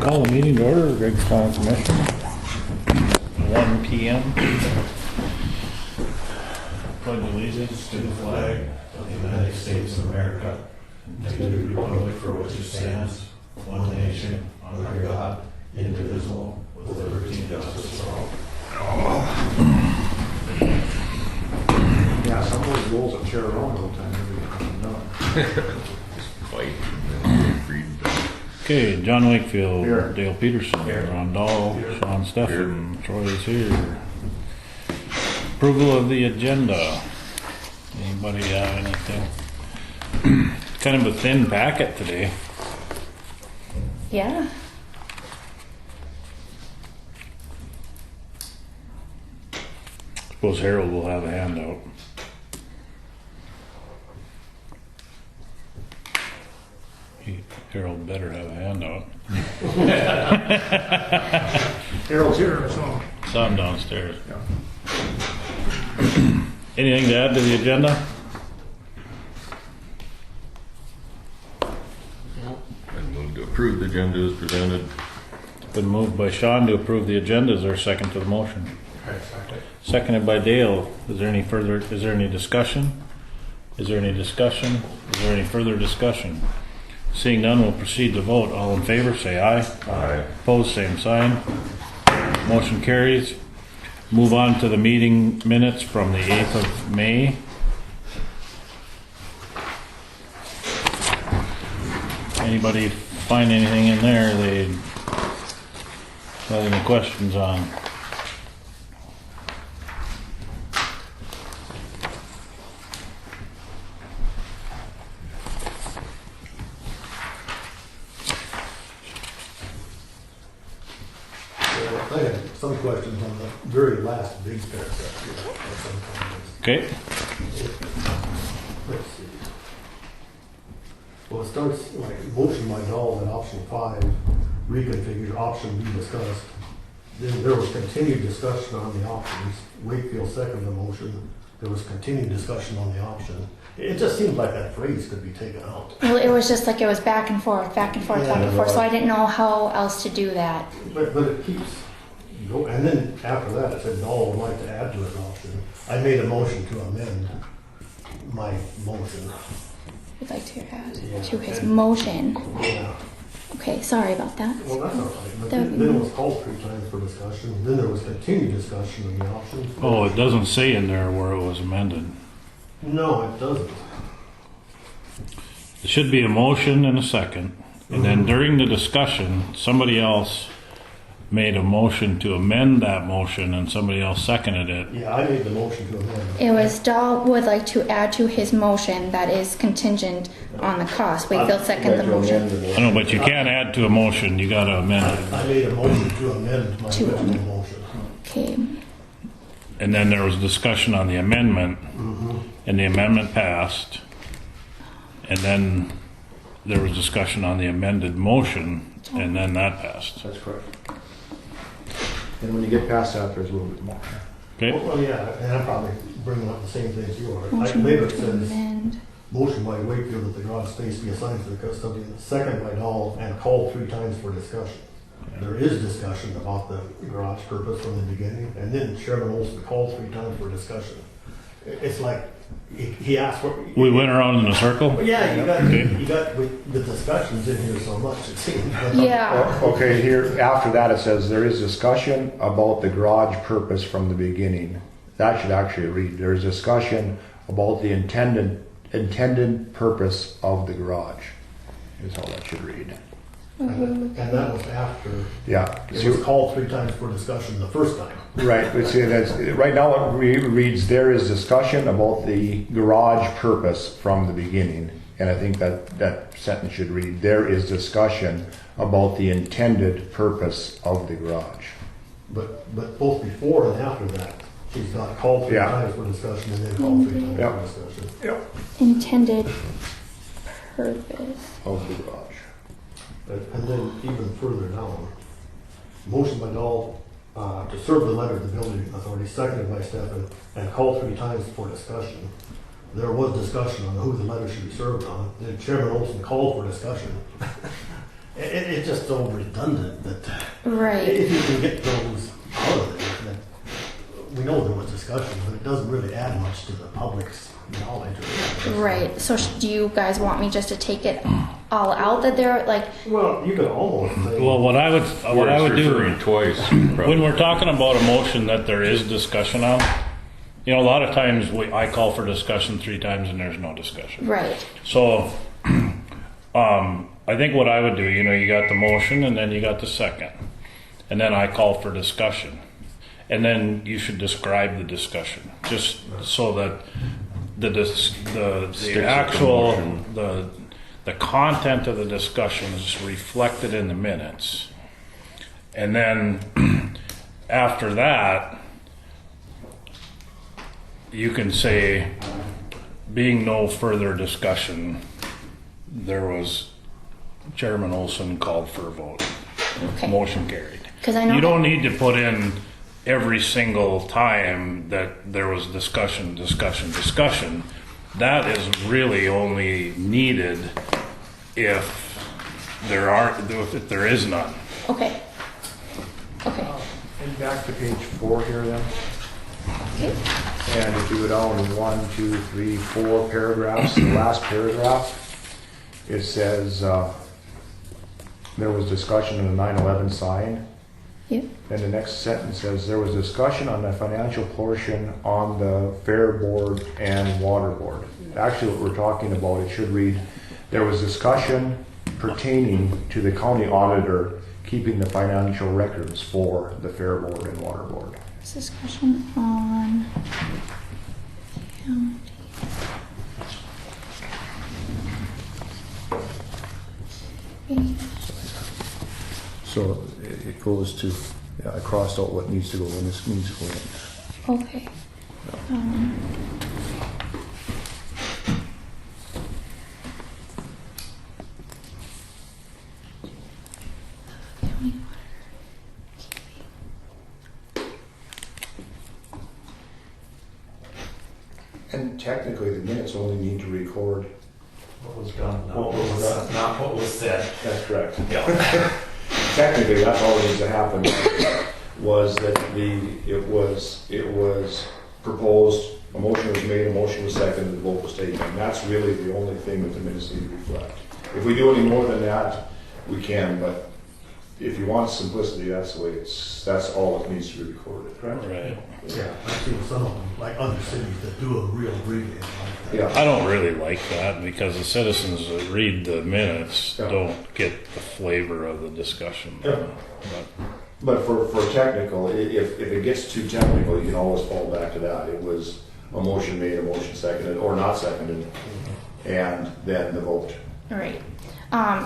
Call the meeting to order, Griggs County Commission, 1 p.m. Pledge allegiance to the flag of the United States of America and to the republic for which it stands, one nation, under God, indivisible, with liberty and justice for all. Yeah, some of those rules are chair wrong all the time. Fight. Okay, John Wakefield, Here. Dale Peterson, Ron Dahl, Sean Steffen, Troy is here. Approval of the agenda. Anybody have anything? Kind of a thin packet today. Yeah. Suppose Harold will have a handout. Harold better have a handout. Harold's here, so. Saw him downstairs. Yeah. Anything to add to the agenda? I move to approve the agenda as presented. Been moved by Sean to approve the agenda. Is there a second to the motion? Seconded by Dale. Is there any discussion? Is there any discussion? Is there any further discussion? Seeing none, we'll proceed to vote. All in favor, say aye. Aye. Opposed, same sign. Motion carries. Move on to the meeting minutes from the 8th of May. Anybody find anything in there they have any questions on? I had some questions on the very last big paragraph here. Okay. Let's see. Well, it starts like motion by Dahl that option 5 reconfigure option B discussed. Then there was continued discussion on the options. Wakefield seconded the motion. There was continued discussion on the option. It just seemed like that phrase could be taken out. Well, it was just like it was back and forth, back and forth, Yeah, back and forth. So right. I didn't know how else to do that. But it keeps go, and then after that it said Dahl would like to add to his option. I made a motion to amend my motion. We'd like to add Yeah. to his motion. Yeah. Okay, sorry about that. Well, that's all right. But That would be then it was called 3 times for discussion. Then there was continued discussion of the options. Oh, it doesn't say in there where it was amended. No, it doesn't. It should be a motion and a second. And then during the discussion, somebody else made a motion to amend that motion and somebody else seconded it. Yeah, I made the motion to amend. It was Dahl would like to add to his motion that is contingent on the cost. Wakefield second the motion. I know, but you can't add to a motion, you gotta amend it. I made a motion to amend my To original amend. motion. Okay. And then there was discussion on the amendment, and the amendment passed. And then there was discussion on the amended motion, and then that passed. That's correct. And when you get past that, there's a little bit more. Okay? Well, yeah, and I'm probably bringing up the same thing as you are. Motion Later it to says, amend. motion by Wakefield that the garage space be assigned to the custodian, second by Dahl, and called 3 times for discussion. There is discussion about the garage purpose from the beginning, and then Chairman Olson called 3 times for discussion. It's like, he asked for. We went around in a circle? Well, yeah, you Okay. got the discussions in here so much, it seems. Yeah. Okay, here, after that, it says there is discussion about the garage purpose from the beginning. That should actually read, there is discussion about the intended purpose of the garage, is how that should read. And that was after, Yeah. it was called 3 times for discussion the first time. Right, but see, that's, right now it reads, there is discussion about the garage purpose from the beginning. And I think that sentence should read, there is discussion about the intended purpose of the garage. But both before and after that, she's got called 3 Yeah. times for discussion and then called 3 times Yeah. for discussion. Intended purpose. Of the garage. And then even further down, motion by Dahl to serve the letter of the building authority, seconded by Steffen, and called 3 times for discussion. There was discussion on who the letter should be served on. Then Chairman Olson called for discussion. It's just so redundant that Right. if you can get those out of there, then we know there was discussion, but it doesn't really add much to the public's knowledge. Right. So do you guys want me just to take it all out that they're like, Well, you could almost say. Well, what I would Where it's do, referring twice. when probably. we're talking about a motion that there is discussion on, a lot of times I call for discussion 3 times and there's no discussion. right. So, I think what I would do, you got the motion and then you got the second. And then I call for discussion. And then you should describe the discussion, just so that Sticks the with the actual, motion. the content of the discussion is reflected in the minutes. And then after that, you can say, being no further discussion, there was Chairman Olson called for a vote. Okay. Motion carried. 'Cause I know You don't that- need to put in every single time that there was discussion. That is really only needed if there is none. Okay. Okay. And back to page 4 here then. Okay. And if you go down 1, 2, 3, 4 paragraphs, the last paragraph, it says, there was discussion on the 9/11 sign. Yep. And the next sentence says, there was discussion on the financial portion on the fair board and water board. Actually, what we're talking about, it should read, there was discussion pertaining to the county auditor keeping the financial records for the fair board and water board. Discussion on county. So it goes to, I crossed out what needs to go in, this needs to go in. Okay. And technically, the minutes only need to record. What was done, What was done. not what was said. That's correct. Technically, that's all that needs to happen, was that it was proposed, a motion was made, a motion was seconded, the vote was taken. And that's really the only thing that the minutes need to reflect. If we do any more than that, we can, but if you want simplicity, that's the way that's all that needs to be recorded, correct? Right. Yeah, I've seen some of them, like other cities that do a real abbreviated like that. Yeah. I don't really like that because the citizens that read the minutes Yeah. don't get the flavor of the discussion. Yeah. But for technical, if it gets too technical, you can always fall back to that. It was a motion made, a motion seconded, or not seconded, and then the vote. All right.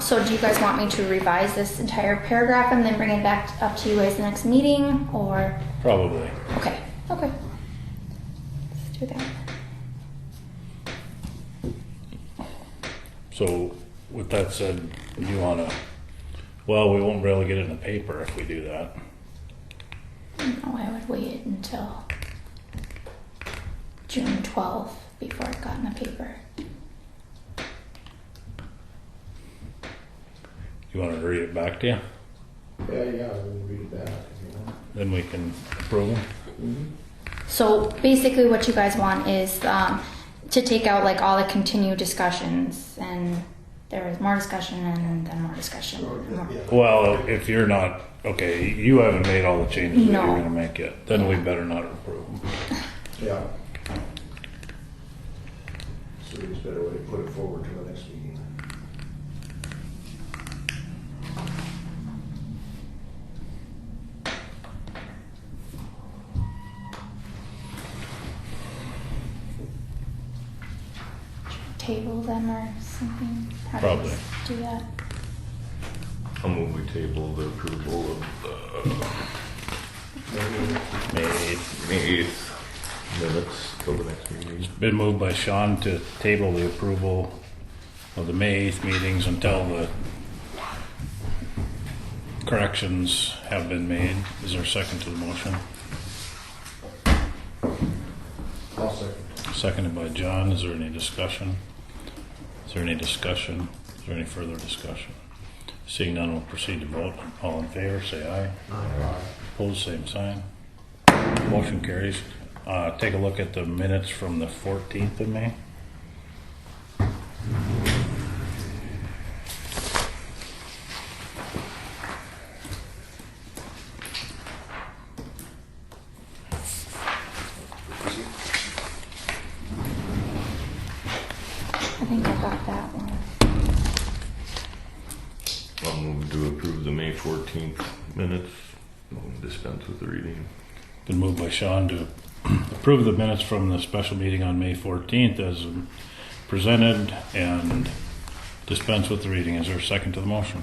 So do you guys want me to revise this entire paragraph and then bring it back up to you guys the next meeting, or? Probably. Okay. Okay. Let's do that. So with that said, you wanna, well, we won't really get it in the paper if we do that. No, I would wait until June 12th before it got in the paper. You wanna read it back to you? Yeah, we'll read that. Then we can approve them? So basically what you guys want is to take out like all the continued discussions, and there is more discussion and then more discussion. More. Yeah. Well, if you're not, okay, you haven't made all the changes that No. you're gonna make yet, then we better not approve them. Yeah. So it's better way to put it forward to the next meeting. Table them or something. How Probably. do you do that? I'll move we table the approval of May 8th. May 8th minutes till the next meeting. Been moved by Sean to table the approval of the May 8th meetings until the corrections have been made. Is there a second to the motion? I'll second. Seconded by John. Is there any discussion? Is there any discussion? Is there any further discussion? Seeing none, we'll proceed to vote. All in favor, say aye. Aye. Opposed, same sign. Motion carries. Take a look at the minutes from the 14th of May. I think I got that one. I'll move to approve the May 14th minutes. Dispense with the reading. Been moved by Sean to approve the minutes from the special meeting on May 14th as presented and dispense with the reading. Is there a second to the motion?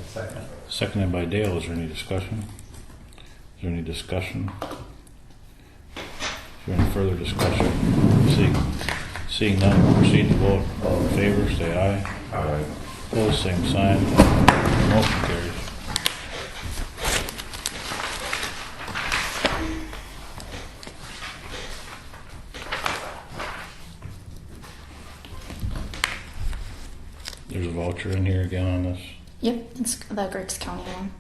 Second. Seconded by Dale. Is there any discussion? Is there any discussion? Is there any further discussion? Seeing none, we'll proceed to vote. All in favor, say aye. Aye. Opposed, same sign. Motion carries. There's a voucher in here again on this. Yep, it's the Griggs County one.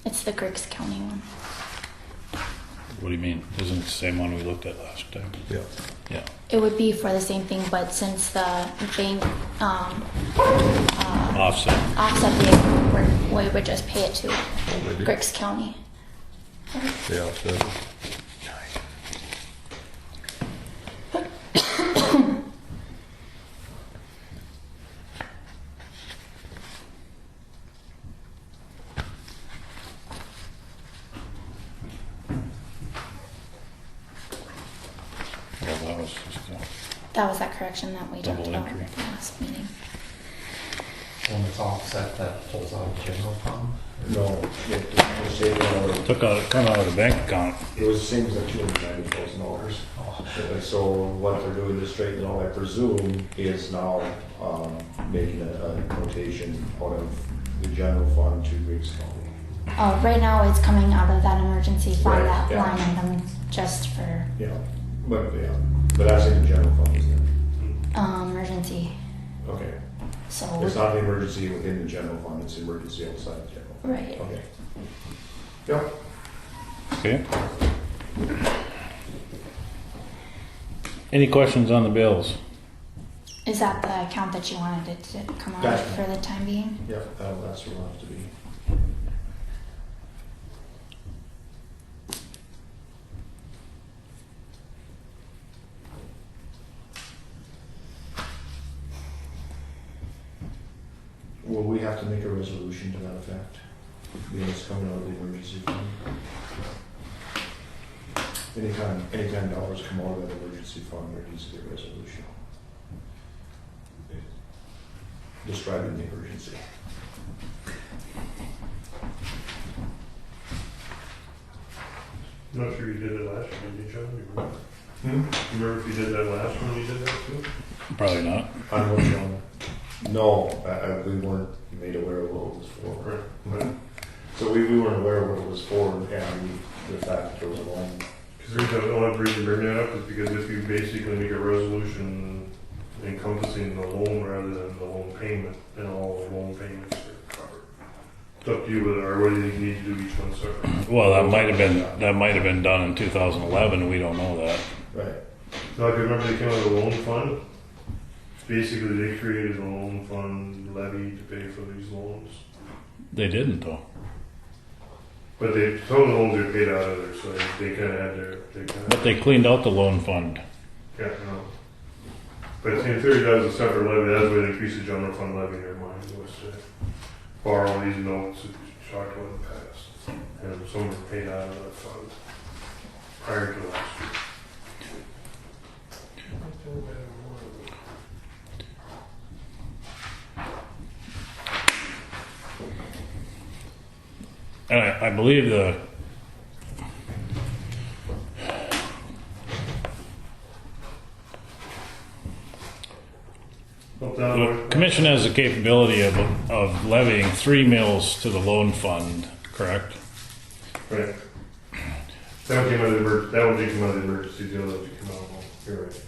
It's the Griggs County one. What do you mean? Isn't it the same one we looked at last time? Yeah. Yeah. It would be for the same thing, but since the bank Offset. offset the we would just pay it to Already. Griggs County. They all said. Well, that was just That was that correction that we talked Double about entry. at the last meeting. When it's offset, that pulls out of general fund. No, it took out, come out of the bank account. was the same as like $290,000. And so what they're doing to straighten it out, I presume, is now making a notation out of the general fund to Griggs County. Right now it's coming out of that emergency fund, Right, that yeah. line item, just for Yeah, but that's in the general fund, isn't it? emergency. Okay. So It's not an emergency within the general fund, it's emergency outside the general fund. right. Okay. Yep. Okay. Any questions on the bills? Is that the account that you wanted it to come out Gotcha. of for the time being? Yep, that's where we'll have to be. Will we have to make a resolution to that effect? Because it's coming out of the emergency fund? Anytime dollars come out of that emergency fund, there needs to be a resolution. Describing the emergency. I'm not sure you did it last year, did you, John? You remember? Hmm? Remember if you did that last one, you did that too? Probably not. On which one? No, we weren't made aware of what it was for. Right. But, So we weren't aware of what it was for, and the fact that there was a loan. because the only reason to bring that up is because if you basically make a resolution encompassing the loan rather than the loan payment, then all the loan payments are covered. It's up to you whether you need to do each one separate. Well, that might have been done in 2011. We don't know that. Right. Now, if you remember, they came out of the loan fund. Basically, they created a loan fund levy to pay for these loans. They didn't though. But some of the loans are paid out of there, so they kind of had But they cleaned out the loan fund. yeah, no. But in theory, that was a separate levy. That's why they increased the general fund levy in their mind, was to borrow these notes that we talked about in the past. And some were paid out of that fund prior to last year. And I believe the commission has the capability of levying 3 mills to the loan fund, correct? Right. That one came out of the emergency, the other one came out of the, you're right.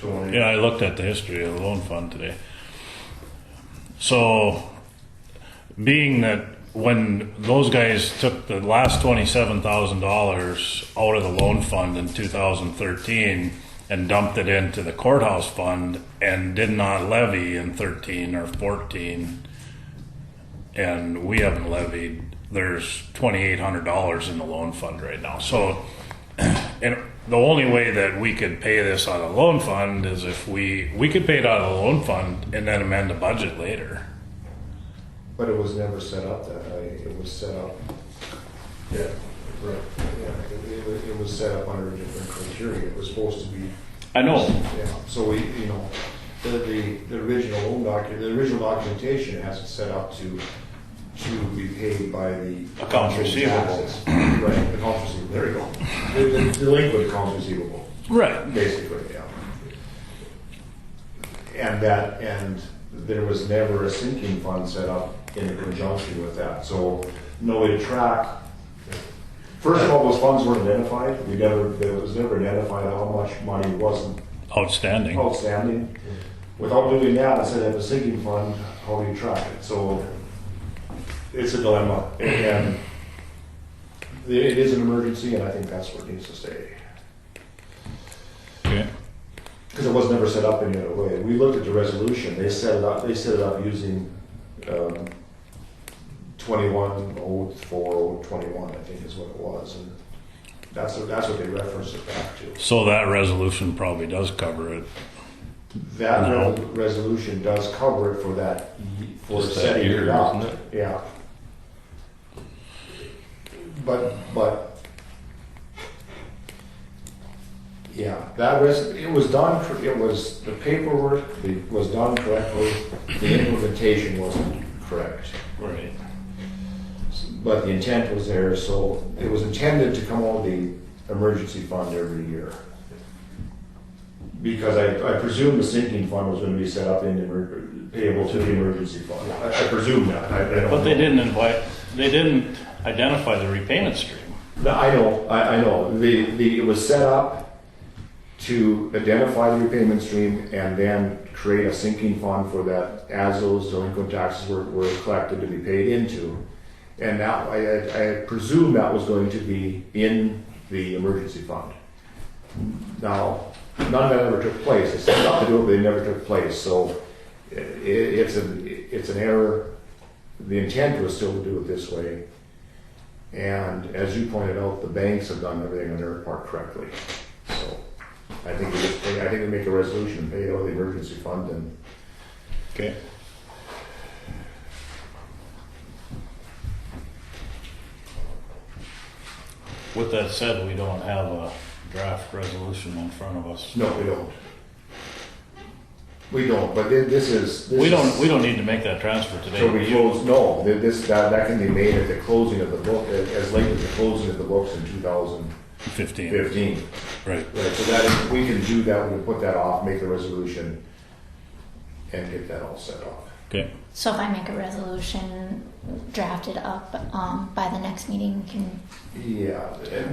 So Yeah, I looked at the history of the loan fund today. So, being that when those guys took the last $27,000 out of the loan fund in 2013 and dumped it into the courthouse fund and did not levy in 13 or 14, and we haven't levied, there's $2,800 in the loan fund right now. So, and the only way that we could pay this out of the loan fund is if we could pay it out of the loan fund and then amend the budget later. But it was never set up that way. It was set up, yeah, right. it was set up under a different criteria. It was supposed to be, I know. yeah, so we, the original documentation has it set up to be paid by the Accounts receivable. taxes. Right, accounts receivable, there you go. The delinquent accounts receivable, Right. basically, yeah. And there was never a sinking fund set up in conjunction with that, so no way to track. First of all, those funds weren't identified. It was never identified how much money wasn't Outstanding. outstanding. Without doing that, instead of a sinking fund, how do you track it? So it's a dilemma, and it is an emergency, and I think that's what needs to stay. Okay. Because it was never set up any other way. We looked at the resolution. They set it up using 210421, I think is what it was, and that's what they referenced it back to. So that resolution probably does cover it. That No. resolution does cover it for that, for Just that setting year, it up. isn't it? Yeah. But, yeah, it was done, the paperwork was done correctly, the implementation wasn't correct. Right. But the intent was there, so it was intended to come out of the emergency fund every year. Because I presume the sinking fund was going to be set up payable to the emergency fund. I presume that. I don't But they know. didn't identify the repayment stream. I know. It was set up to identify the repayment stream and then create a sinking fund for that as those delinquent taxes were collected to be paid into. And now I presume that was going to be in the emergency fund. Now, none of that ever took place. They set up to do it, but they never took place. So it's an error. The intent was still to do it this way. And as you pointed out, the banks have done everything on their part correctly. So I think we make a resolution and pay it out of the emergency fund. And Okay. With that said, we don't have a draft resolution in front of us. no, we don't. We don't. But this is We don't need to make that transfer today. So we close. No, that can be made at the closing of the book, as late as the closing of the books in 2015. 15. Right. Right, so that we can do that, we can put that off, make the resolution, and get that all set off. Okay. So if I make a resolution drafted up by the next meeting, can Yeah,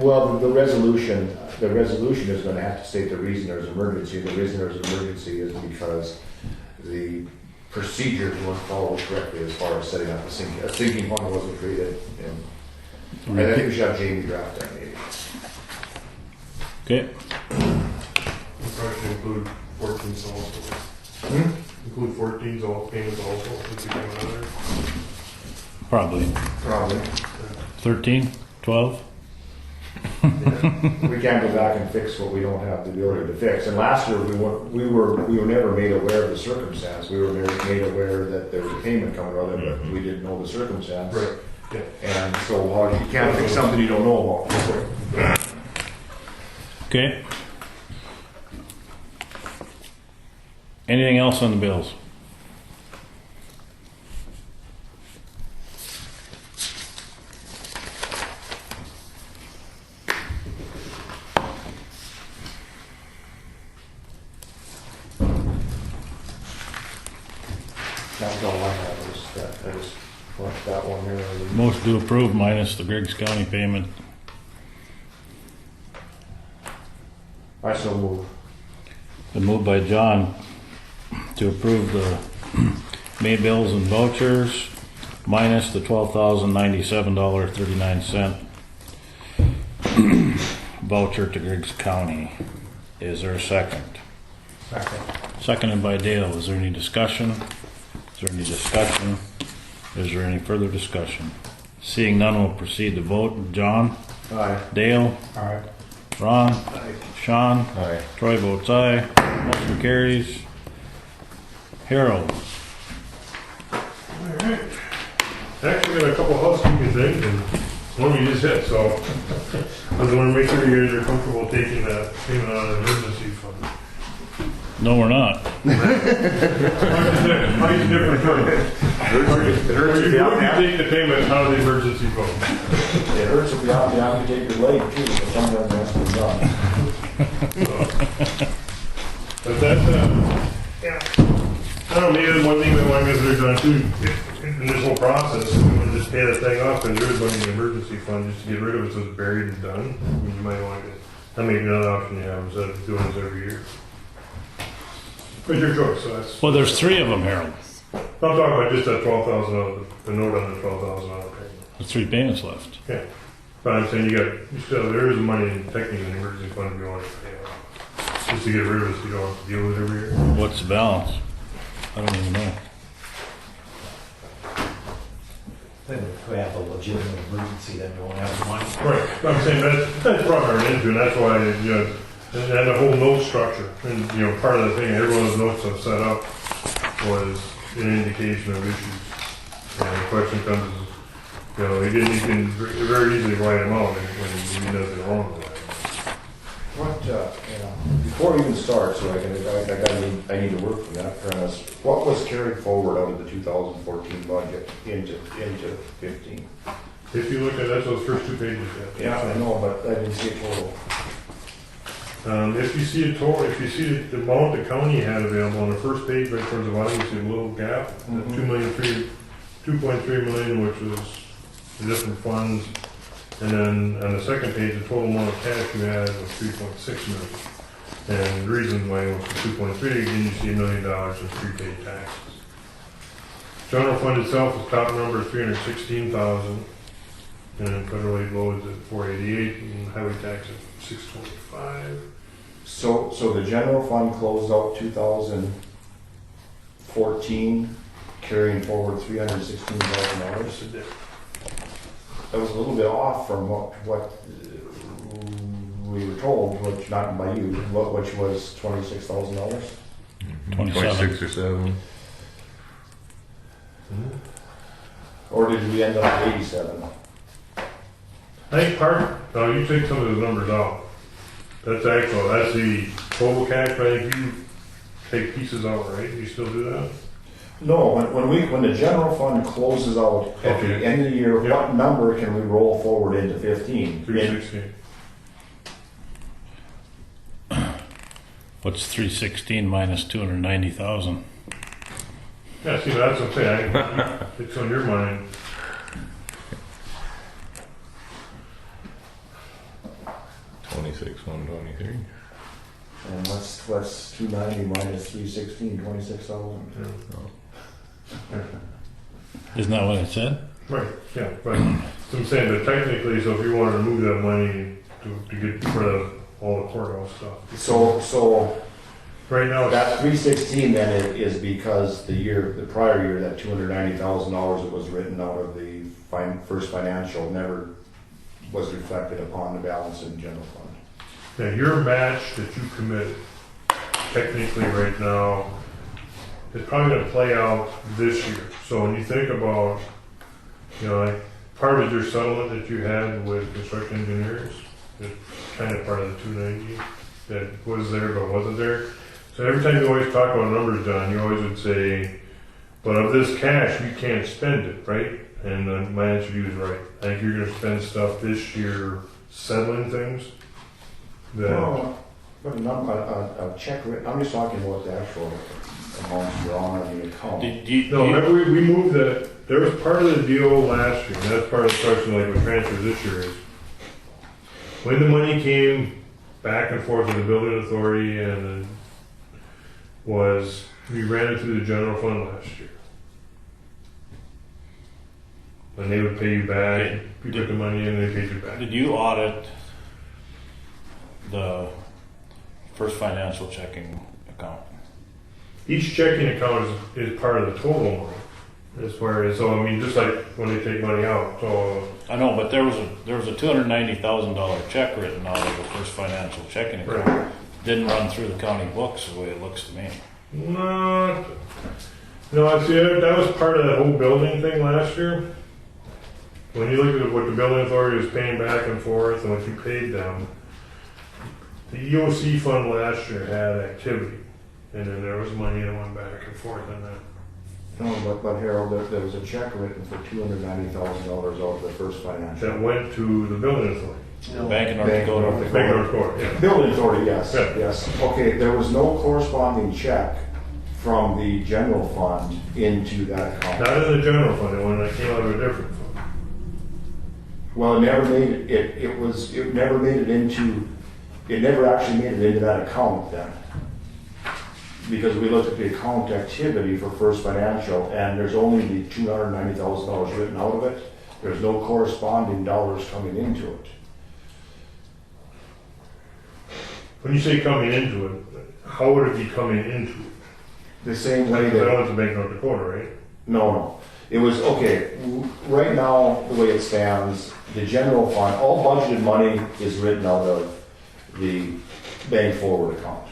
well, the resolution is gonna have to state the reason there's emergency. The reason there's emergency is because the procedures weren't followed correctly as far as setting up a sinking fund wasn't created. And I think we should have Jamie draft that maybe. Okay. We probably should include 14s also. Include 14s all payments also, if you come out of there. Probably. Probably. 13, 12. We can't go back and fix what we don't have the ability to fix. And last year, we were never made aware of the circumstance. We were never made aware that there was a payment coming out of it, but we didn't know the circumstance. Right, yeah. And so you can't fix something you don't know about. Okay. Anything else on the bills? That was all I had, I just left that one there. Motion to approve minus the Griggs County payment. I so move. Been moved by John to approve the May bills and vouchers minus the $12,097.39 voucher to Griggs County. Is there a second? Second. Seconded by Dale. Is there any discussion? Is there any discussion? Is there any further discussion? Seeing none, we'll proceed to vote. John? Aye. Dale? Aye. Ron? Aye. Sean? Aye. Troy votes aye. Motion carries. Harold? Alright. Actually, got a couple housekeeping things, and one we just hit, so I just want to make sure you guys are comfortable taking that payment out of the emergency fund. No, we're not. Mine's different terms. It hurts You if you have to, take the payment out of the emergency fund. it hurts if you have to amputate your leg too, but sometimes that's been done. But that's, yeah. I don't know, maybe one thing that one guys are done too, in this whole process, we would just pay that thing off and there's money in the emergency fund just to get rid of it so it's buried and done. I mean, you might want to, that may be another option you have instead of doing this every year. But your choice, so that's. Well, there's three of them, Harold. I'm talking about just that $12,000, the note on the $12,000 payment. There's 3 payments left. Yeah. But I'm saying you still, there is money technically in the emergency fund if you want to pay it off. Just to get rid of it so you don't have to deal with it every year. What's the balance? I don't even know. Then if we have a legitimate emergency, then we won't have the money. Right, I'm saying that's probably into, and that's why, you know, and the whole note structure, and, you know, part of the thing, everyone's notes I've set up was an indication of issues. And the question comes, is, you know, you can very easily write them out when you do nothing wrong with that. What, before we even start, so I need to work from that premise, what was carried forward out of the 2014 budget into 15? If you look at, that's those first 2 pages. Yeah, I know, but I didn't see a total. If you see a total, if you see the amount the county had available on the first page, right towards the bottom, you see a little gap, the 2.3 million, which was the different funds. And then on the second page, the total amount of cash you had was 3.6 million. And the reason why it was 2.3, again, you see $1 million in prepaid taxes. General fund itself, the top number is 316,000. And federal aid loads at 488, and highway tax at 625. So the general fund closed out 2014, carrying forward $316,000. That was a little bit off from what we were told, which not by you, which was $26,000. 26 or 7. Or did we end up at 87? I think no, you take some of those numbers out. That's the total cash, but if you take pieces out, right? You still do that? No, when the general fund closes out at the end of the year, Yep. what number can we roll forward into 15? 316. What's 316 minus 290,000? Yeah, see, that's what I'm saying. It's on your mind. $26,123. And what's 290 minus 316, 26,000? Isn't that what it said? Right, yeah, but so I'm saying that technically, so if you wanted to move that money to get rid of all the courthouse stuff. So Right now, that 316 then is because the prior year, that $290,000 that was written out of the first financial never was reflected upon the balance in the general fund. yeah, your match that you committed, technically right now, is probably gonna play out this year. So when you think about, you know, like, part of your settlement that you had with construction engineers, is kind of part of the 290 that was there but wasn't there. So every time you always talk about numbers, John, you always would say, but of this cash, you can't spend it, right? And my answer to you is right. I think you're gonna spend stuff this year settling things. That, No, but a check, I'm just talking about the actual amounts drawn on the account. no, remember we moved that, there was part of the deal last year, and that's part of the question like with transfers this year is, when the money came back and forth with the building authority and was we ran it through the general fund last year. And they would pay you back, you put the money in, they paid you back. Did you audit the first financial checking account? Each checking account is part of the total money. As far as, so I mean, just like when they take money out, so. I know, but there was a $290,000 check written out of the first financial checking account. Right. Didn't run through the county books the way it looks to me. No, I see, that was part of that whole building thing last year. When you look at what the building authority was paying back and forth and what you paid them, the EOC fund last year had activity, and then there was money that went back and forth in that. No, but Harold, there was a check written for $290,000 out of the first financial. That went to the building authority. Bank of North Bank of Dakota. North Bank of North Dakota, yeah. Building authority, yes, Yeah. yes. Okay, there was no corresponding check from the general fund into that account. Not in the general fund, it came out of a different fund. Well, it never made it never made it into, it never actually made it into that account then. Because we looked at the account activity for First Financial, and there's only the $290,000 written out of it. There's no corresponding dollars coming into it. When you say coming into it, how would it be coming into it? The same way That that, went to Bank of North Dakota, right? no. It was, okay, right now, the way it stands, the general fund, all budgeted money is written out of the bank forward account.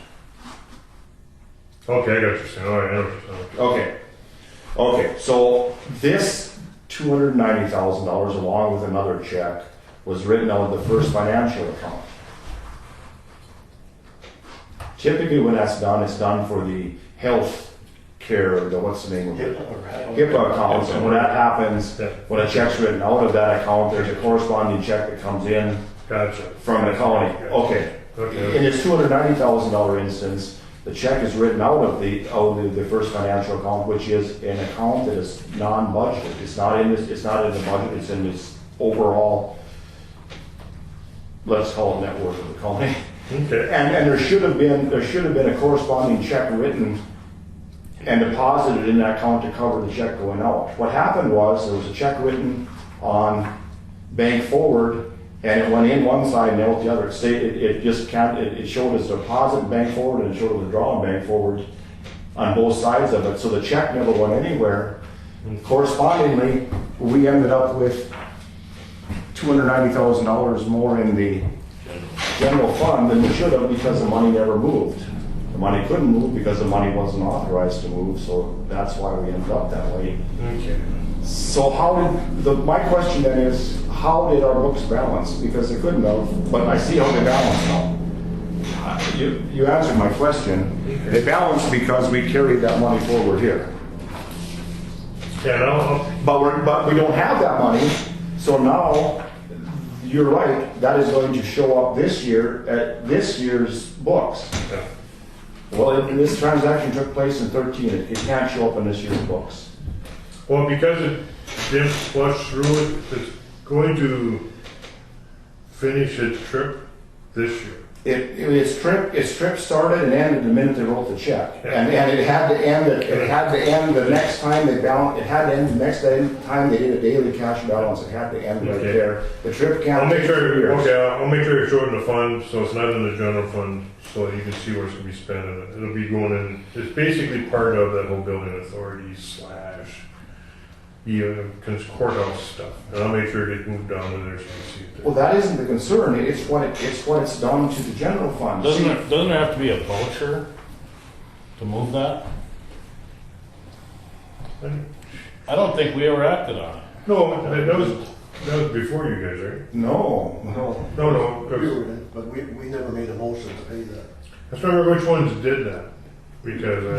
Okay, I got what you're saying, all right, I know what you're saying. Okay. Okay, so this $290,000 along with another check was written out of the First Financial account. Typically when that's done, it's done for the health care, what's the name of it? HIPAA accounts, and when that happens, Yeah. when a check's written out of that account, there's a corresponding check that comes in Gotcha. from the county. Okay. Okay. In this $290,000 instance, the check is written out of the First Financial account, which is an account that is non-budgeted. It's not in the budget, it's in this overall, let's call it net worth of the county. Okay. And there should have been a corresponding check written and deposited in that account to cover the check going out. What happened was, there was a check written on bank forward, and it went in one side and out the other. It showed as deposit bank forward, and it showed as draw bank forward on both sides of it, so the check never went anywhere. Correspondingly, we ended up with $290,000 more in the general fund than we should have, because the money never moved. The money couldn't move because the money wasn't authorized to move, so that's why we ended up that way. Okay. So my question then is, how did our books balance? Because they couldn't have, but I see how they balance now. You answered my question. They balanced because we carried that money forward here. Yeah, no, But we don't have that money, so now, you're right, that is going to show up this year at this year's books. yeah. Well, this transaction took place in 13, it can't show up in this year's books. Well, because it didn't flush through it, it's going to finish its trip this year. Its trip started and ended the minute they wrote the check. And it had to end the next time they balance, it had to end the next time they did a daily cash balance, it had to end right Okay. there. The trip can't I'll make take 2 sure, years. okay, I'll make sure it's short in the fund, so it's not in the general fund, so you can see where it's gonna be spent. And it'll be going in, it's basically part of that whole building authority courthouse stuff. And I'll make sure it gets moved down to there so you can see it Well, there. that isn't the concern, it's what it's done to the general fund. Doesn't See, there have to be a voucher to move that? I don't think we ever acted on it. No, that was before you guys, right? No, No, We were in, but we never made a motion to pay that. I just remember which ones did that, because.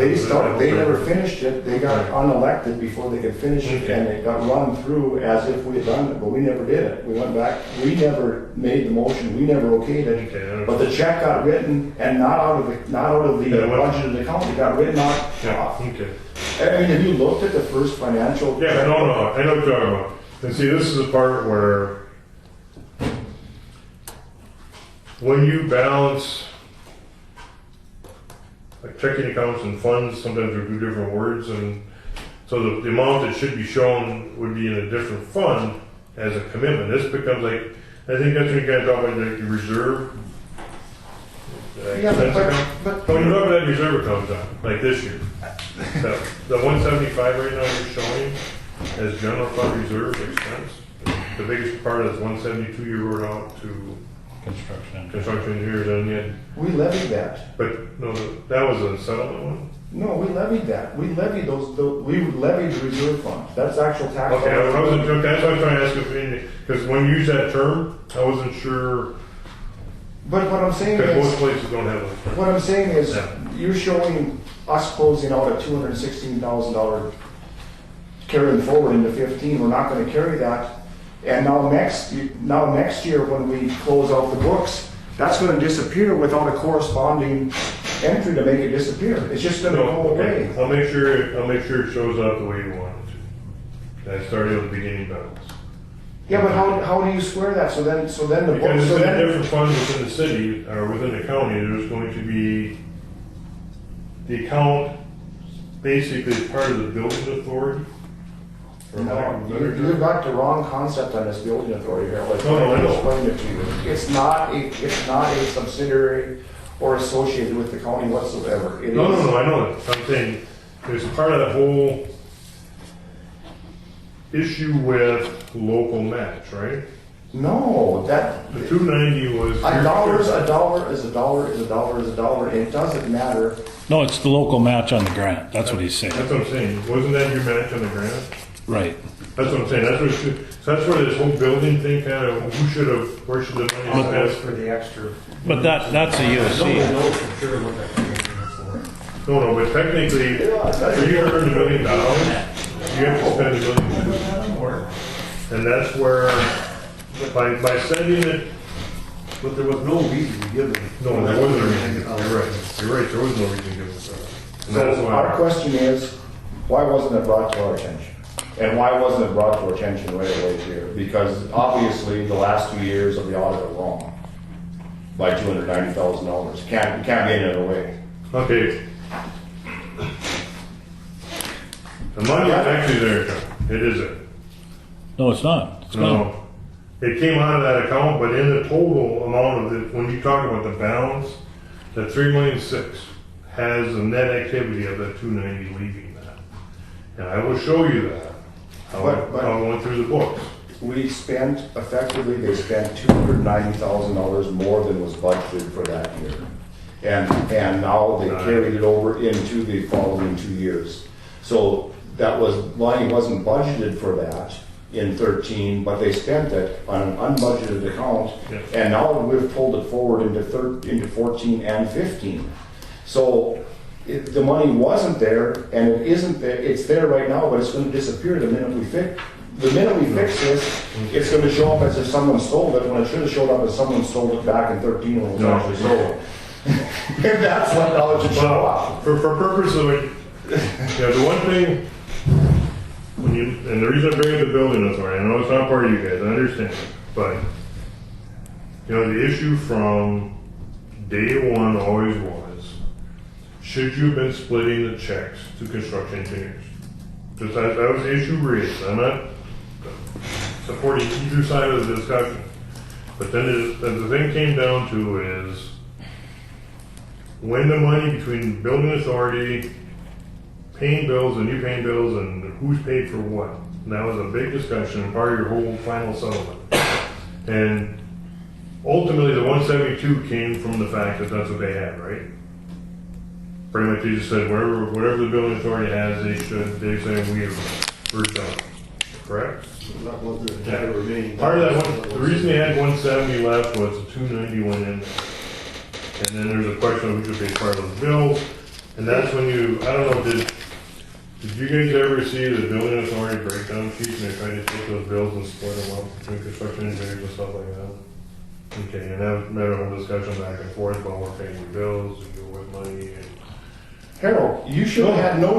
they never finished it, they got unelected before they could finish it, Okay. and it got run through as if we had done it, but we never did it. We went back, we never made the motion, we never okayed it, Okay, but the check got written, and not out of the Yeah, what- budgeted account, it got written off. yeah, okay. I mean, have you looked at the First Financial? Yeah, check? no, I know what you're talking about. And see, this is the part where when you balance like checking accounts and funds, sometimes we do different words, and so the amount that should be shown would be in a different fund as a commitment. This becomes like, I think that's when you guys talk about like the reserve. Yeah, But when you look at that reserve account, John, like this year, the 175 right now you're showing as general fund reserve expense. The biggest part is 172 you wrote out to construction engineers, and yet, We levied that. but no, that was a settlement one. No, we levied that. We levied we levied the reserve fund. That's actual tax. Okay, dollars. I wasn't, okay, that's what I'm trying to ask if, because when you use that term, I wasn't sure, But what I'm saying because most is, places don't have those terms. what I'm saying is, Yeah. you're showing us closing out at $216,000 carrying forward into 15. We're not gonna carry that. And now next year, when we close out the books, that's gonna disappear without a corresponding entry to make it disappear. It's just gonna No, go away. okay, I'll make sure it shows up the way you want it to. That started with the beginning balance. Yeah, but how do you square that? So then the Because books, it's so in a then, different fund within the city, or within the county, there's going to be, the account basically is part of the building authority. for lack of a better term. you've got the wrong concept on this building authority here. Like, No, I know. explain it to you. It's not a subsidiary or associated with the county whatsoever. It No, is- I know that. I'm saying, there's part of that whole issue with local match, right? No, that, The 290 was. a dollar is a dollar is a dollar is a dollar is a dollar. It doesn't matter. No, it's the local match on the grant. That's what he's saying. That's what I'm saying. Wasn't that your match on the grant? Right. That's what I'm saying. So that's where this whole building thing kind of, where should the money That be was spent? for the extra. But that's a Nobody USC. knows for sure what that commitment is for. No, but technically, for you to earn $1 million, you have to spend $1 million. And that's where, by sending it, But there was no reason to give them. no, there wasn't a reason. You're right. You're right. There was no reason to give it to them. And that's So our why. question is, why wasn't it brought to our attention? And why wasn't it brought to our attention right away here? Because obviously, the last 2 years of the audit are wrong by $290,000. You can't get any other way. Okay. The money is actually there, John. It is there. No, it's not. It's not. No. It came out of that account, but in the total amount of it, when you talk about the balance, the 3,600,000 has a net activity of that 290 leaving that. And I will show you that, how But- I went through the books. We spent, effectively, they spent $290,000 more than was budgeted for that year. And now they carried it over into the following 2 years. So money wasn't budgeted for that in 13, but they spent it on an unbudgeted account. Yeah. And now we've pulled it forward into 14 and 15. So the money wasn't there, and it isn't there. It's there right now, but it's going to disappear the minute we fix. The minute we fix this, it's going to show up as if someone stole it, when it should have showed up as someone stole it back in 13 when it was No. actually sold. And that's what how it should show up. For purpose of it, the one thing, and the reason I bring up the building authority, I know it's not part of you guys, I understand, but, the issue from day one always was, should you have been splitting the checks to construction engineers? Because that was the issue raised. I'm not supporting either side of the discussion. But then the thing came down to is, when the money between building authority, paying bills and you paying bills, and who's paid for what. And that was a big discussion and part of your whole final settlement. And ultimately, the 172 came from the fact that that's what they had, right? Pretty much, they just said whatever the building authority has, they say we're done. Correct? That was the that remaining. Part of that one, the reason they had 170 left was the 290 went in there. And then there's a question of who should pay part of the bills. And that's when I don't know, did you guys ever see the building authority breakdown sheets and they tried to take those bills and split them up between construction engineers and stuff like that? Okay, and that was a whole discussion back and forth about we're paying your bills, and you with money, and Harold, you should have had no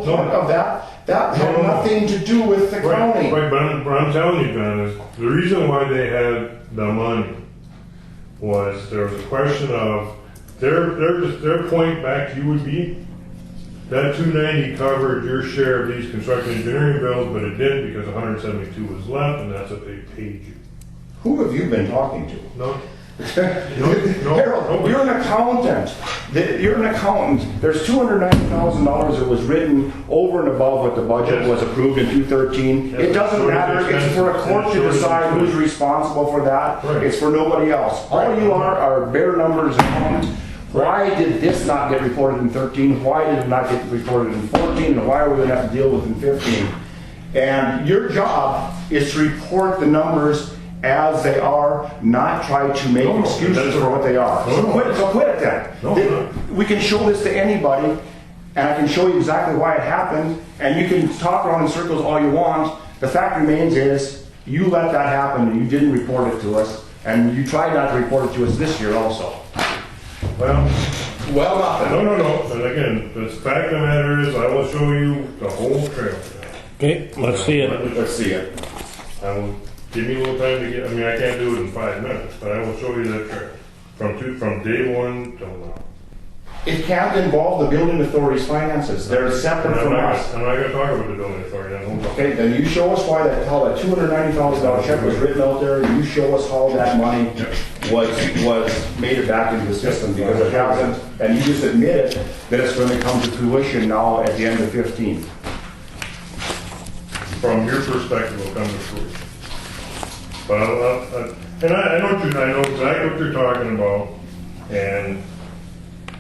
part of that. That had No. nothing to do with the county. Right, but I'm telling you, John, is the reason why they had the money was there was a question of their point back to you would be, that 290 covered your share of these construction engineering bills, but it didn't because 172 was left, and that's what they paid you. Who have you been talking to? No. Harold, you're an accountant. You're an accountant. There's $290,000 that was written over and above what the budget Yes. was approved in 2013. Yes. It doesn't matter. It's for a court to decide who's responsible for that. Right. It's for nobody else. All you are bare numbers accountants. Why did this not get reported in 13? Why did it not get reported in 14? And why are we going to have to deal with it in 15? And your job is to report the numbers as they are, not try to make No, excuses that's for what they are. No, no. So quit it then. No. We can show this to anybody, and I can show you exactly why it happened, and you can talk around in circles all you want. The fact remains is, you let that happen, and you didn't report it to us, and you tried not to report it to us this year also. Well, Well, nothing. no. And again, the fact of the matter is, I will show you the whole trail. Okay, let's see it. Let's see it. I will give me a little time to get. I mean, I can't do it in 5 minutes, but I will show you that trail from day one till now. It can't involve the building authority's finances. They're separate from us. I'm not going to talk about the building authority. I don't. Okay, then you show us why how that $290,000 check was written out there. You show us how that money was made it back into the system, because it hasn't. And you just admit it, that it's going to come to fruition now at the end of 15. From your perspective, will come to fruition. But I know exactly what you're talking about, and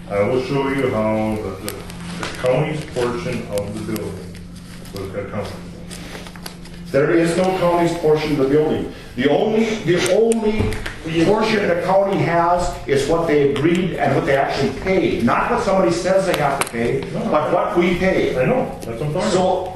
I will show you how the county's portion of the building was accounted for. There is no county's portion of the building. The only portion the county has is what they agreed and what they actually paid. Not what somebody says they have to pay, but what we pay. I know, that's what I'm talking about. So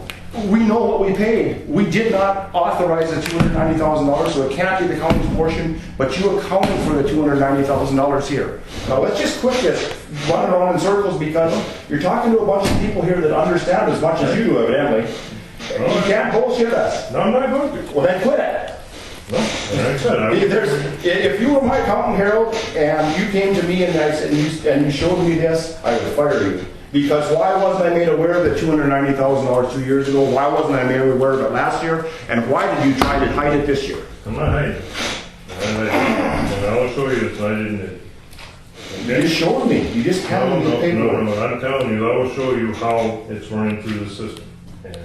we know what we paid. We did not authorize the $290,000, so it can't be the county's portion, but you accounted for the $290,000 here. Now let's just quit this running around in circles, because you're talking to a bunch of people here that understand as much as you do, evidently. You can't bullshit us. No, I'm not going to. Well, then quit it. No, like I said, If you were my accountant, Harold, and you came to me and you showed me this, I would fire you. Because why wasn't I made aware of the $290,000 2 years ago? Why wasn't I made aware of it last year? And why did you try to hide it this year? I'm not hiding it. And I will show you this, I didn't. You just showed me. You just handed me the paperwork. No, I'm telling you, I will show you how it's running through the system. And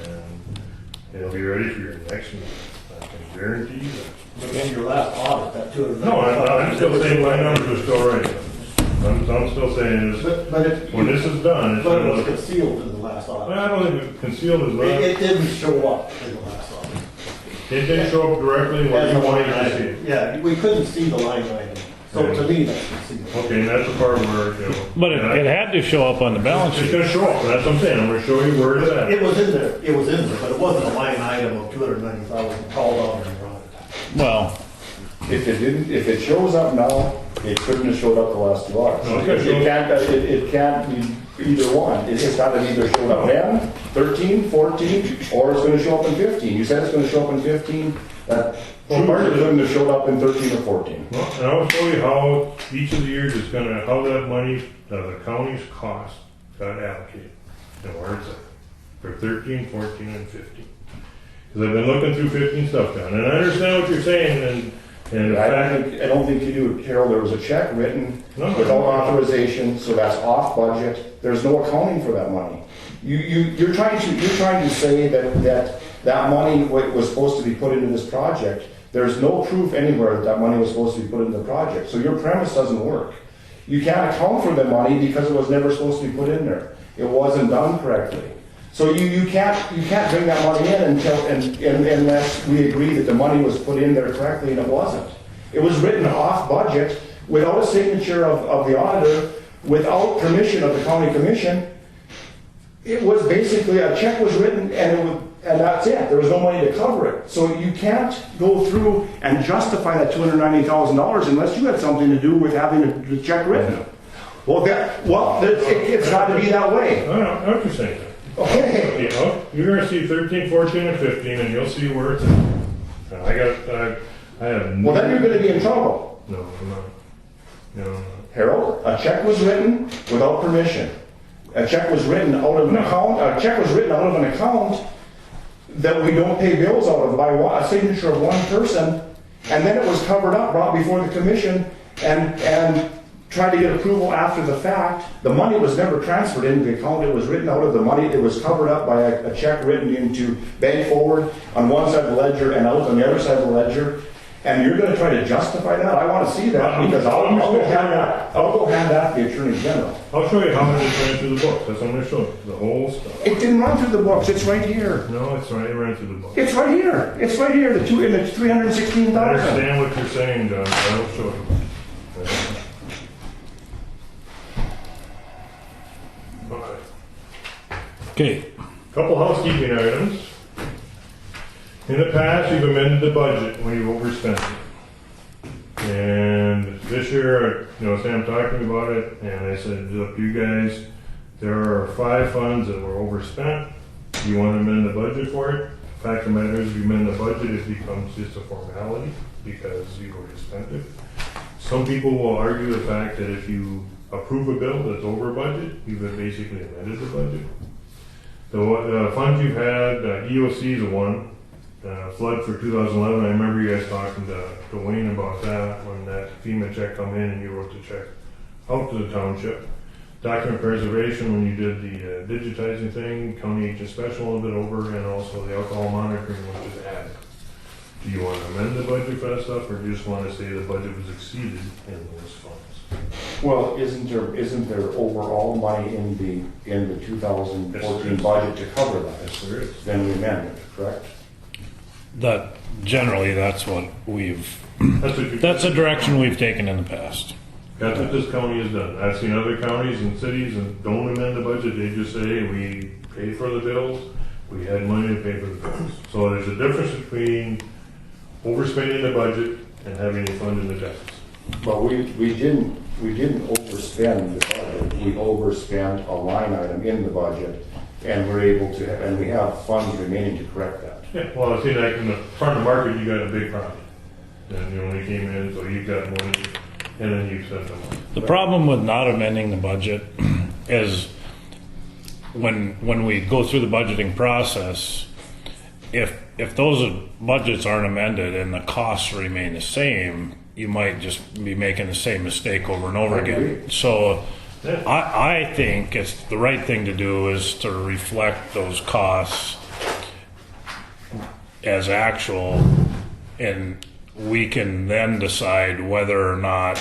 it'll be ready for your next meeting. I can guarantee you that. But in your last audit, that 200. No, I'm still saying my numbers are still right. I'm still saying this, But it, when this is done, it's but it gonna was look. concealed in the last audit. I don't think concealed is not, It didn't show up in the last audit. it didn't show up directly what As you a wanted line to see. item. Yeah, we couldn't see the line item. So to me, that's concealed. Okay, and that's the part where, you know. But it had to show up on the balance It's sheet. gonna show up, that's what I'm saying, I'm gonna show you where it's at. It was in there, but it wasn't a line item of 290,000 called out in your audit. Well, If it shows up now, it couldn't have showed up the last 2 audits. No, it's gonna It can't be either one. It's got to either show up then, 13, 14, or it's going to show up in 15. You said it's going to show up in 15. That part couldn't have showed up in 13 or 14. Well, and I'll show you how each of the years is gonna, how that money, the county's cost got allocated. And where it's at, for 13, 14, and 15. Because I've been looking through 15 stuff down, and I understand what you're saying, and the fact. I don't think you do, Carol. There was a check written No. without authorization, so that's off budget. There's no accounting for that money. You're trying to say that money was supposed to be put into this project. There's no proof anywhere that money was supposed to be put into the project. So your premise doesn't work. You can't account for the money because it was never supposed to be put in there. It wasn't done correctly. So you can't bring that money in unless we agree that the money was put in there correctly, and it wasn't. It was written off budget without a signature of the auditor, without permission of the county commission. It was basically a check was written and that's it. There was no money to cover it. So you can't go through and justify that $290,000 unless you had something to do with having the check written. It's got to be that way. I know what you're saying. Okay. You know, you're gonna see 13, 14, and 15, and you'll see where it's at. And I have no. Well, then you're going to be in trouble. No, I'm not. know, Harold, a check was written without permission. A check was written out of an account, that we don't pay bills out of by a signature of one person, and then it was covered up, brought before the commission, and tried to get approval after the fact. The money was never transferred into the account, it was written out of the money, it was covered up by a check written into bank forward on one side of the ledger and out on the other side of the ledger. And you're gonna try to justify that? I wanna see that, because I'll go hand that to the Attorney General. I'll show you how much it ran through the books. That's what I'm gonna show you, the whole stuff. It didn't run through the books, it's right here. No, it's right, it ran through the books. It's right here, it's right here, the 316,000. I understand what you're saying, John, but I'll show you. Alright. Okay, Couple housekeeping items. In the past, you've amended the budget when you've overspent it. And this year, Sam talking about it, and I said, look, you guys, there are 5 funds that were overspent. You want to amend the budget for it? Fact of the matter is, if you amend the budget, it becomes just a formality because you've already spent it. Some people will argue the fact that if you approve a bill that's over budget, you've basically amended the budget. The funds you've had, EOC is one. Flood for 2011, I remember you guys talking to Wayne about that when that FEMA check come in and you wrote the check out to the township. Document preservation, when you did the digitizing thing, county agent special a little bit over, and also the alcohol monitoring, which is added. Do you want to amend the budget for that stuff, or do you just want to say the budget was exceeded in those funds? Well, isn't there overall money in the 2014 budget to cover that? Yes, there is. Then we amend it, correct? that's what that's the direction we've taken in the past. That's what this county has done. I've seen other counties and cities and don't amend the budget, they just say, we paid for the bills, we had money to pay for the bills. So there's a difference between overspending the budget and having a fund in the deficit. But we didn't overspend the budget, we overspent a line item in the budget, and we're able to, and we have funds remaining to correct that. Yeah, well, I see like in the farm market, you got a big problem. And you only came in, so you got money, and then you spent the money. The problem with not amending the budget is when we go through the budgeting process, if those budgets aren't amended and the costs remain the same, you might just be making the same mistake over and over again. So Yeah. I think it's the right thing to do is to reflect those costs as actual, and we can then decide whether or not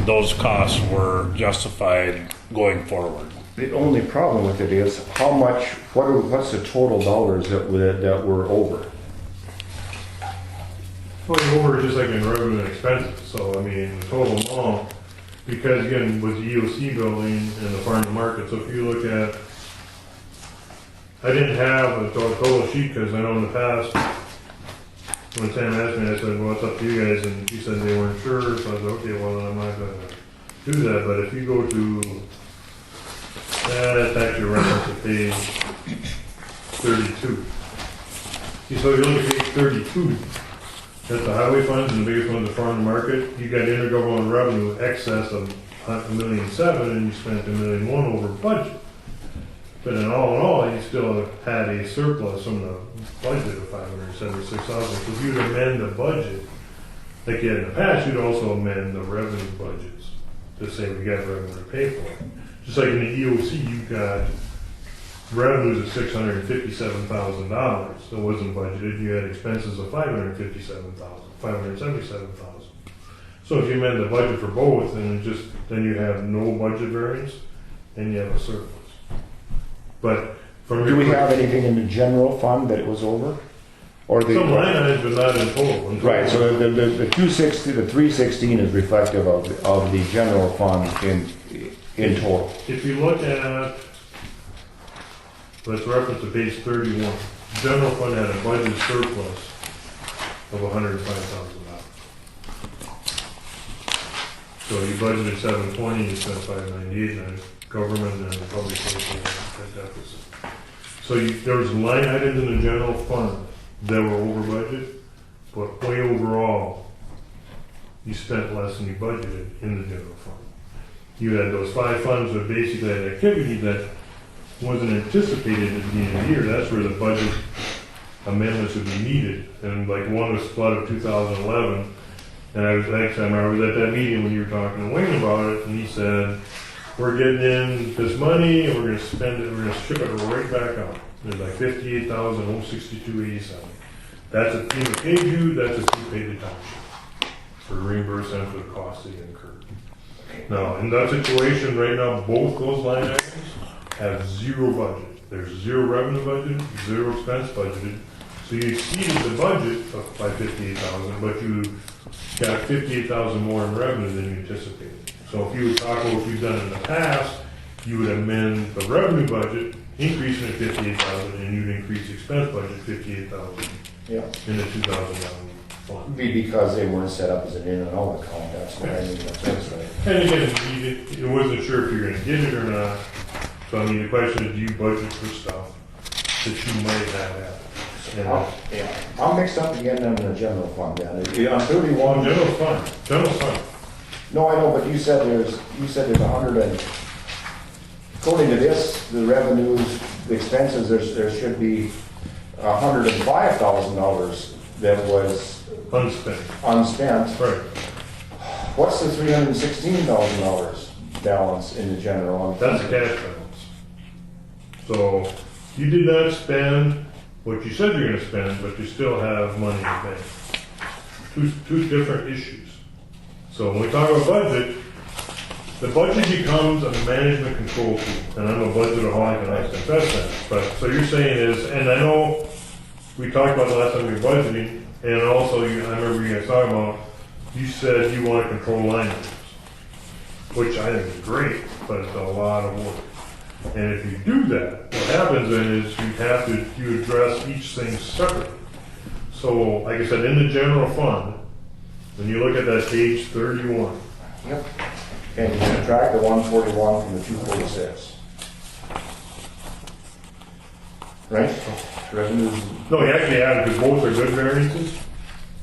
those costs were justified going forward. The only problem with it is how much, what's the total dollars that were over? Well, you're over just like in revenue and expenses, so I mean, the total amount, because again, with the EOC building and the farm to market, so if you look at, I didn't have a total sheet, because I know in the past, when Sam asked me, I said, well, it's up to you guys, and she said they weren't sure, so I said, okay, well, then I'm not gonna do that, but if you go to, that's actually a reference to page 32. See, so if you look at page 32, that's the highway funds, and the biggest one's the farm to market. You got intergovernmental revenue excess of $1.7 million, and you spent $1.1 million over budget. But in all, you still had a surplus from the budget of $576,000. So if you'd amend the budget, like you had in the past, you'd also amend the revenue budgets to say we got revenue to pay for it. Just like in the EOC, you got revenues of $657,000 that wasn't budgeted. You had expenses of $577,000. So if you amend the budget for both, then you have no budget variance, and you have a surplus. But from Do we have anything in the general fund that it was over? Or some line items, but not in total. Right, so the 260, the 316 is reflective of the general fund in total. If you look at, let's reference to page 31. General fund had a budget surplus of $105,000. So you budgeted $720, you spent $598, and government and the public safety had deficit. So there was line items in the general fund that were over budget, but way overall, you spent less than you budgeted in the general fund. You had those 5 funds that basically had activity that wasn't anticipated at the beginning of the year. That's where the budget amendments would be needed. And like one was flood of 2011. And I was at that meeting when you were talking to Wayne about it, and he said, we're getting in this money and we're going to spend it, we're going to ship it right back out. There's like $58,062.87. That's a FEMA paid you, that's a fee paid the township for reimburse them for the costs they incurred. Now, in that situation right now, both those line items have zero budget. There's zero revenue budget, zero expense budgeted. So you exceeded the budget by 58,000, but you got 58,000 more in revenue than you anticipated. So if you would talk about what you've done in the past, you would amend the revenue budget, increasing it 58,000, and you'd increase the expense budget 58,000 Yeah. in the 2011 fund. Because they weren't set up as an in and out account, that's what I mean, that's right. And again, it wasn't sure if you're going to get it or not. So I mean, the question is, do you budget for stuff that you might have happen? Yeah, I'm mixed up again on the general fund then. On 31. General fund. No, I know, but you said there's 100 and, according to this, the revenues, the expenses, there should be $105,000 that was unspent. Right. What's the $316,000 balance in the general? That's a cash balance. So you did not spend what you said you're going to spend, but you still have money in the bank. Two different issues. So when we talk about budget, the budget becomes a management control tool. And I'm a budgetaholic and I confess that. But so you're saying is, and I know we talked about the last time we were budgeting, and also I remember you guys talking about, you said you want to control line items, which I think is great, but it's a lot of work. And if you do that, what happens then is you address each thing separately. So, like I said, in the general fund, when you look at that page 31. Yep. And you subtract the 141 from the 246. Right? Revenues. No, you actually add it because both are good variances.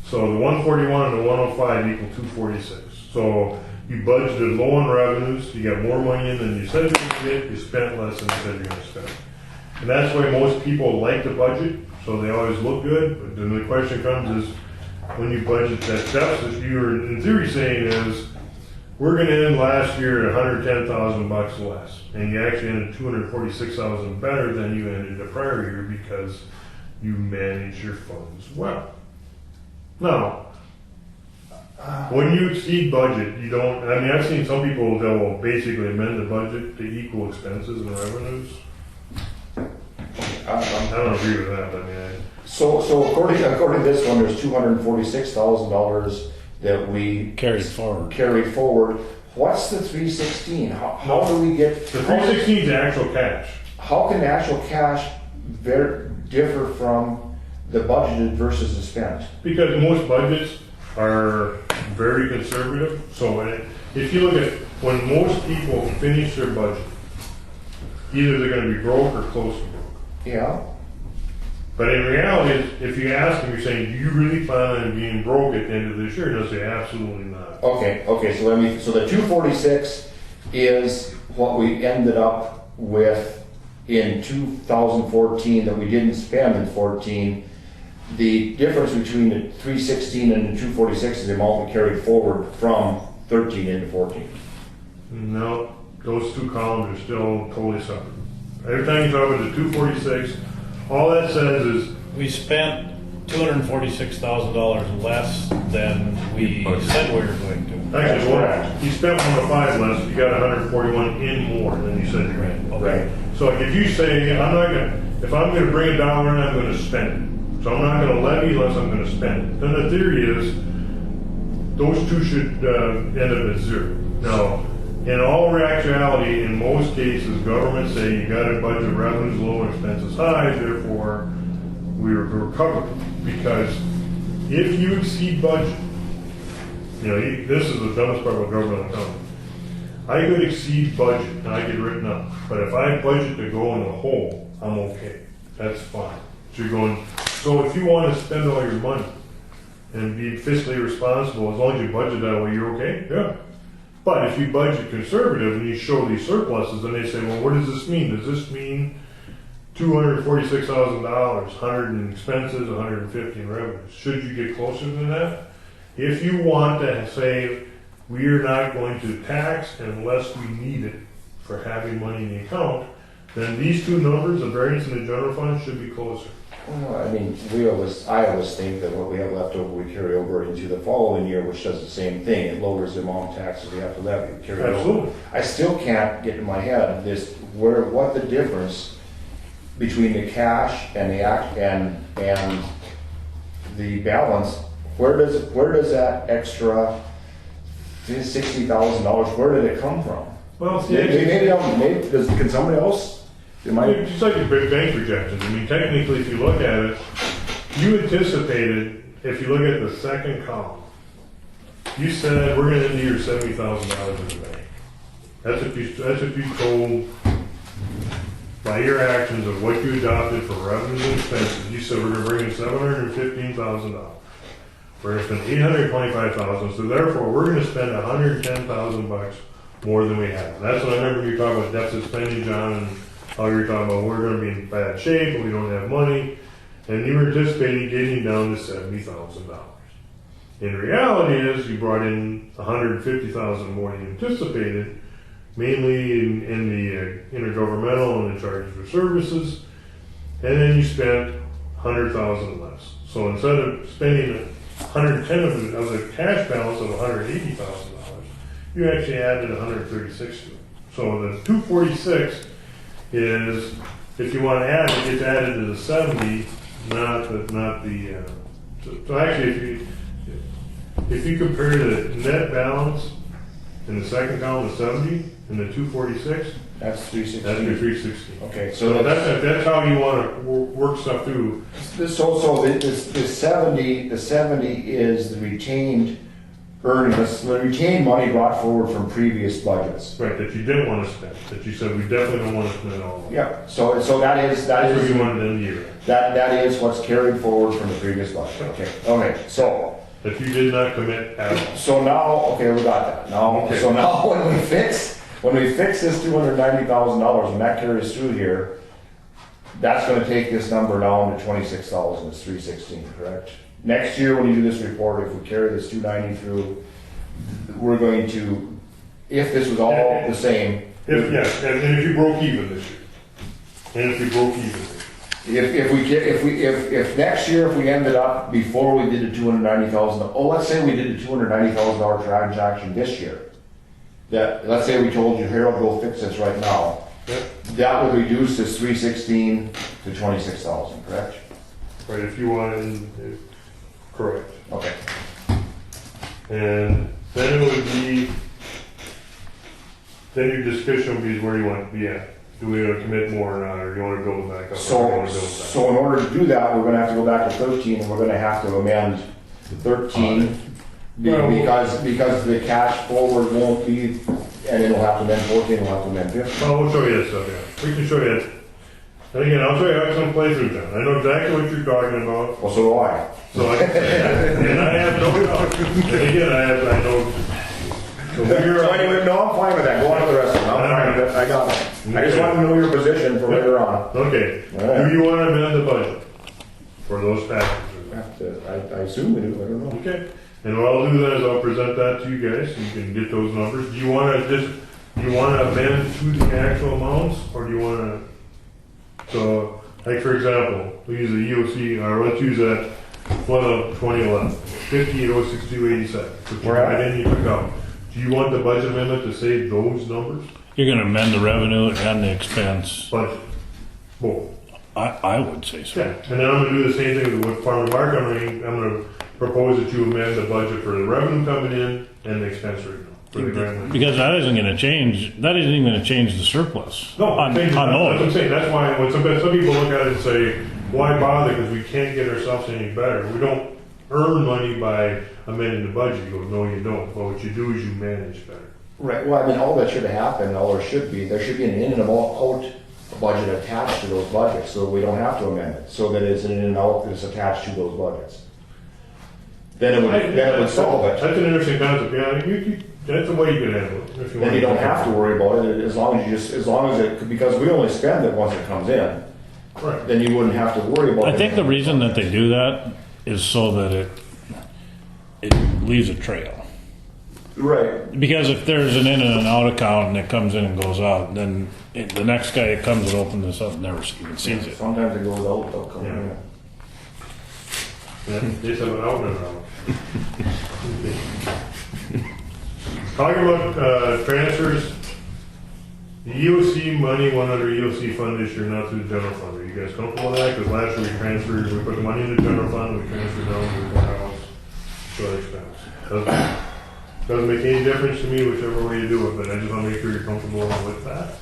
So the 141 and the 105 equal 246. So you budgeted low on revenues, you got more money in than you said you were going to get, you spent less than you said you were going to spend. And that's why most people like the budget, so they always look good. But then the question comes is, when you budget that deficit, you're in theory saying is, we're going to end last year at $110,000 less, and you actually ended $246,000 better than you ended the prior year because you manage your funds well. Now, when you exceed budget, you don't. I mean, I've seen some people they'll basically amend the budget to equal expenses and revenues. I don't agree with that. I mean, So according to this one, there's $246,000 that we Carried forward. What's the 316? How do we get the 316 is actual cash. How can the actual cash differ from the budgeted versus the spent? Because most budgets are very conservative. So if you look at when most people finish their budget, either they're going to be broke or close to broke. Yeah. But in reality, if you ask them, you're saying, do you really plan on being broke at the end of this year? And they'll say, absolutely not. Okay. So the 246 is what we ended up with in 2014 that we didn't spend in 14. The difference between the 316 and the 246 is the amount we carried forward from 13 into 14. No, those two columns are still totally separate. Every time you talk about the 246, all that says is We spent $246,000 less than we said we were going to. actually you spent 105 less, you got 141 in more than you said you were. Right. So if you say, if I'm going to bring a dollar in, I'm going to spend it. So I'm not going to levy unless I'm going to spend it. Then the theory is those two should end up at zero. Now, in all actuality, in most cases, governments say you got to budget revenues low, expenses high, therefore we recover. Because if you exceed budget, this is the dumbest part about government accounting. I could exceed budget and I get written up, but if I budget to go in the hole, I'm okay. That's fine. So if you want to spend all your money, and be fiscally responsible, as long as you budget that way, you're okay, yeah. But if you budget conservative and you show these surpluses, then they say, well, what does this mean? Does this mean $246,000, 100 in expenses, 150 in revenues? Should you get closer than that? If you want to say, we are not going to tax unless we need it for having money in the account, then these two numbers, the variance in the general fund, should be closer. Well, I mean, I always think that what we have left over, we carry over into the following year, which does the same thing. It lowers the amount of taxes we have to levy. We carry it over. Absolutely. I still can't get in my head what the difference between the cash and and the balance. Where does that extra $60,000? Where did it come from? Well, Can somebody else? Just like your bank projections. I mean, technically, if you look at it, you anticipated, if you look at the second column, you said we're going to end the year $70,000 in the bank. That's what you told by your actions of what you adopted for revenues and expenses. You said we're going to bring in $715,000. We're going to spend $825,000. So therefore, we're going to spend $110,000 more than we have. And that's what I remember you talking about deficit spending, John, and how you were talking about we're going to be in bad shape and we don't have money. And you were anticipating getting down to $70,000. In reality is you brought in $150,000 more than you anticipated, mainly in the intergovernmental and the charges for services, and then you spent $100,000 less. So instead of spending $110 of the cash balance of $180,000, you actually added $136 to it. So the $246 is, if you want to add it, gets added to the 70, not the. So actually, if you compare the net balance in the second column to 70 and the 246, That's 360. that's your 360. Okay, So that's how you want to work stuff through. the 70 is the retained earnings, the retained money brought forward from previous budgets. Right, that you didn't want to spend, that you said we definitely don't want to spend all of it. Yeah, so that is That's what you wanted to end the year. that is what's carried forward from the previous budget. Okay, so That you did not commit at all. so now, okay, we got that. Now, Okay. so now when we fix this $290,000, when that carries through here, that's gonna take this number down to 26,000, it's 316, correct? Next year, when you do this report, if we carry this 290 through, we're going to, if this was all the same, And if you broke even this year. if next year, if we ended up before we did the 290,000, let's say we did the $290,000 transaction this year. That, let's say we told you, Harold, go fix this right now. Yep. That would reduce this 316 to 26,000, correct? Right, if you wanted, correct. Okay. And then it would be, then your discussion would be where you want to be at. Do we want to commit more or not, or do you want to build it back up? So in order to do that, we're gonna have to go back to 13, and we're gonna have to amend 13, because the cash forward won't be, and then we'll have to amend 14, we'll have to amend 15. Well, we'll show you that stuff, yeah. We can show you that. And again, I'll show you how some playthrough done. I know exactly what you're talking about. Well, so do I. So I can say that. And I have no doubt. And again, I know. So So anyway, no, I'm fine with that, go on to the rest of it, I'm fine with it, I got it. I just wanted to know your position for later on. Okay, All right. do you want to amend the budget for those packages? I assume we do, I don't know. Okay, and what I'll do then is I'll present that to you guys, so you can get those numbers. Do you want to amend to the actual amounts, or do you want to, so, like for example, we use the EOC, or let's use that one of 2011, 58,062.87, which you Right. right in, you took out. Do you want the budget amendment to say those numbers? You're gonna amend the revenue and the expense. Budget, both. I would say so. Yeah, and then I'm gonna do the same thing with farm and market. I'm gonna propose that you amend the budget for the revenue coming in and the expense rate for the grand list. Because that isn't gonna change, that isn't even gonna change the surplus. No, On that's what I'm those. saying. That's why when some people look at it and say, why bother? Because we can't get ourselves any better. We don't earn money by amending the budget. You go, no, you don't. Well, what you do is you manage better. Right, well, I mean, all that should happen, all there should be an in and out budget attached to those budgets, so we don't have to amend it, so that it's an in and out that's attached to those budgets. then it would solve it. That's an interesting concept, yeah, that's a way you can handle it. If Then you don't have to worry about it, as long as it, because we only spend it once it comes in, Right. then you wouldn't have to worry about it. I think the reason that they do that is so that it leaves a trail. Right. Because if there's an in and an out account and it comes in and goes out, then the next guy that comes and opens this up never even sees it. Sometimes it goes out, they'll come in. Yeah, just have an out and out. Talking about transfers, the EOC money went under EOC fund this year, not through the general fund. Are you guys comfortable with that? Because last year we put the money in the general fund, we transferred down to the house, so expense. Doesn't make any difference to me whichever way you do it, but I just want to make sure you're comfortable with that.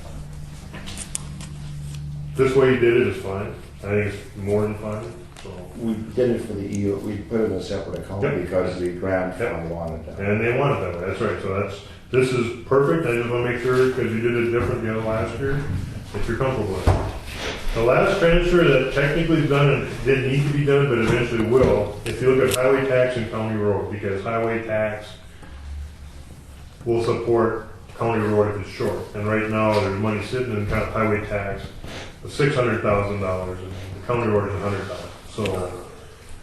This way you did it is fine. I think it's more than fine. So. We did it for the EU, we put it in a separate account Yep. because the grant fund wanted that. And they want it that way, that's right. So this is perfect. I just want to make sure, because you did it different the last year, that you're comfortable with it. The last transfer that technically is done and didn't need to be done, but eventually will, if you look at highway tax and county road, because highway tax will support county road if it's short. And right now, there's money sitting in kind of highway tax of $600,000, and the county road is $100,000. So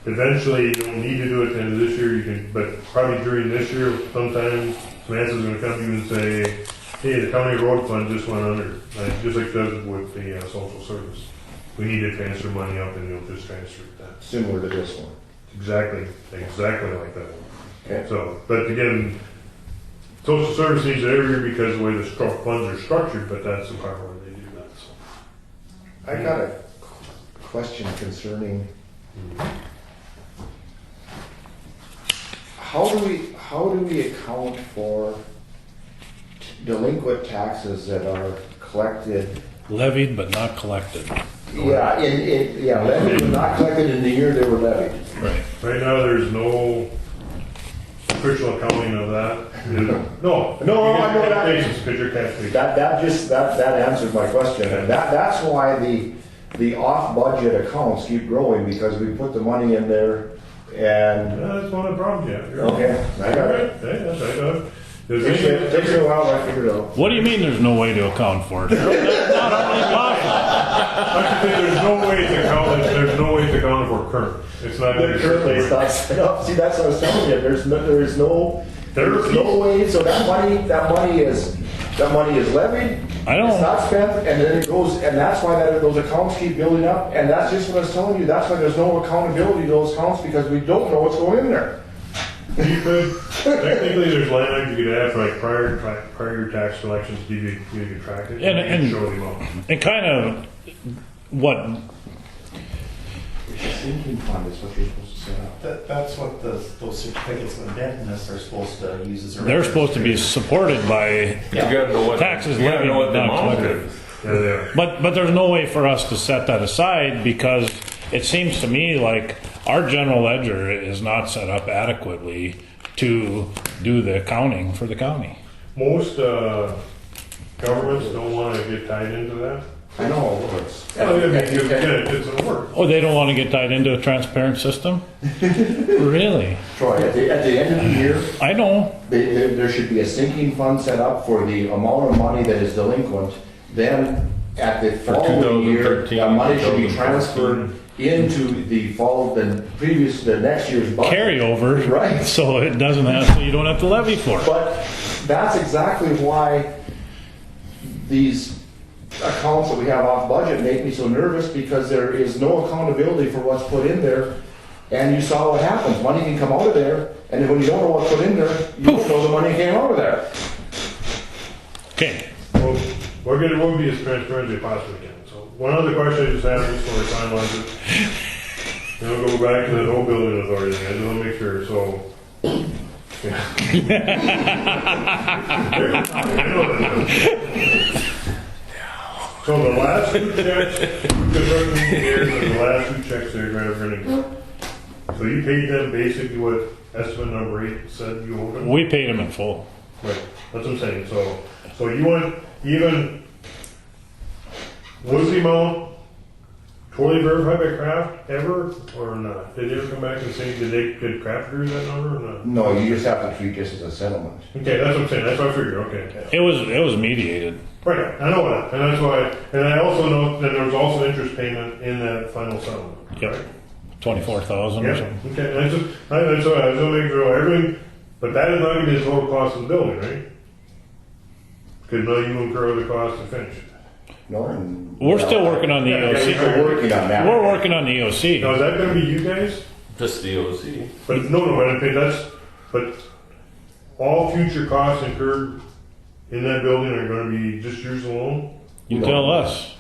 eventually, you don't need to do it at the end of this year. You can, but probably during this year, sometime Samantha's going to come to you and say, "Hey, the county road fund just went under," just like it does with the social service. We need to transfer money up, and you'll just transfer that. Similar to this one. Exactly like that. Okay. So, but again, social service needs it every year because of the way the funds are structured, but that's the part where they do that. So. I got a question concerning how do we account for delinquent taxes that are collected? Levied but not collected. Yeah, levied but not collected in the year they were levied. Right. Right now, there's no official accounting of that. No, I know that. Because you're cash basis. That answers my question, and that's why the off-budget accounts keep growing, because we put the money in there and. Yeah, that's one of the problems, yeah. You're Okay, I got it. Hey, that's I got it. Takes me a while to figure it out. What do you mean there's no way to account for it? That's not hardly possible. I should say there's no way to count it. There's no way to count it for current. It's not. Currently, it's not set up. See, that's what I was telling you. There's no way. So that money is levied. I don't. It's not spent, and then it goes, and that's why those accounts keep building up. And that's just what I was telling you. That's why there's no accountability to those accounts, because we don't know what's going in there. You could technically there's language you could add for like prior tax collections. You could track it and show them up. And kind of what. It's a sinking fund is what you're supposed to set up. That's what those certificates of indebtedness are supposed to use as a. They're supposed to be supported by You gotta know what taxes you gotta levied know what but the not amount collected. is. Yeah, they are. But there's no way for us to set that aside, because it seems to me like our general ledger is not set up adequately to do the accounting for the county. Most governments don't want to get tied into that. I know how it works. It's a work. Oh, they don't want to get tied into a transparent system? Really? Troy, at the end of the year, I know. there should be a sinking fund set up for the amount of money that is delinquent. Then at the following year, 2013, that money should be 2014. transferred into the next year's budget. Carryover. Right. So it doesn't have, so you don't have to levy for it. But that's exactly why these accounts that we have off budget make me so nervous, because there is no accountability for what's put in there. And you saw what happens. Money can come out of there, and then when you don't know what's put in there, you don't know the money came out of there. Okay. Well, we'll be as transparent as we possibly can. So one other question I just had, just for the timeline, then we'll go back to the whole building authority thing. I just want to make sure. So. So the last two checks, the last two checks they're going to get. So you paid them basically what estimate number 8 said you owed them? We paid them in full. Right, that's what I'm saying. So you want even, what is the amount totally verified by Kraft ever, or not? Did they ever come back and say, did Kraft agree with that number, or not? No, you just have to treat this as a settlement. Okay, that's what I'm saying, that's what I figured, okay. It was mediated. Right, I know that, and that's why, and I also know that there was also interest payment in that final settlement. Yep. right? 24,000 or Yeah, something. okay, that's why I was gonna make sure everything, but that is not gonna be the total cost of the building, right? Because now you incur the cost to finish it. No, and We're still working on the Yeah, EOC. we're working on that. We're working on the EOC. Now, is that gonna be you guys? Just the OC. But no, but all future costs incurred in that building are gonna be just yours alone? You tell us.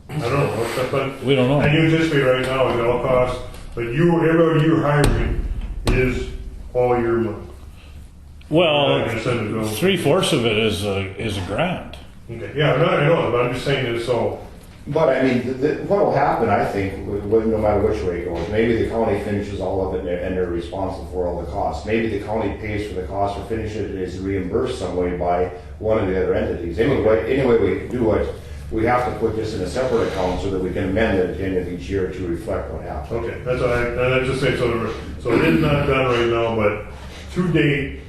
I don't know, but We don't I know. you anticipate right now it all costs, but everybody you're hiring is all your money. You're Well, not gonna send it to them. 3/4 of it is a grant. Okay, yeah, I know, but I'm just saying it so, But I mean, what will happen, I think, no matter which way it goes, maybe the county finishes all of it and they're responsible for all the costs. Maybe the county pays for the cost or finish it and is reimbursed some way by one of the other entities. Anyway we do it, we have to put this in a separate account so that we can amend it at the end of each year to reflect what happened. okay, that's what I just say, so it is not done right now, but to date,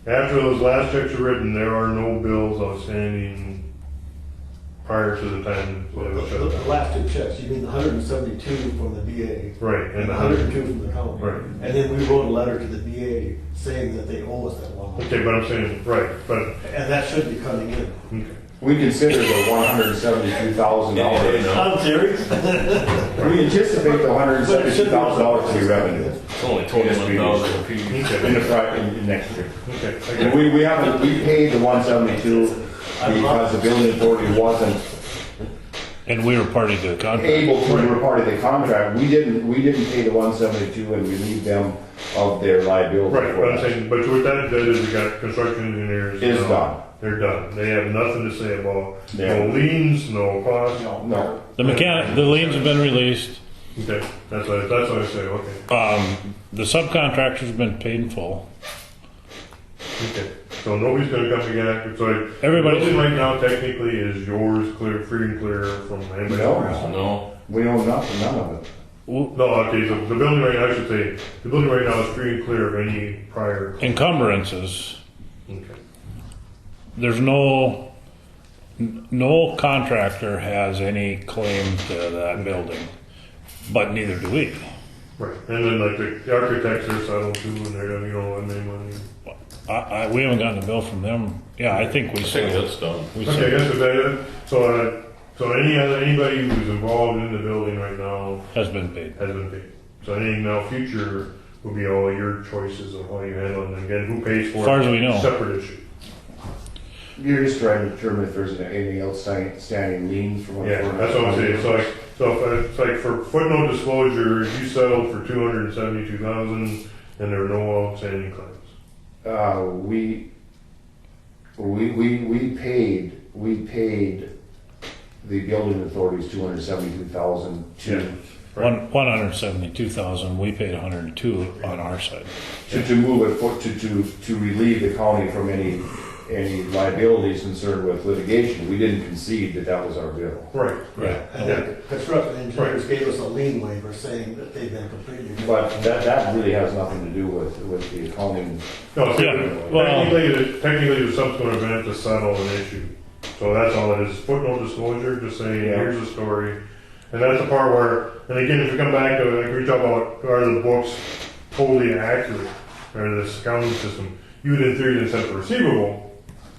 after those last checks are written, there are no bills outstanding prior to the time that it was shut The down. last two checks, you mean the 172 from the BA Right, and and the the 102 from the county. Right. And then we wrote a letter to the BA saying that they owe us that one. okay, but I'm saying, right, but, And that should be coming in. okay. We consider the $172,000. I'm serious. We anticipate the $172,000 to be revenue It's only 21,000 a piece. in next year. Okay, I And get it. we paid the 172 because the building authority wasn't And we were party to the contract. able to, we were part of the contract. We didn't pay the 172 and relieve them of their liability. Right, for but I'm that. saying, but what that did is we got construction engineers. It's now, done. They're done. They have nothing to say about, Yeah. no liens, no costs. No. The liens have been released. Okay, that's what I say, okay. The subcontractor's been paid in full. Okay, so nobody's gonna come again, so Everybody's- the building right now technically is yours, clear, free and clear from anybody No. else? No. We own nothing, none of it. No, okay, so the building right now, I should say, the building right now is free and clear of any prior. Encumbrances, Okay, there's no contractor has any claim to that building, but neither do we. right, and then like the architects are settled too, and they're, you know, and they money. We haven't gotten a bill from them. Yeah, I think we I think said, that's done. we Okay, said I guess so anybody who's involved in the building right now has been paid. has been paid. So anything now future will be all your choices of how you handle it, and again, who pays for it. As far as we know. Separate issue. You're just trying to determine if there's any outstanding liens from. Yeah, that's what I'm saying, so if it's like for footnote disclosure, you settled for 272,000 and there are no outstanding claims. We paid the building authorities $272,000 to, Right. 172,000, we paid 102 on our side. to move it, to relieve the county from any liabilities concerned with litigation. We didn't concede that was our bill. Right. Right. And the construction engineers gave us a lien waiver saying that they've been completed. But that really has nothing to do with the accounting. No, see, Yeah, well- technically the subsequent event to settle an issue. So that's all it is, footnote disclosure, just saying, Yeah. here's the story. And that's the part where, and again, if you come back to, like we talk about, are the books totally accurate, or this accounting system, you would in theory then set the receivable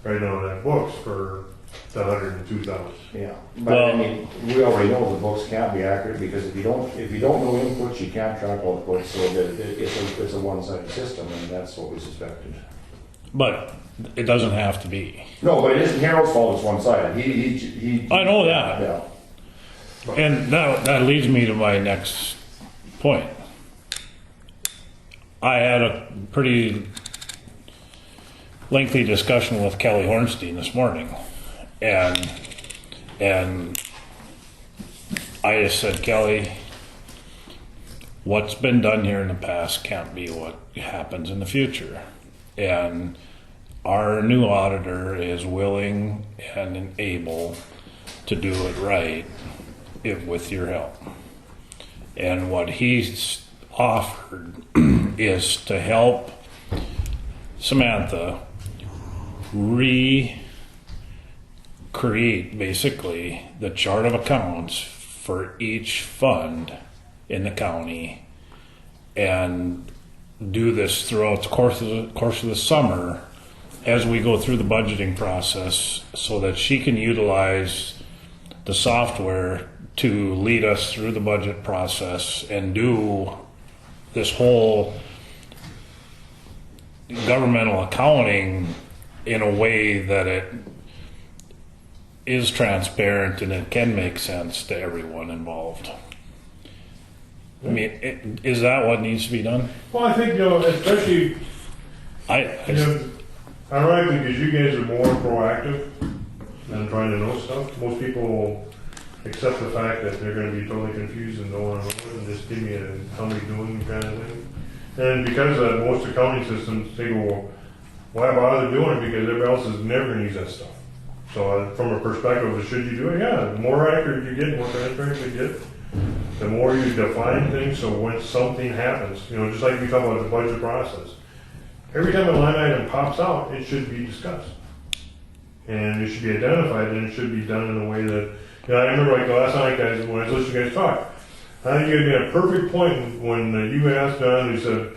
right now in that books for the 102,000. Yeah. But I Well- mean, we already know the books can't be accurate because if you don't know inputs, you can't track outputs, so that it's a one-sided system, and that's what we suspected. But it doesn't have to be. No, but it isn't Harold's fault, it's one-sided. He. I know that. Yeah. And that leads me to my next point. I had a pretty lengthy discussion with Kelly Hornstein this morning, and I just said, Kelly, what's been done here in the past can't be what happens in the future. And our new auditor is willing and able to do it right. with your help. And what he's offered is to help Samantha recreate basically the chart of accounts for each fund in the county and do this throughout the course of the summer as we go through the budgeting process so that she can utilize the software to lead us through the budget process and do this whole governmental accounting in a way that it is transparent and it can make sense to everyone involved. I mean, is that what needs to be done? Well, I think, especially, ironically, because you guys are more proactive than trying to know stuff. Most people accept the fact that they're going to be totally confused and don't want to know and just give me a how many doing kind of thing. And because of most accounting systems, they go, well, why bother doing it? Because everybody else is never going to use that stuff. So from a perspective of should you do it? Yeah, the more accurate you get, more transparent you get, the more you define things. So when something happens, just like we talk about the budget process, every time a line item pops out, it should be discussed. And it should be identified and it should be done in a way that, I remember like the last night, guys, when I was listening to you guys talk, I think you guys made a perfect point when you asked Don, you said,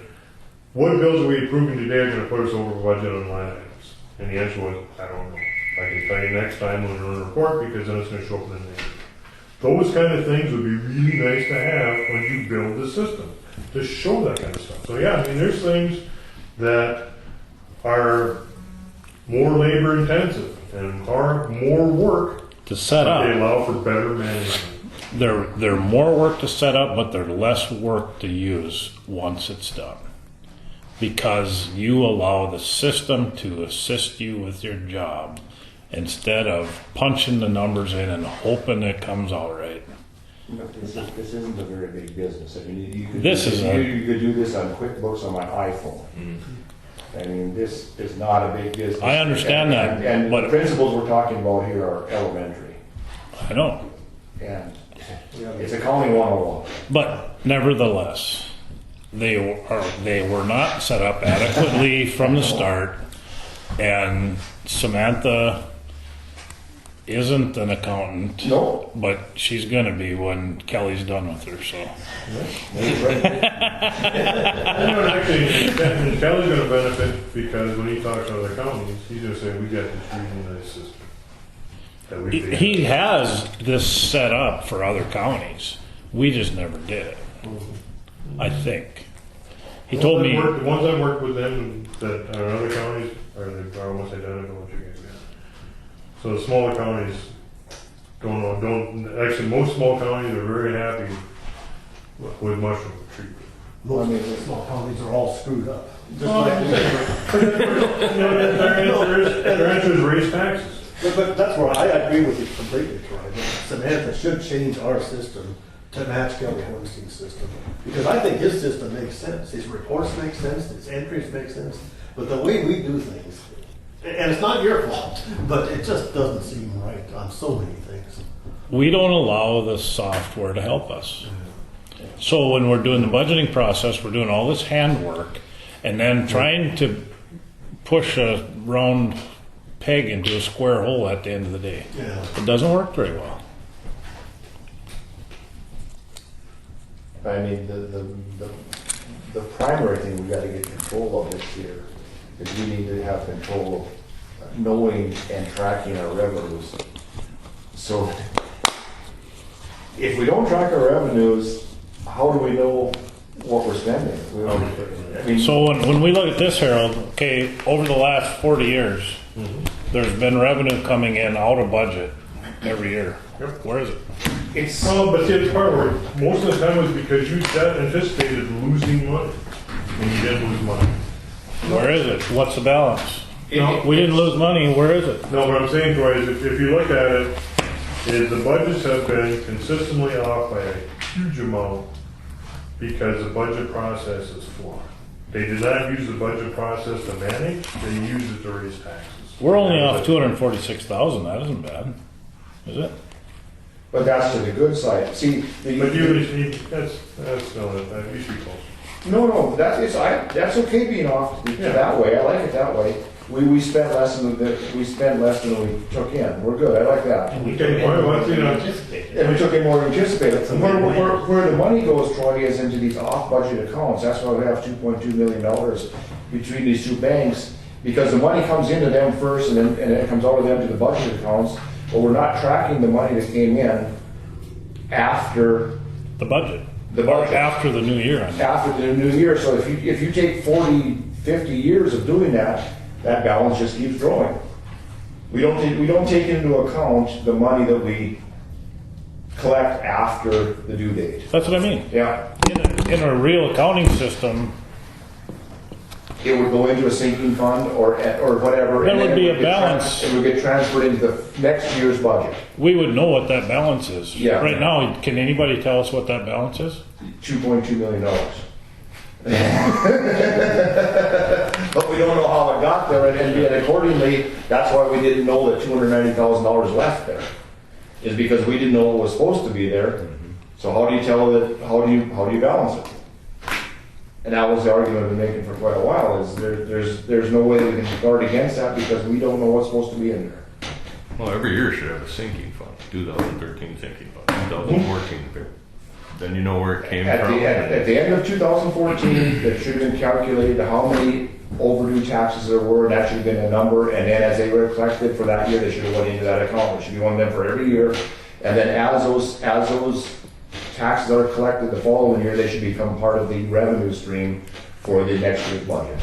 what bills are we approving today are going to put us over budget on line items? And the answer was, I don't know. I can tell you next time when we're in a report because then it's going to show up in the name. Those kind of things would be really nice to have when you build the system to show that kind of stuff. So yeah, I mean, there's things that are more labor intensive and are more work to set up. They allow for better management. They're more work to set up, but they're less work to use once it's done. Because you allow the system to assist you with your job instead of punching the numbers in and hoping it comes out right. This isn't a very big business. I mean, you could do this on QuickBooks on my iPhone. I mean, this is not a big business. I understand that. And but the principles we're talking about here are elementary. I know. And it's accounting 101. But nevertheless, they were not set up adequately from the start, and Samantha isn't an accountant. No. But she's going to be when Kelly's done with her, so. Actually, Kelly's going to benefit because when he talks to other accountants, he's going to say, we got this really nice system. He has this set up for other counties. We just never did it. I think. He told me. The ones I've worked with them that are other counties are almost identical to what you guys got. So the smaller counties actually most small counties are very happy with mushroom treatment. Most of the small counties are all screwed up. Their answer is raise taxes. But that's where I agree with you completely, Troy. Samantha should change our system to match Kelly Hornstein's system. Because I think his system makes sense. His reports make sense, his entries make sense. But the way we do things, and it's not your fault, but it just doesn't seem right on so many things. We don't allow the software to help us. So when we're doing the budgeting process, we're doing all this handwork and then trying to push a round peg into a square hole at the end of the day. Yeah. It doesn't work very well. I mean, the primary thing we've got to get control of this year is we need to have control of knowing and tracking our revenues. So if we don't track our revenues, how do we know what we're spending? I mean, So when we look at this, Harold, okay, over the last 40 years, there's been revenue coming in out of budget every year. Where is it? it's But see, it's part where most of the time was because you anticipated losing money and you didn't lose money. Where is it? What's the balance? No. We didn't lose money. Where is it? No, what I'm saying, Troy, is if you look at it, is the budgets have been consistently off by a huge amount because the budget process is flawed. They did not use the budget process to manage, they used it to raise taxes. We're only off 246,000. That isn't bad, is it? But that's to the good side. See, But that's, no, that used to be close. no, that's okay being off that way. I like it that way. We spent less than we took in. We're good. I like that. And we Okay, took in why- more why- than you know, anticipated. And we took in more than anticipated. That's a win-win. Where the money goes, Troy, is into these off-budget accounts. That's why we have $2.2 million between these two banks, because the money comes into them first and then it comes out of them to the budget accounts, but we're not tracking the money that came in after The budget. the budget. After the new year. After the new year. So if you take 40, 50 years of doing that, that balance just keeps growing. We don't take into account the money that we collect after the due date. That's what I mean. Yeah, In a real accounting system, it would go into a sinking fund or whatever. There and then would be it a balance. It would get transferred into the next year's budget. we would know what that balance is. Yeah. Right now, can anybody tell us what that balance is? $2.2 million. But we don't know how it got there, and accordingly, that's why we didn't know that $290,000 left there, is because we didn't know what was supposed to be there. So how do you tell that? How do you balance it? And that was the argument I've been making for quite a while. Is there's no way that we can guard against that because we don't know what's supposed to be in there. Well, every year should have a sinking fund, 2013 sinking fund, 2014. Then you know where it came At from. the end of 2014, it should have been calculated how many overdue taxes there were, and that should have been a number, and then as they were collected for that year, they should have went into that account. It should be one of them for every year. And then as those taxes are collected the following year, they should become part of the revenue stream for the next year's budget.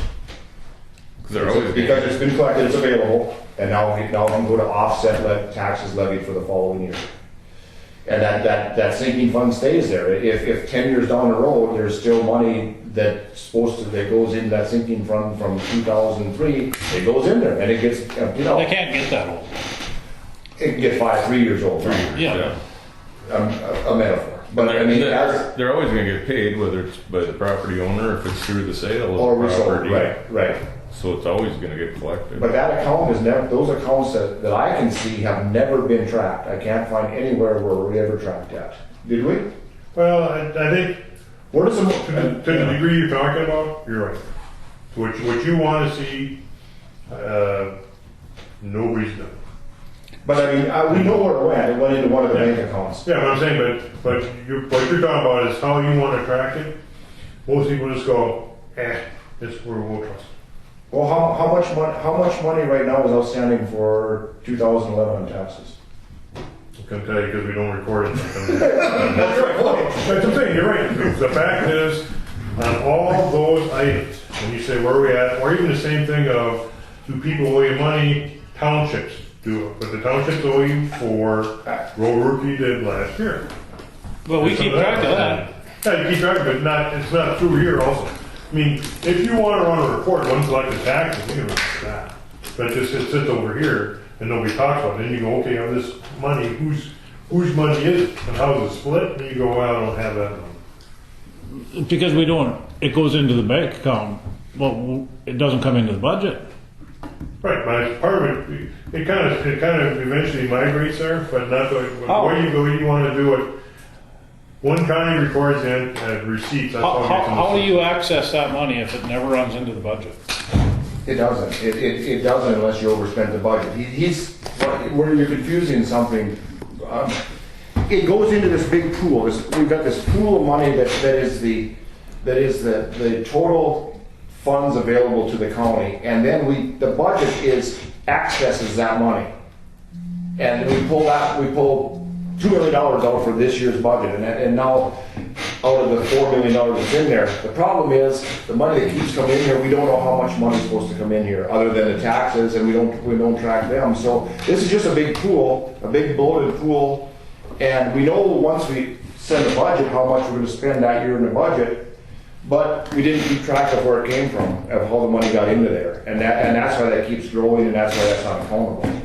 They're always Because it's been collected, it's available, and now we can go to offset taxes levied for the following year. And that sinking fund stays there. If 10 years down the road, there's still money that goes into that sinking fund from 2003, it goes in there, and it gets emptied out. They can't get that old. It can get 3 years old. Yeah. A metaphor. But I mean, they're always going to get paid, whether it's by the property owner, if it's through the sale or of the resold, property. right. So it's always going to get collected. But that account is never, those accounts that I can see have never been tracked. I can't find anywhere where we ever tracked that. Did we? Well, I think Where does to the degree you're talking about, you're right. What you want to see, nobody's done. But I mean, we know where it went. It went into one of the bank accounts. Yeah, what I'm saying, but what you're talking about is how you want to track it. Most people just go, this we're we'll trust. Well, how much money right now is outstanding for 2011 on taxes? I can tell you because we don't record it. That's right. That's what I'm saying. You're right. The fact is, on all those items, when you say where are we at, or even the same thing of do people owe you money? Townships do it, but the townships owe you for road work you did last year. Well, we keep track of that. Yeah, you keep track of it. It's not through here also. I mean, if you want to run a report, one selected taxes, you can run that. But just it sits over here and nobody talks about it. Then you go, okay, I have this money. Whose money is it? And how is it split? And you go, well, I don't have that money. Because we don't, it goes into the bank account. Well, it doesn't come into the budget. Right, but it's part of it. It kind of eventually migrates there, but not the way you go. You want to do it. One county records in receipts. That's How do you access that money if it never runs into the budget? It doesn't. It doesn't unless you overspend the budget. Where you're confusing something. It goes into this big pool. We've got this pool of money that is the total funds available to the county, and then the budget accesses that money, and we pull $2 million out for this year's budget, and now out of the $4 million that's in there, the problem is the money that keeps coming in here, we don't know how much money is supposed to come in here, other than the taxes, and we don't track them. So this is just a big pool, a big bloated pool, and we know once we send the budget how much we're going to spend that year in the budget. But we didn't keep track of where it came from, of how the money got into there, and that's why that keeps growing, and that's why that's not accountable.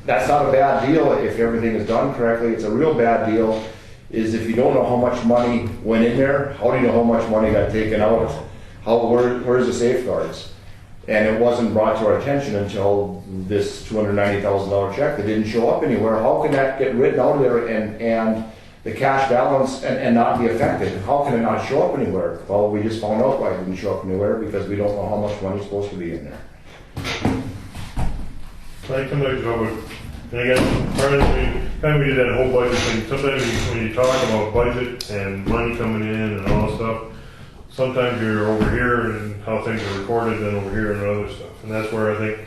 That's not a bad deal if everything is done correctly. It's a real bad deal is if you don't know how much money went in there. How do you know how much money got taken out? Where's the safeguards? And it wasn't brought to our attention until this $290,000 check that didn't show up anywhere. How can that get written out of there and the cash balance and not be affected? How can it not show up anywhere? Well, we just found out why it didn't show up anywhere, because we don't know how much money's supposed to be in there. I come back to it, and again, part of the time we did that whole budget thing, sometimes when you talk about budget and money coming in and all that stuff, sometimes you're over here and how things are recorded and over here and other stuff. And that's where I think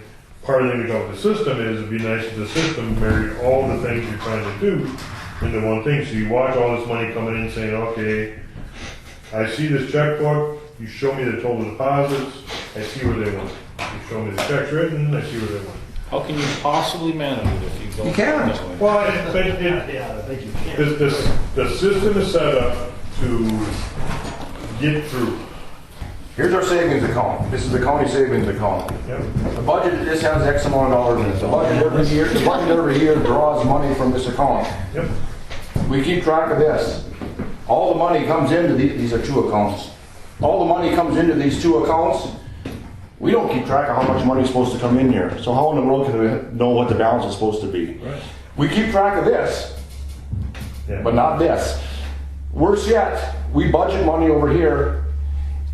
part of the thing we call the system is, it'd be nice if the system married all the things you're trying to do into one thing. So you watch all this money coming in saying, okay, I see this checkbook, you show me the total deposits, I see where they went. You show me the checks written, I see where they went. How can you possibly manage it if you don't? You can't. this way? Well, I think the system is set up to get through. Here's our savings account. This is the county savings account. Yep. The budget, this has X amount of dollars in it. The budget every year draws money from this account. Yep. We keep track of this. All the money comes into these are two accounts. All the money comes into these two accounts. We don't keep track of how much money is supposed to come in here. So how in the world can we know what the balance is supposed to be? Right. We keep track of this, Yeah. but not this. Worse yet, we budget money over here,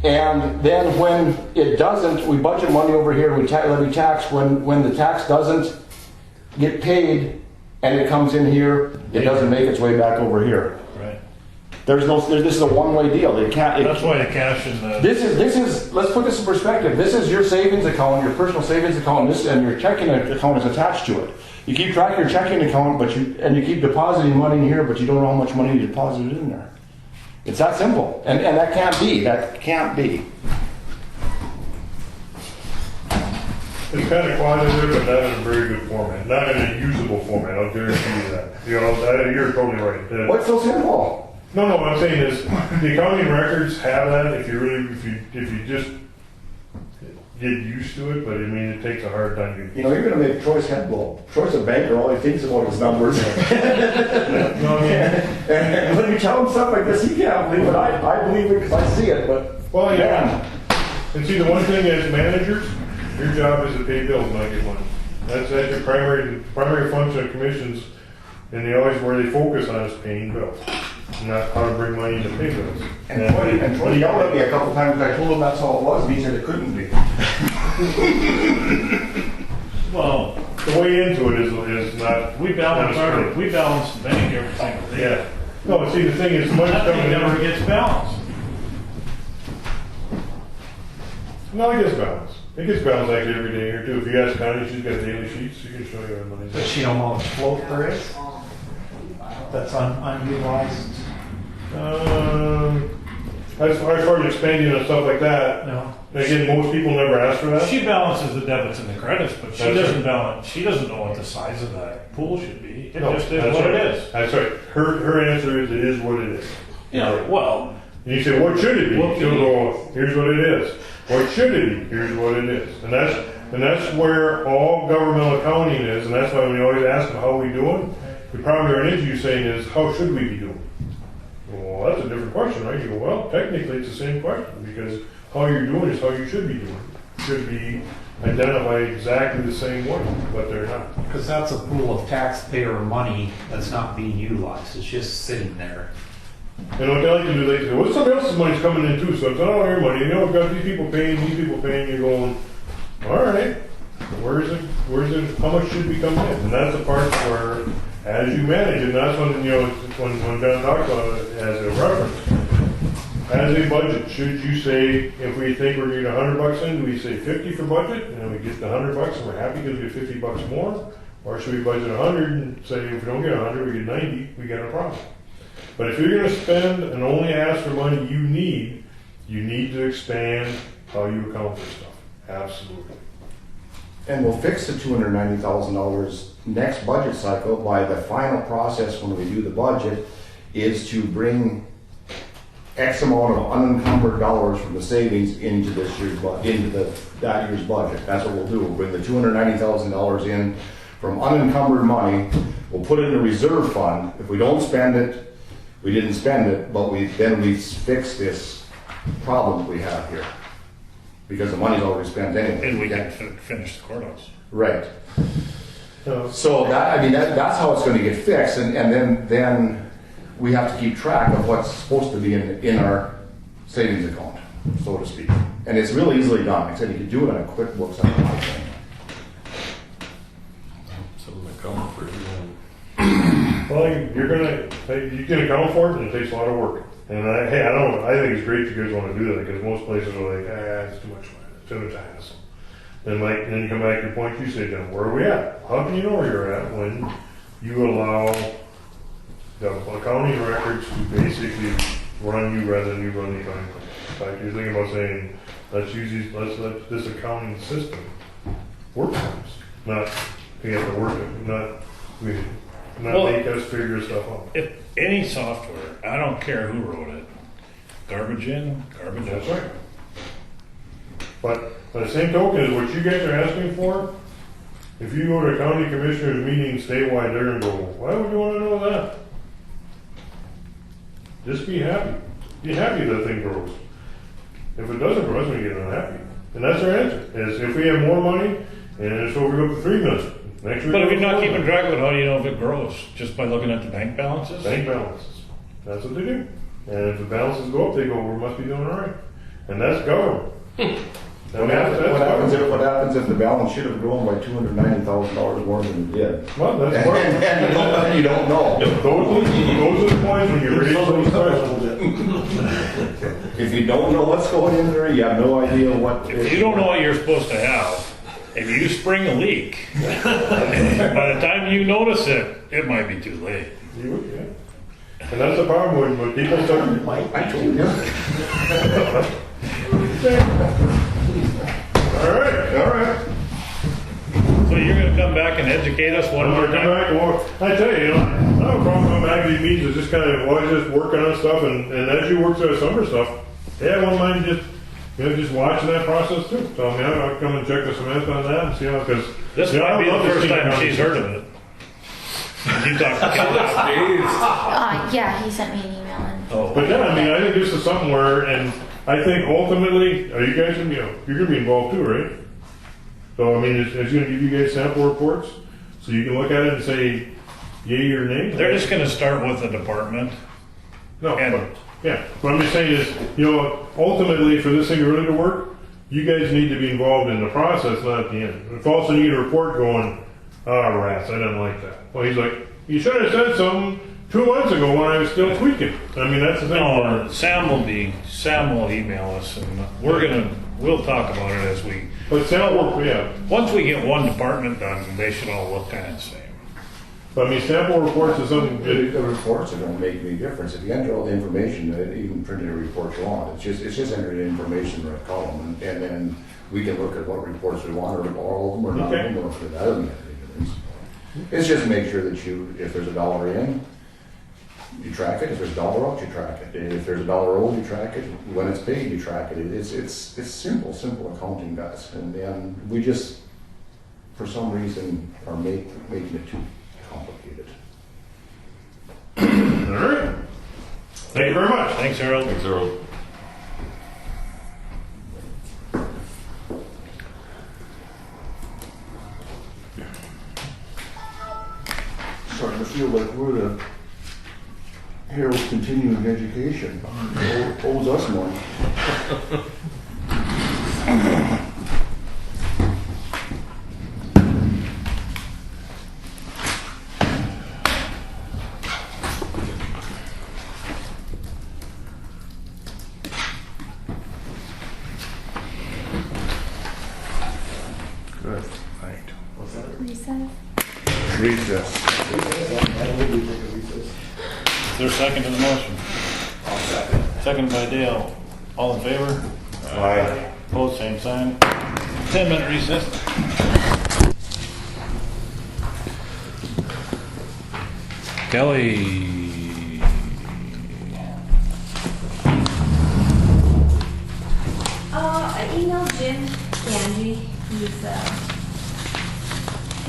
and then when it doesn't, we budget money over here, we levy tax. When the tax doesn't get paid and it comes in here, it doesn't make its way back over here. Right. This is a one-way deal. That's why the cash in the. This is, let's put this in perspective. This is your savings account, your personal savings account, and your checking account is attached to it. You keep track of your checking account, and you keep depositing money in here, but you don't know how much money you deposited in there. It's that simple, and that can't be. That can't be. It's kind of quantitative, but not in a very good format, not in a usable format. I'll guarantee you that. You're totally right. What's so simple? No, what I'm saying is, the accounting records have that if you just get used to it, but I mean, it takes a hard time to get You know, you're going to make Troy's head blow. Troy's a banker, all he thinks about is numbers. No, I mean, And when you tell him stuff like this, he can't believe it. I believe it because I see it, but well, yeah. And see, the one thing as managers, your job is to pay bills, not get money. That's your primary function of commissions, and where they focus on is paying bills, not how to bring money in to pay bills. And Troy yelled at me a couple times. I told him that's all it was, and he said it couldn't be. Well, The way into it is not. we balance the bank every single day. Yeah. No, see, the thing is, money's Nothing coming never in. gets balanced. No, it gets balanced. It gets balanced actually every day here too. If you ask Connie, she's got daily sheets, she can show you how money's. Does she know how much float there is? That's unutilized? As far as expanding and stuff like that, No. again, most people never ask for that. She balances the debits and the credits, but she That's doesn't balance. She doesn't know what the size of that pool should be. It No, just is that's what right. it is. That's right. Her answer is, it is what it is. Yeah. Well, And you say, what should it be? What She'll should it go, here's what it is. What should it be? Here's what it is. And that's where all governmental accounting is, and that's why when you always ask them, how are we doing? The problem you're into you saying is, how should we be doing? Well, that's a different question, right? You go, well, technically it's the same question, because how you're doing is how you should be doing. Should be identified exactly the same way, but they're not. Because that's a pool of taxpayer money that's not being utilized. It's just sitting there. And what they like to do, they say, well, somebody else's money's coming in too, so it's not all your money. You know, we've got these people paying, you're going, all right, where's it, how much should be coming in? And that's the part where, as you manage it, and that's when, when John talks about it as a reference, as a budget, should you say, if we think we're getting $100 in, do we say 50 for budget, and then we get the $100 and we're happy because we get $50 more? Or should we budget 100 and say, if we don't get 100, we get 90, we got a problem. But if you're going to spend and only ask for money you need to expand how you account for stuff. Absolutely. And we'll fix the $290,000 next budget cycle by the final process when we do the budget is to bring X amount of unencumbered dollars from the savings into that year's budget. That's what we'll do. We'll bring the $290,000 in from unencumbered money. We'll put it in a reserve fund. If we don't spend it, we didn't spend it, but we fix this problem we have here. because the money's already spent anyway. And we Yeah. can finish the courthouse. Right. So that, I mean, that's how it's gonna get fixed, and then we have to keep track of what's supposed to be in our savings account, so to speak. And it's really easily done. Like I said, you can do it on a QuickBooks and everything. Something to come for you. Well, you can account for it, and it takes a lot of work. And I think it's great you guys want to do that, because most places are like, it's too much money, it's too much hassle. And then you come back to your point you said, then where are we at? How can you know where you're at when you allow the accounting records to basically run you rather than you run the accounting? In fact, you're thinking about saying, let's let this accounting system work for us, not we have to work it, not make us figure stuff out. If any software, I don't care who wrote it, garbage in, garbage out. That's right. But by the same token as what you guys are asking for, if you go to a county commissioners meeting statewide, they're gonna go, why would you wanna know that? Just be happy. Be happy that thing grows. If it doesn't grow, it's gonna get unhappy. And that's their answer, is if we have more money, and so we go up to 3 million. Next week. But if you're not keeping track of it, how do you know if it grows? Just by looking at the bank balances? Bank balances. That's what they do. And if the balances go up, they go, we must be doing all right. And that's government. What happens if the balance should have grown by $290,000 more than it did? Well, that's part of it. And you don't know. Those are the points when you raise those questions. If you don't know what's going in there, you have no idea what. If you don't know what you're supposed to have, if you spring a leak, by the time you notice it, it might be too late. You would, yeah. And that's the problem when people start. I told you. All right. So you're gonna come back and educate us one more time? I tell you, I don't have a problem coming back to these meetings, it's just kind of, always just working on stuff, and as you work through some of the stuff, yeah, I wouldn't mind just watching that process too. So I mean, I'll come and check with Samantha on that and see how, because. This might be the first time she's heard of it. You talked to Kelly. Yeah, he sent me an email and. Oh. But yeah, I mean, I think this is something where, and I think ultimately, are you guys gonna be, you're gonna be involved too, right? So I mean, is gonna give you guys sample reports, so you can look at it and say, yay or nay? They're just gonna start with the department. No, And- but, yeah, what I'm just saying is, ultimately, for this thing really to work, you guys need to be involved in the process, not at the end. If also you get a report going, rats, I didn't like that. Well, he's like, you should have said something 2 months ago when I was still tweaking. I mean, that's the thing. No, Sam will email us and we'll talk about it as we. But sample, yeah. Once we get one department done, they should all look kind of the same. But I mean, sample reports is something good. The reports are going to make any difference. If you enter all the information, even printed a report you want, it's just enter the information in a column, and then we can look at what reports we want, or all of them, or none of them, or that doesn't make any difference. It's just make sure that if there's $1 in, you track it. If there's $1 out, you track it. If there's $1 owed, you track it. When it's paid, you track it. It's simple accounting, guys. And we just, for some reason, are making it too complicated. All right. Thank you very much. Thanks, Harold. Thanks, Earl. Starting to feel like we're the Harold's continuing education owes us money. Good. Right. Recess. Recess. Is there a second to the motion? I'll second. Second by Dale. All in favor? Aye. Opposed, same sign. 10-minute recess. Kelly. I emailed Jim Ganji.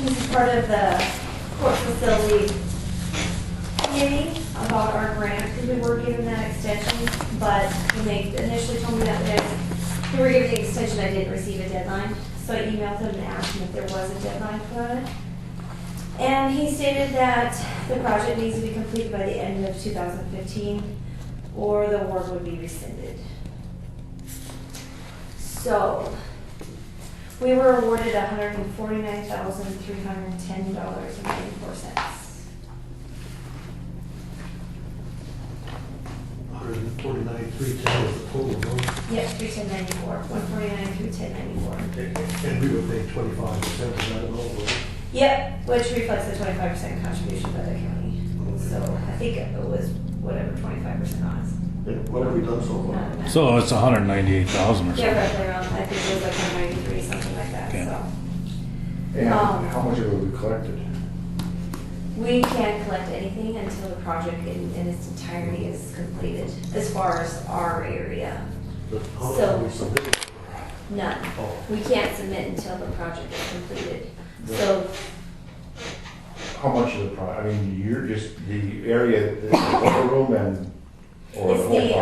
He's part of the court facility committee about our grant, because we were given that extension, but when they initially told me that they they were giving the extension, I didn't receive a deadline, so I emailed him and asked him if there was a deadline put on it. And he stated that the project needs to be completed by the end of 2015, or the award would be rescinded. So, we were awarded $149,310.94. 149,310 was the total, no? Yeah, 310.94, 149, 310.94. And we would pay 25% of that amount, right? Yep, which reflects the 25% contribution by the county. So I think it was whatever 25% on us. And what have we done so far? So it's 198,000 or Yeah, something. roughly around, I think it was like 193, something like that, Okay. so. And how much of it we collected? We can't collect anything until the project in its entirety is completed, as far as our area. But how much So- have we submitted? None. Oh. We can't submit until the project is completed. So, How much of the I mean, you're just the area, the locker room and, or it's the whole the,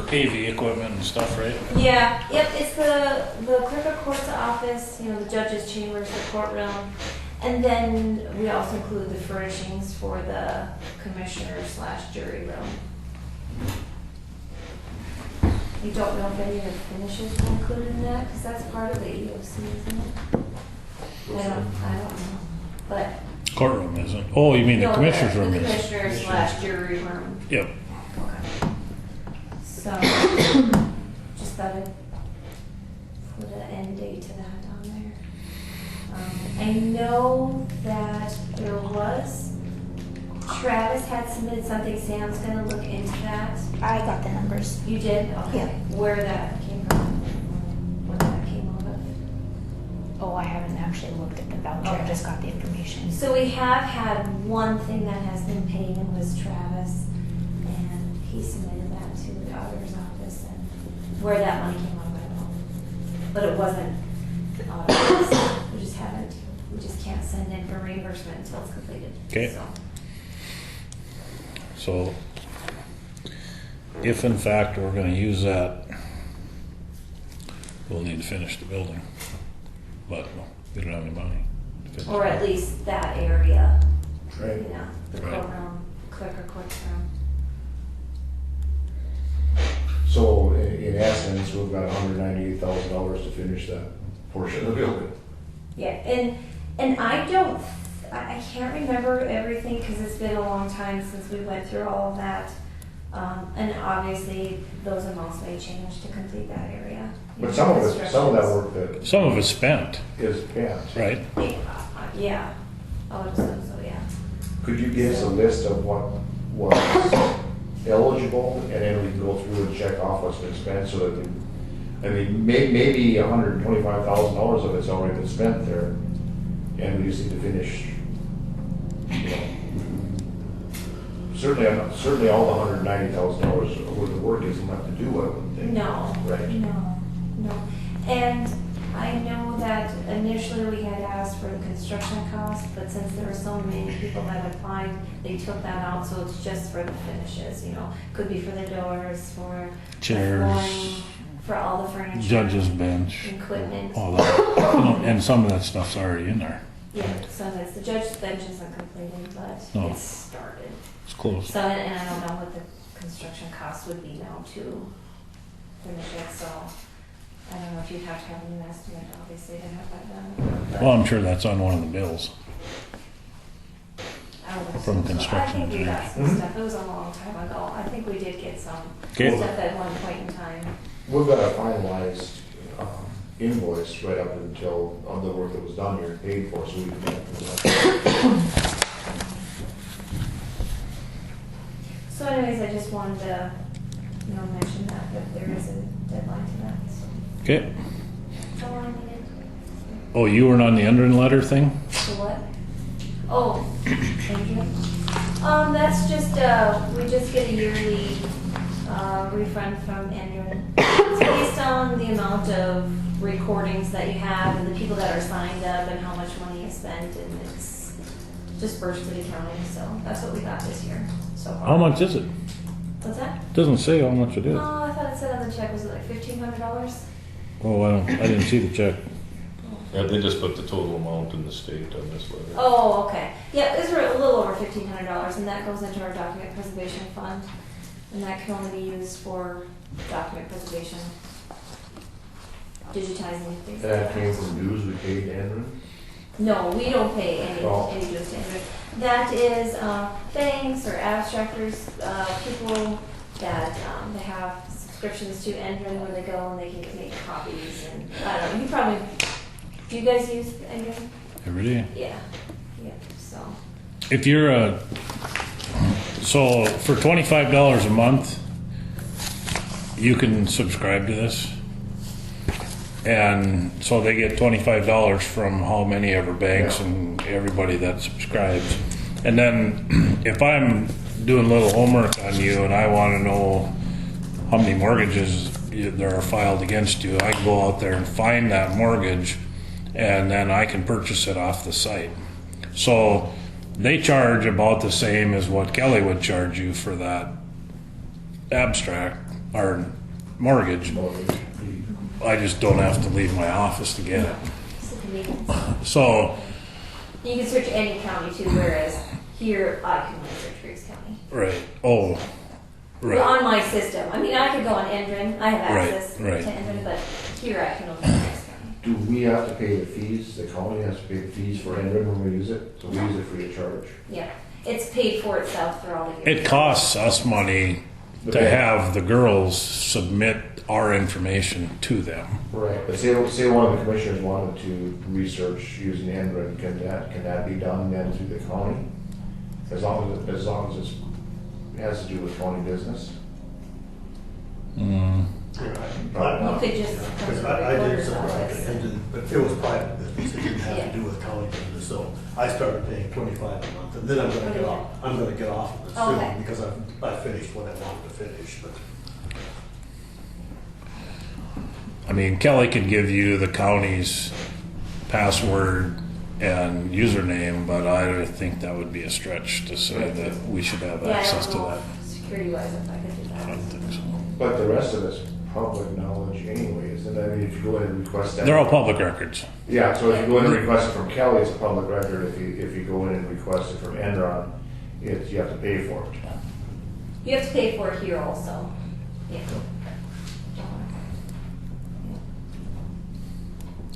project? AV equipment and stuff, right? yeah, yep, it's the clerk of court's office, you know, the judge's chambers, the courtroom. And then we also include the furnishings for the commissioner/jury room. You don't know if any of the finishes were included in that, because that's part of the EOC, isn't it? I don't know, but. Courtroom isn't. Oh, you mean the No, commissioner's room The is? commissioner/jury room. Yep. Okay. So, just thought I'd put an end date to that on there. I know that there was, Travis had submitted something, Sam's gonna look into that. I got the numbers. You did? Okay. Yeah. Where that came from? What that came out of? Oh, I haven't actually looked at the voucher, I Okay. just got the information. So we have had one thing that has been paid, and was Travis, and he submitted that to the auditor's office, and where that money came out of, I don't know. But it wasn't auditor's, we just can't send in for reimbursement until it's completed. Okay. So, So if in fact we're gonna use that, we'll need to finish the building. But we don't have any money. to finish or it. at least that area, Right. you know, the Right. courtroom, clerk of court's room. So in essence, we've got $198,000 to finish that portion of the building. Yeah, and I don't, I can't remember everything because it's been a long time since we went through all of that. And obviously, those amounts may change to complete that area. But some of that work that Some of it's spent, is spent. right? Yeah, I would assume so, yeah. Could you give us a list of what was eligible, and then we can go through and check off what's been spent, so that we, I mean, maybe $125,000 of it's already been spent there, and we just need to finish, you know. Certainly all the $190,000 worth of work isn't enough to do, I wouldn't think. No, Right. no. And I know that initially we had asked for the construction cost, but since there were so many people that applied, they took that out, so it's just for the finishes, you know. Could be for the doors, for the Chairs. flooring, for all the furniture. Judge's bench, Equipment. all that. You know, and some of that stuff's already in there. Yeah, so that's, the judge's bench isn't completed, but No. it's started. It's close. So, and I don't know what the construction cost would be now to finish it, so I don't know if you'd have to have an estimate, obviously, to have that done. but Well, I'm sure that's on one of the bills. I would from assume so. construction I think we got some Mhm. stuff, it was a long time ago, I think we did get some Okay. stuff at one point in time. We've got a finalized invoice right up until the work that was done here paid for, so we can. So anyways, I just wanted to, mention that there is a deadline to that, so. Okay. That's all I needed. Oh, you weren't on the Undren letter thing? So what? Oh, thank you. That's just, we just get a yearly, refund from Andrew. It's based on the amount of recordings that you have and the people that are signed up and how much money you spent, and it's dispersed to the county, so that's what we got this year so far. How much is it? What's that? Doesn't say how much it is. Oh, I thought it said on the check, was it like $1,500? Oh, I didn't see the check. Yeah, they just put the total amount in the state on this letter. Oh, okay. Yeah, it's a little over $1,500, and that goes into our document preservation fund, and that can only be used for document preservation, digitizing things. That came from dues we paid Andrew? No, we don't pay any Oh. dues to Andrew. That is banks or abstractors, people that they have subscriptions to Endrin where they go and they can make copies, and I don't know. You probably do. You guys use Endrin? Every day. Yeah. Yeah. So. If you're so for $25 a month, you can subscribe to this. And so they get $25 from how many ever banks and everybody that subscribes. And then if I'm doing a little homework on you and I want to know how many mortgages there are filed against you, I can go out there and find that mortgage, and then I can purchase it off the site. So they charge about the same as what Kelly would charge you for that abstract or mortgage. I just don't have to leave my office to get it. It's a convenience. So, You can search any county too, whereas here I can only search Griggs County. right. Oh, right. On my system. I mean, I could go on Endrin. I have Right, access right. to Endrin, but here I can only search Griggs County. Do we have to pay the fees, the county has to pay the fees for Enron when we use it? So we use it free of charge? Yeah, it's paid for itself for all the years. It costs us money to have the girls submit our information to them. Right, but say one of the commissioners wanted to research using Enron, can that be done then through the county? As long as it has to do with county business? Mm. You could just. Because I did some private, but it was private business, it didn't have to do with county business, so I started paying $25 a month, and then I'm gonna get off of it Okay. soon, because I finished what I wanted to finish, but. I mean, Kelly could give you the county's password and username, but I think that would be a stretch to say that we should have Yeah, access I to don't know that. security wise if I could do I that. don't think so. But the rest of it's public knowledge anyway, isn't it? I mean, if you go in and request that. They're all public records. Yeah, so if you go in and request it from Kelly, it's a public record. If you go in and request it from Enron, you have to pay for it. You have to pay for it here also. Yeah.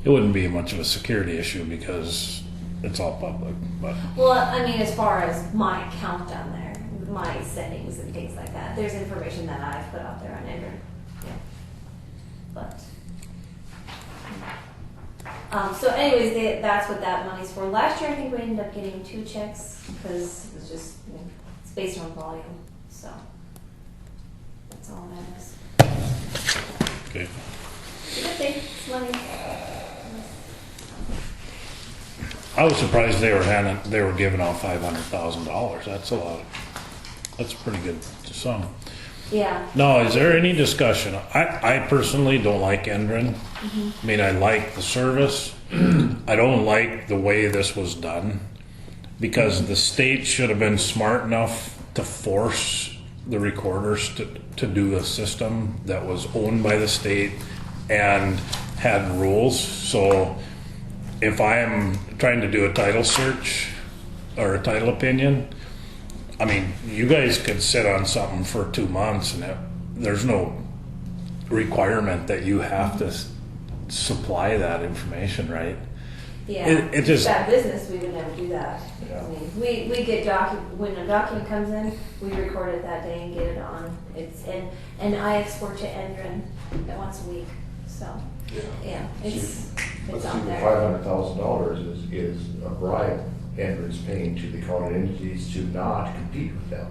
It wouldn't be much of a security issue because it's all public, but Well, I mean, as far as my account down there, my settings and things like that, there's information that I've put out there on Endrin. Yeah. But. So anyways, that's what that money's for. Last year, I think we ended up getting 2 checks because it was just, it's based on volume, so. That's all that is. okay. It's a good thing, it's money. I was surprised they were giving out $500,000. That's a lot. That's a pretty good sum. Yeah. No, is there any discussion? I personally don't like Endrin. I mean, I like the service. I don't like the way this was done because the state should have been smart enough to force the recorders to do a system that was owned by the state and had rules. So if I am trying to do a title search or a title opinion, I mean, you guys could sit on something for 2 months and there's no requirement that you have to supply that information, right? Yeah. It just- That business, we would never do that. Yeah. I mean, we get when a document comes in, we record it that day and get it on. And I export to Endrin once a week, so, yeah, it's Let's see, out the there. $500,000 is a bribe Enron's paying to the county entities to not compete with them.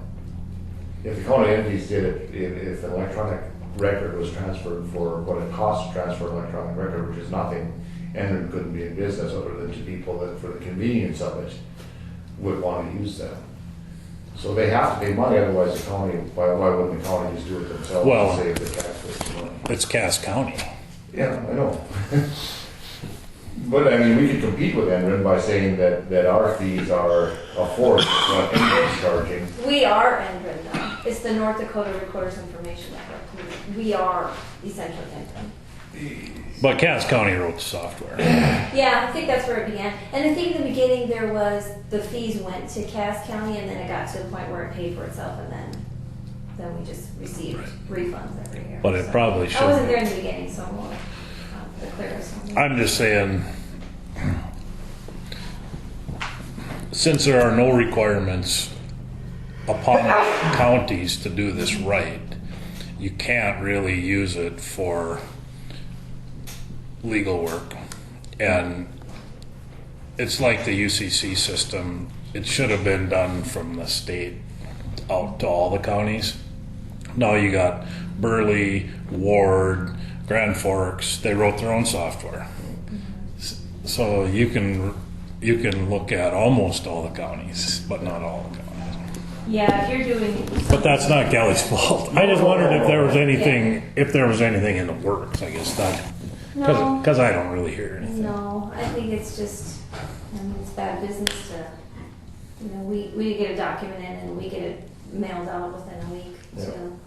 If the county entities did it, if an electronic record was transferred for what it costs to transfer an electronic record, which is nothing, Enron couldn't be in business other than to people that, for the convenience of it, would want to use them. So they have to pay money, otherwise the county, why wouldn't the county just do it themselves Well, and save the taxpayers money? It's Cass County. Yeah, I know. But I mean, we could compete with Enron by saying that our fees are a fourth of what Enron's charging. We are Endrin though. It's the North Dakota Recorders Information Network. We are essentially Endrin. But Cass County wrote the software. Yeah, I think that's where it began. And I think in the beginning there was, the fees went to Cass County and then it got to the point where it paid for itself and then we just received refunds every year. But it probably should. I wasn't there in the beginning, so I'm more the clearest one. I'm just saying, since there are no requirements upon counties to do this right, you can't really use it for legal work. And it's like the UCC system. It should have been done from the state out to all the counties. Now you got Burley, Ward, Grand Forks, they wrote their own software. So you can look at almost all the counties, but not all the counties. Yeah, if you're doing. But that's not Kelly's fault. I just wondered if there was anything in the works, I guess that, No. because I don't really hear anything. No, I think it's just, I mean, it's bad business to, you know, we get a document in and we get it mailed out within a week too.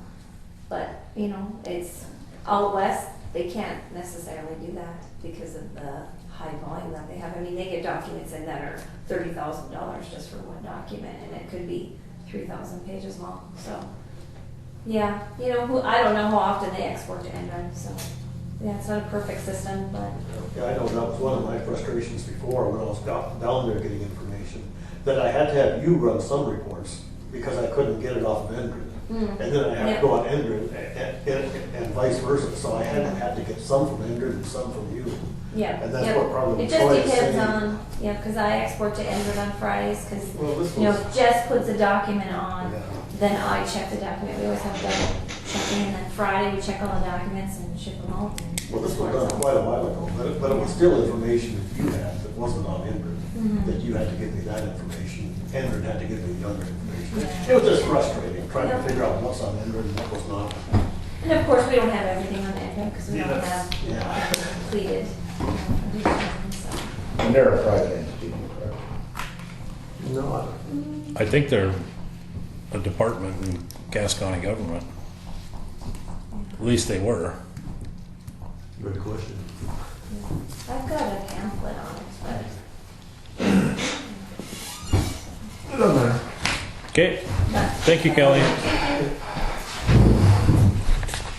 But, you know, it's out west, they can't necessarily do that because of the high volume that they have. I mean, they get documents in that are $30,000 just for one document and it could be 3,000 pages long. So, yeah, you know, I don't know how often they export to Android, so. Yeah, it's not a perfect system, but. Yeah, I know that was one of my frustrations before when I was down there getting information, that I had to have you run some reports because I couldn't get it off of Endrin. And then I had to go on Endrin and vice versa. So I had to get some from Endrin and some from you. Yeah. And that's what probably It just Troy is depends saying. on, yeah, because I export to Android on Fridays, because, Well, this you know, was- if Jess puts a document on, Yeah. then I check the document. We always have double checking, and then Friday we check all the documents and ship them out. Well, this was done quite a while ago, but it was still information that you had that wasn't on Endrin, that you had to give me that information. Endrin had to give me the other information. It was just frustrating, trying to figure out what's on Endrin and what was not. And of course, we don't have everything on Android, because we don't have Yeah. completed, so. And they're a private entity, correct? No, I think they're a department in Cass County government. At least they were. good question. I've got a pamphlet on it, Okay, thank you, Kelly.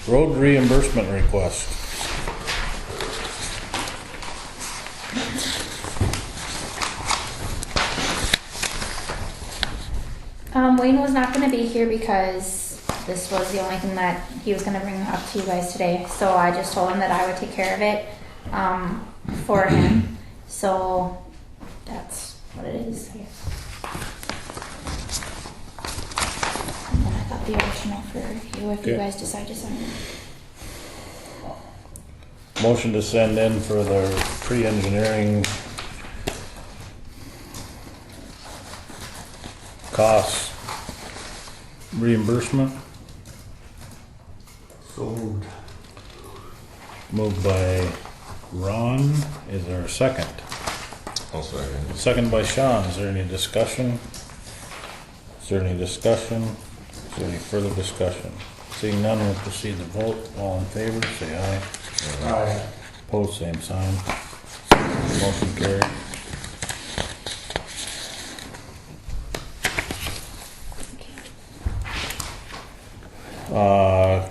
Road reimbursement request. Wayne was not going to be here because this was the only thing that he was going to bring up to you guys today. So I just told him that I would take care of it for him. So that's what it is, I guess. And then I got the original for you if you Okay. guys decide to send it. Motion to send in for the pre-engineering costs reimbursement. So moved. Moved by Ron. Is there a second? I'll second. Second by Sean. Is there any discussion? Is there any discussion? Is there any further discussion? Seeing none, we'll proceed to vote. All in favor, say aye. Aye. Opposed, same sign. Motion carried. I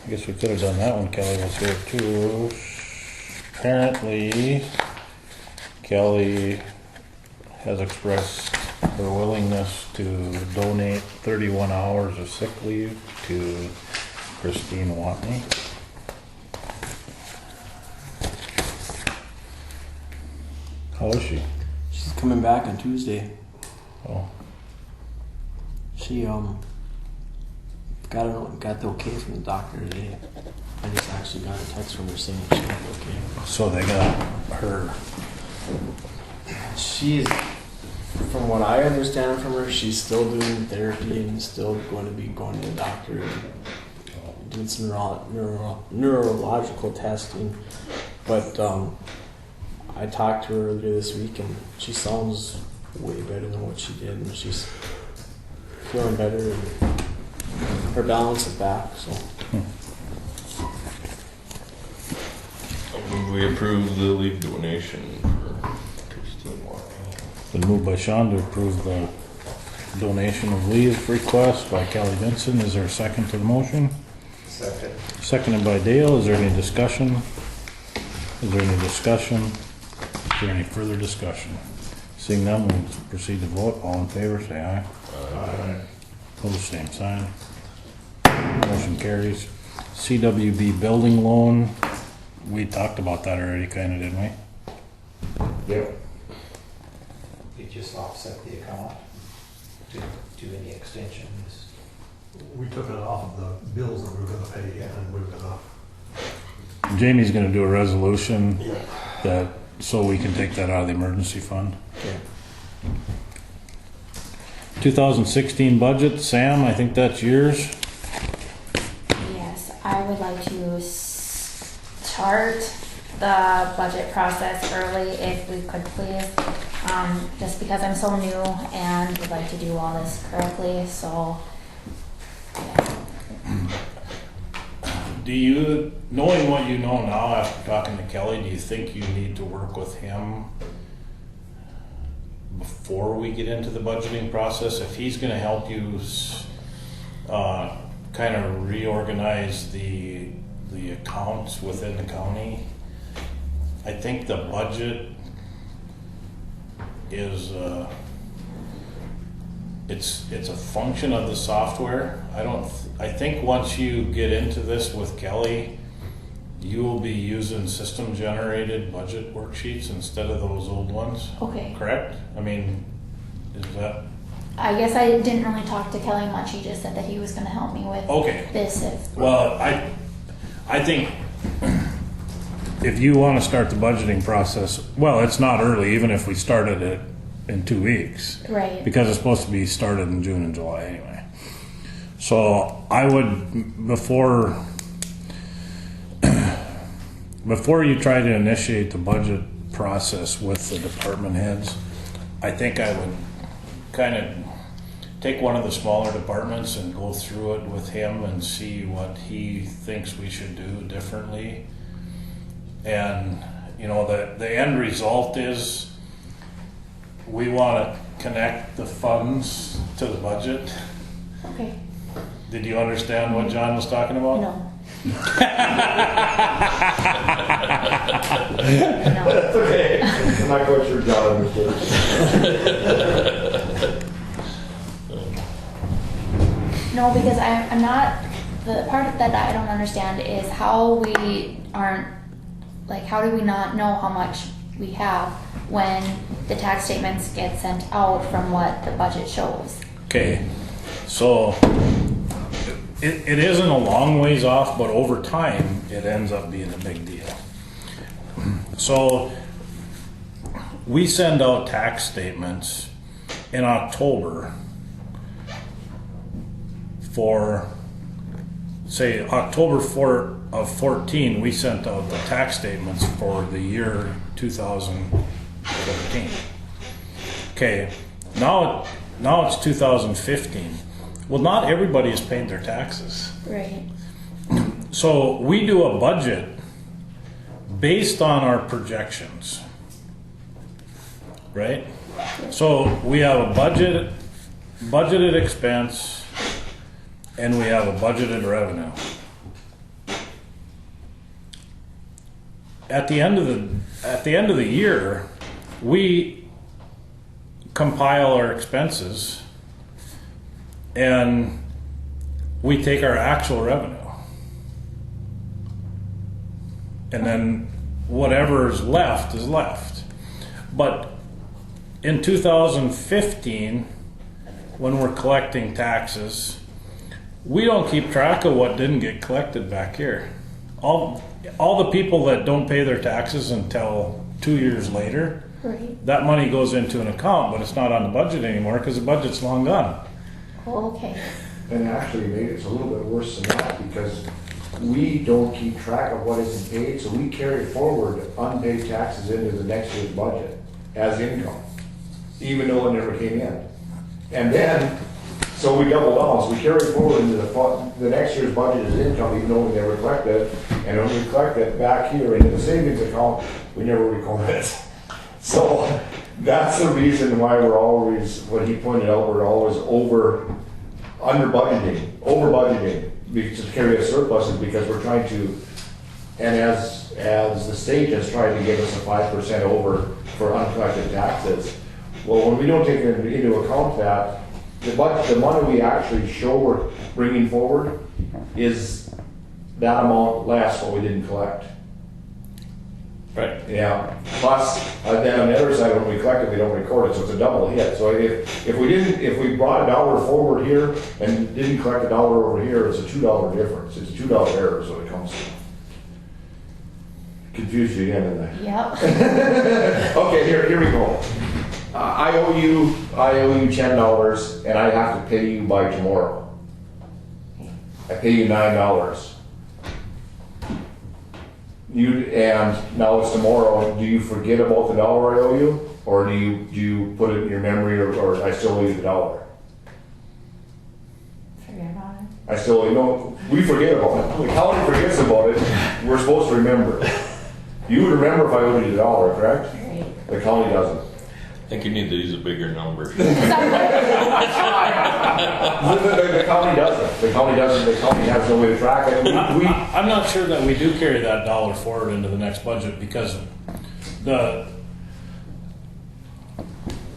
guess we could have done that one. Kelly was here too. Apparently, Kelly has expressed her willingness to donate 31 hours of sick leave to Christine Watney. How is she? She's coming back on Tuesday. Oh, She got the okay from the doctor today. I just actually got a text from her saying she got the okay. so they got her. She's, from what I understand from her, she's still doing therapy and still going to be going to the doctor and doing some neurological testing. But I talked to her earlier this week and she sounds way better than what she did, and she's feeling better and her balance is back. So move we approve the leaf donation for Christine Walker. Been moved by Sean to approve the donation of leave request by Kelly Vinson. Is there a second to the motion? Second. Seconded by Dale. Is there any discussion? Is there any discussion? Is there any further discussion? Seeing none, we'll proceed to vote. All in favor, say aye. Aye. Opposed, same sign. Motion carries. CWB building loan. We talked about that already, kinda, didn't we? Yep. You just offset the account to do any extensions. We took it off of the bills that we were gonna pay, and we were gonna. Jamie's gonna do a resolution Yeah. that, so we can take that out of the emergency fund. Okay. 2016 budget, Sam, I think that's yours. Yes, I would like to start the budget process early if we could please. Just because I'm so new and would like to do all this correctly, so. Do you, knowing what you know now after talking to Kelly, do you think you need to work with him before we get into the budgeting process? If he's gonna help you kind of reorganize the accounts within the county, I think the budget is it's a function of the software. I think once you get into this with Kelly, you will be using system generated budget worksheets instead of those old ones. Okay. Correct? I mean, is that I guess I didn't really talk to Kelly much. He just said that he was gonna help me with okay? this if. Well, I think if you want to start the budgeting process, well, it's not early, even if we started it in 2 weeks. Right. Because it's supposed to be started in June and July anyway. So I would, before you try to initiate the budget process with the department heads, I think I would kind of take one of the smaller departments and go through it with him and see what he thinks we should do differently. And, you know, the end result is we want to connect the funds to the budget. Okay. Did you understand what John was talking about? No. No. That's okay. I'm not quite sure John understood. No, because I'm not, the part that I don't understand is how we aren't, like, how do we not know how much we have when the tax statements get sent out from what the budget shows? Okay, so it isn't a long ways off, but over time, it ends up being a big deal. So we send out tax statements in October for, say, October 4 of 14, we sent out the tax statements for the year 2014. Okay, now it's 2015. Well, not everybody has paid their taxes. Right. So we do a budget based on our projections, right? So we have a budgeted expense, and we have a budgeted revenue. At the end of the year, we compile our expenses and we take our actual revenue. And then whatever is left is left. But in 2015, when we're collecting taxes, we don't keep track of what didn't get collected back here. All the people that don't pay their taxes until 2 years later, Right. that money goes into an account, but it's not on the budget anymore because the budget's long gone. Oh, okay. And actually, maybe it's a little bit worse than that because we don't keep track of what isn't paid, so we carry forward unpaid taxes into the next year's budget as income, even though it never came in. And then, so we double down, so we carry forward into the next year's budget as income, even though we never collected it, And when we collect it back here into the savings account, we never record it. So that's the reason why we're always, what he pointed out, we're always over budgeting to carry a surplus is because we're trying to, and as the state is trying to give us a 5% over for uncollected taxes. Well, when we don't take into account that, the money we actually show we're bringing forward is that amount less what we didn't collect. Right. Yeah, plus, then on the other side, when we collect it, we don't record it, so it's a double hit. So if we brought $1 forward here and didn't collect $1 over here, it's a $2 difference. It's a $2 error is what it comes to. Confused you again, didn't I? Yep. Okay, here we go. I owe you $10 and I have to pay you by tomorrow. I pay you $9. And now it's tomorrow. Do you forget about the $1 I owe you, or do you put it in your memory, or I still owe you the $1? Forget about it. I still owe you. No, we forget about it. The county forgets about it. We're supposed to remember. You would remember if I owed you the $1, correct? Right. The county doesn't. I think you need to use a bigger number. The county doesn't. The county doesn't. The county has no way to track it. I'm not sure that we do carry that $1 forward into the next budget because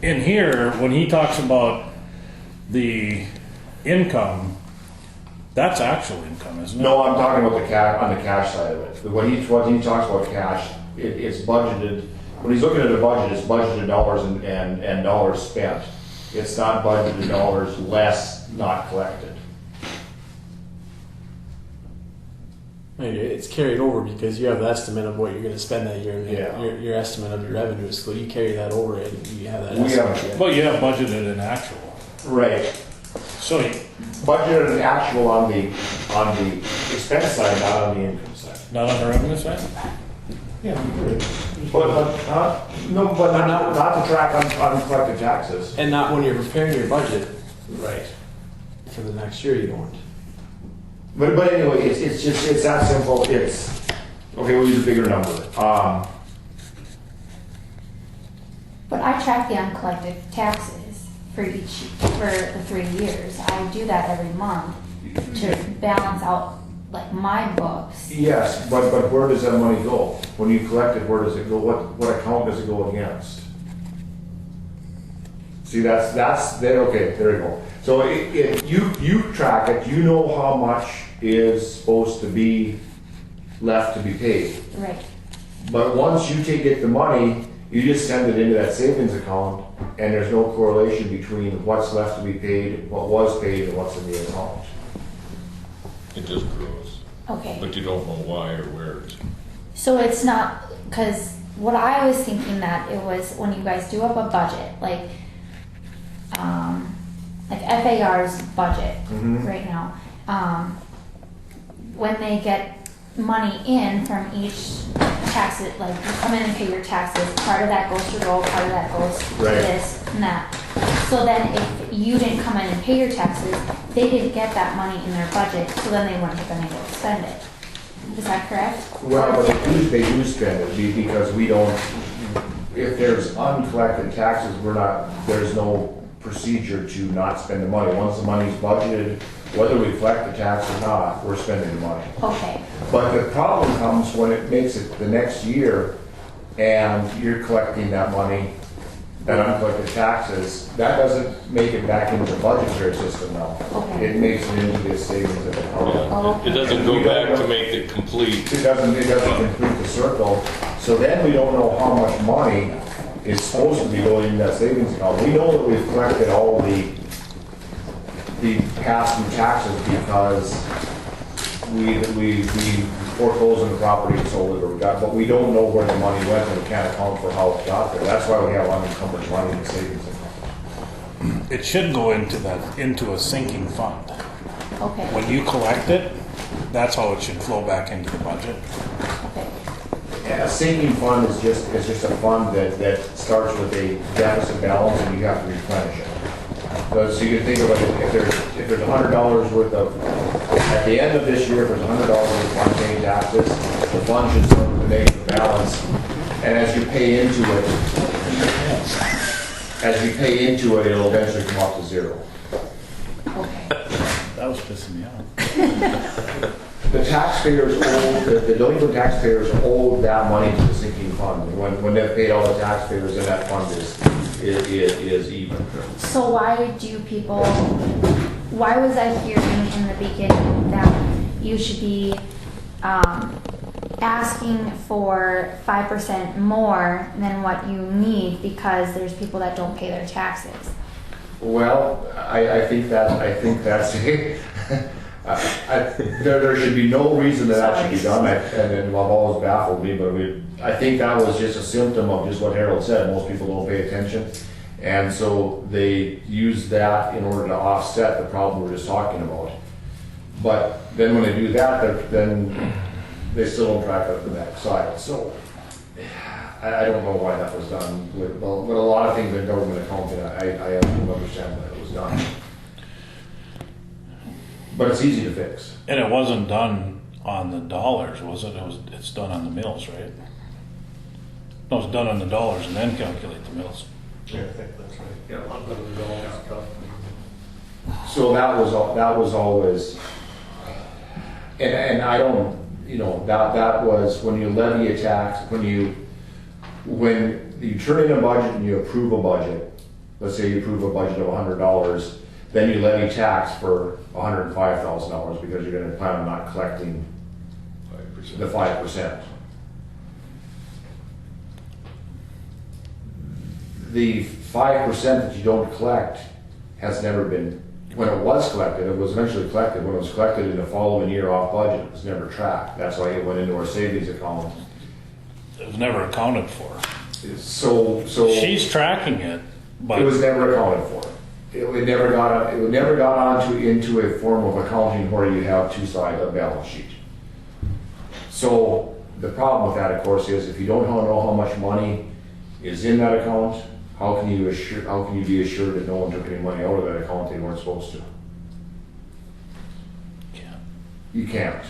in here, when he talks about the income, that's actual income, isn't it? No, I'm talking about the cash, on the cash side of it. When he talks about cash, it's budgeted. When he's looking at a budget, it's budgeted dollars and dollars spent. It's not budgeted dollars less not collected. Maybe it's carried over because you have an estimate of what you're going to spend that year, and Yeah. your estimate of your revenues. So you carry that over, and you have that We estimate. have- But you have budgeted in actual. Right. So Budgeted and actual on the expense side, not on the income side. not on the revenue side? Yeah. But not to track uncollected taxes. And not when you're preparing your budget Right. for the next year, you don't. But anyway, it's that simple. It's okay. We'll use a bigger number. But I track the uncollected taxes for the 3 years. I do that every month to balance out like my books. Yes, but where does that money go? When you collect it, where does it go? What account does it go against? See, that's there. Okay, there you go. So if you track it, you know how much is supposed to be left to be paid. Right. But once you get the money, you just send it into that savings account, and there's no correlation between what's left to be paid, what was paid, and what's in the account. It just grows. Okay. But you don't know why or where it's. So it's not, because what I was thinking that it was when you guys do up a budget, like FAR's budget right now, when they get money in from each tax, like you come in and pay your taxes, part of that goes to roll, part of that goes to Right. this and that. So then if you didn't come in and pay your taxes, they didn't get that money in their budget, so then they wouldn't have been able to spend it. Is that correct? Well, but they do spend it because we don't, if there's uncollected taxes, there's no procedure to not spend the money. Once the money's budgeted, whether we collect the tax or not, we're spending the money. Okay. But the problem comes when it makes it the next year and you're collecting that money, that uncollected taxes, that doesn't make it back into the budgetary system now. Okay. It makes it into the savings of the county. Oh. It doesn't go back to make it complete. It doesn't complete the circle. So then we don't know how much money is supposed to be going in that savings account. We know that we've collected all the past due taxes because we foreclosed on the property and sold it, or but we don't know where the money went, and we can't account for how it got there. That's why we have unencumbered money in the savings account. It should go into a sinking fund. Okay. When you collect it, that's how it should flow back into the budget. Okay. And a sinking fund is just a fund that starts with a deficit balance and you have to replenish it. So you can think of it, if there's $100 worth of at the end of this year, if there's $100 in fund paying taxes, the fund should start with a negative balance. And as you pay into it, it'll eventually come up to zero. Okay. That was pissing me off. The taxpayers owe, the delinquent taxpayers owe that money to the sinking fund. When they've paid all the taxpayers, then that fund is even. So why was I hearing in the beginning that you should be asking for 5% more than what you need because there's people that don't pay their taxes? Well, I think that's there should be no reason that should be done, and I've always baffled me, but I think that was just a symptom of just what Harold said. Most people don't pay attention, and so they use that in order to offset the problem we're just talking about. But then when they do that, then they still don't track up the next side. So I don't know why that was done. But a lot of things in government accounting, I don't understand why it was done. But it's easy to fix. And it wasn't done on the dollars, was it? It's done on the mills, right? No, it's done on the dollars and then calculate the mills. Yeah, I think that's right. Yeah, a lot of them don't. So that was always, and I don't, that was when you levy a tax, when you turn in a budget and you approve a budget. Let's say you approve a budget of $100, then you levy tax for $105,000 because you're going to plan on not collecting 5%. The 5%. The 5% that you don't collect has never been, when it was collected, it was eventually collected. When it was collected in the following year off budget, it was never tracked. That's why it went into our savings account. It was never accounted for. So She's tracking it, but it was never accounted for. It never got into a form of accounting where you have two sides of a balance sheet. So the problem with that, of course, is if you don't know how much money is in that account, how can you be assured that no one took any money out of that account they weren't supposed to? You can't.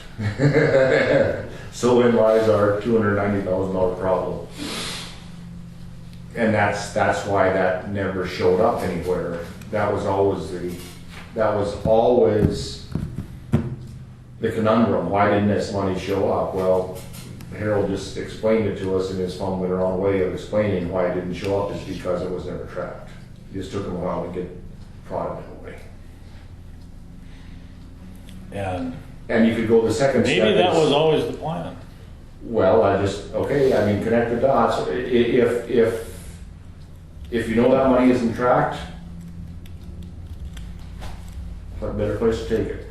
So in lies our $290,000 problem. And that's why that never showed up anywhere. That was always the conundrum. Why didn't this money show up? Well, Harold just explained it to us in his fumbling around way of explaining why it didn't show up is because it was never tracked. It just took him a while to get product away. and And you could go the second step. maybe that was always the plan. Well, connect the dots. If you know that money isn't tracked, what a better place to take it.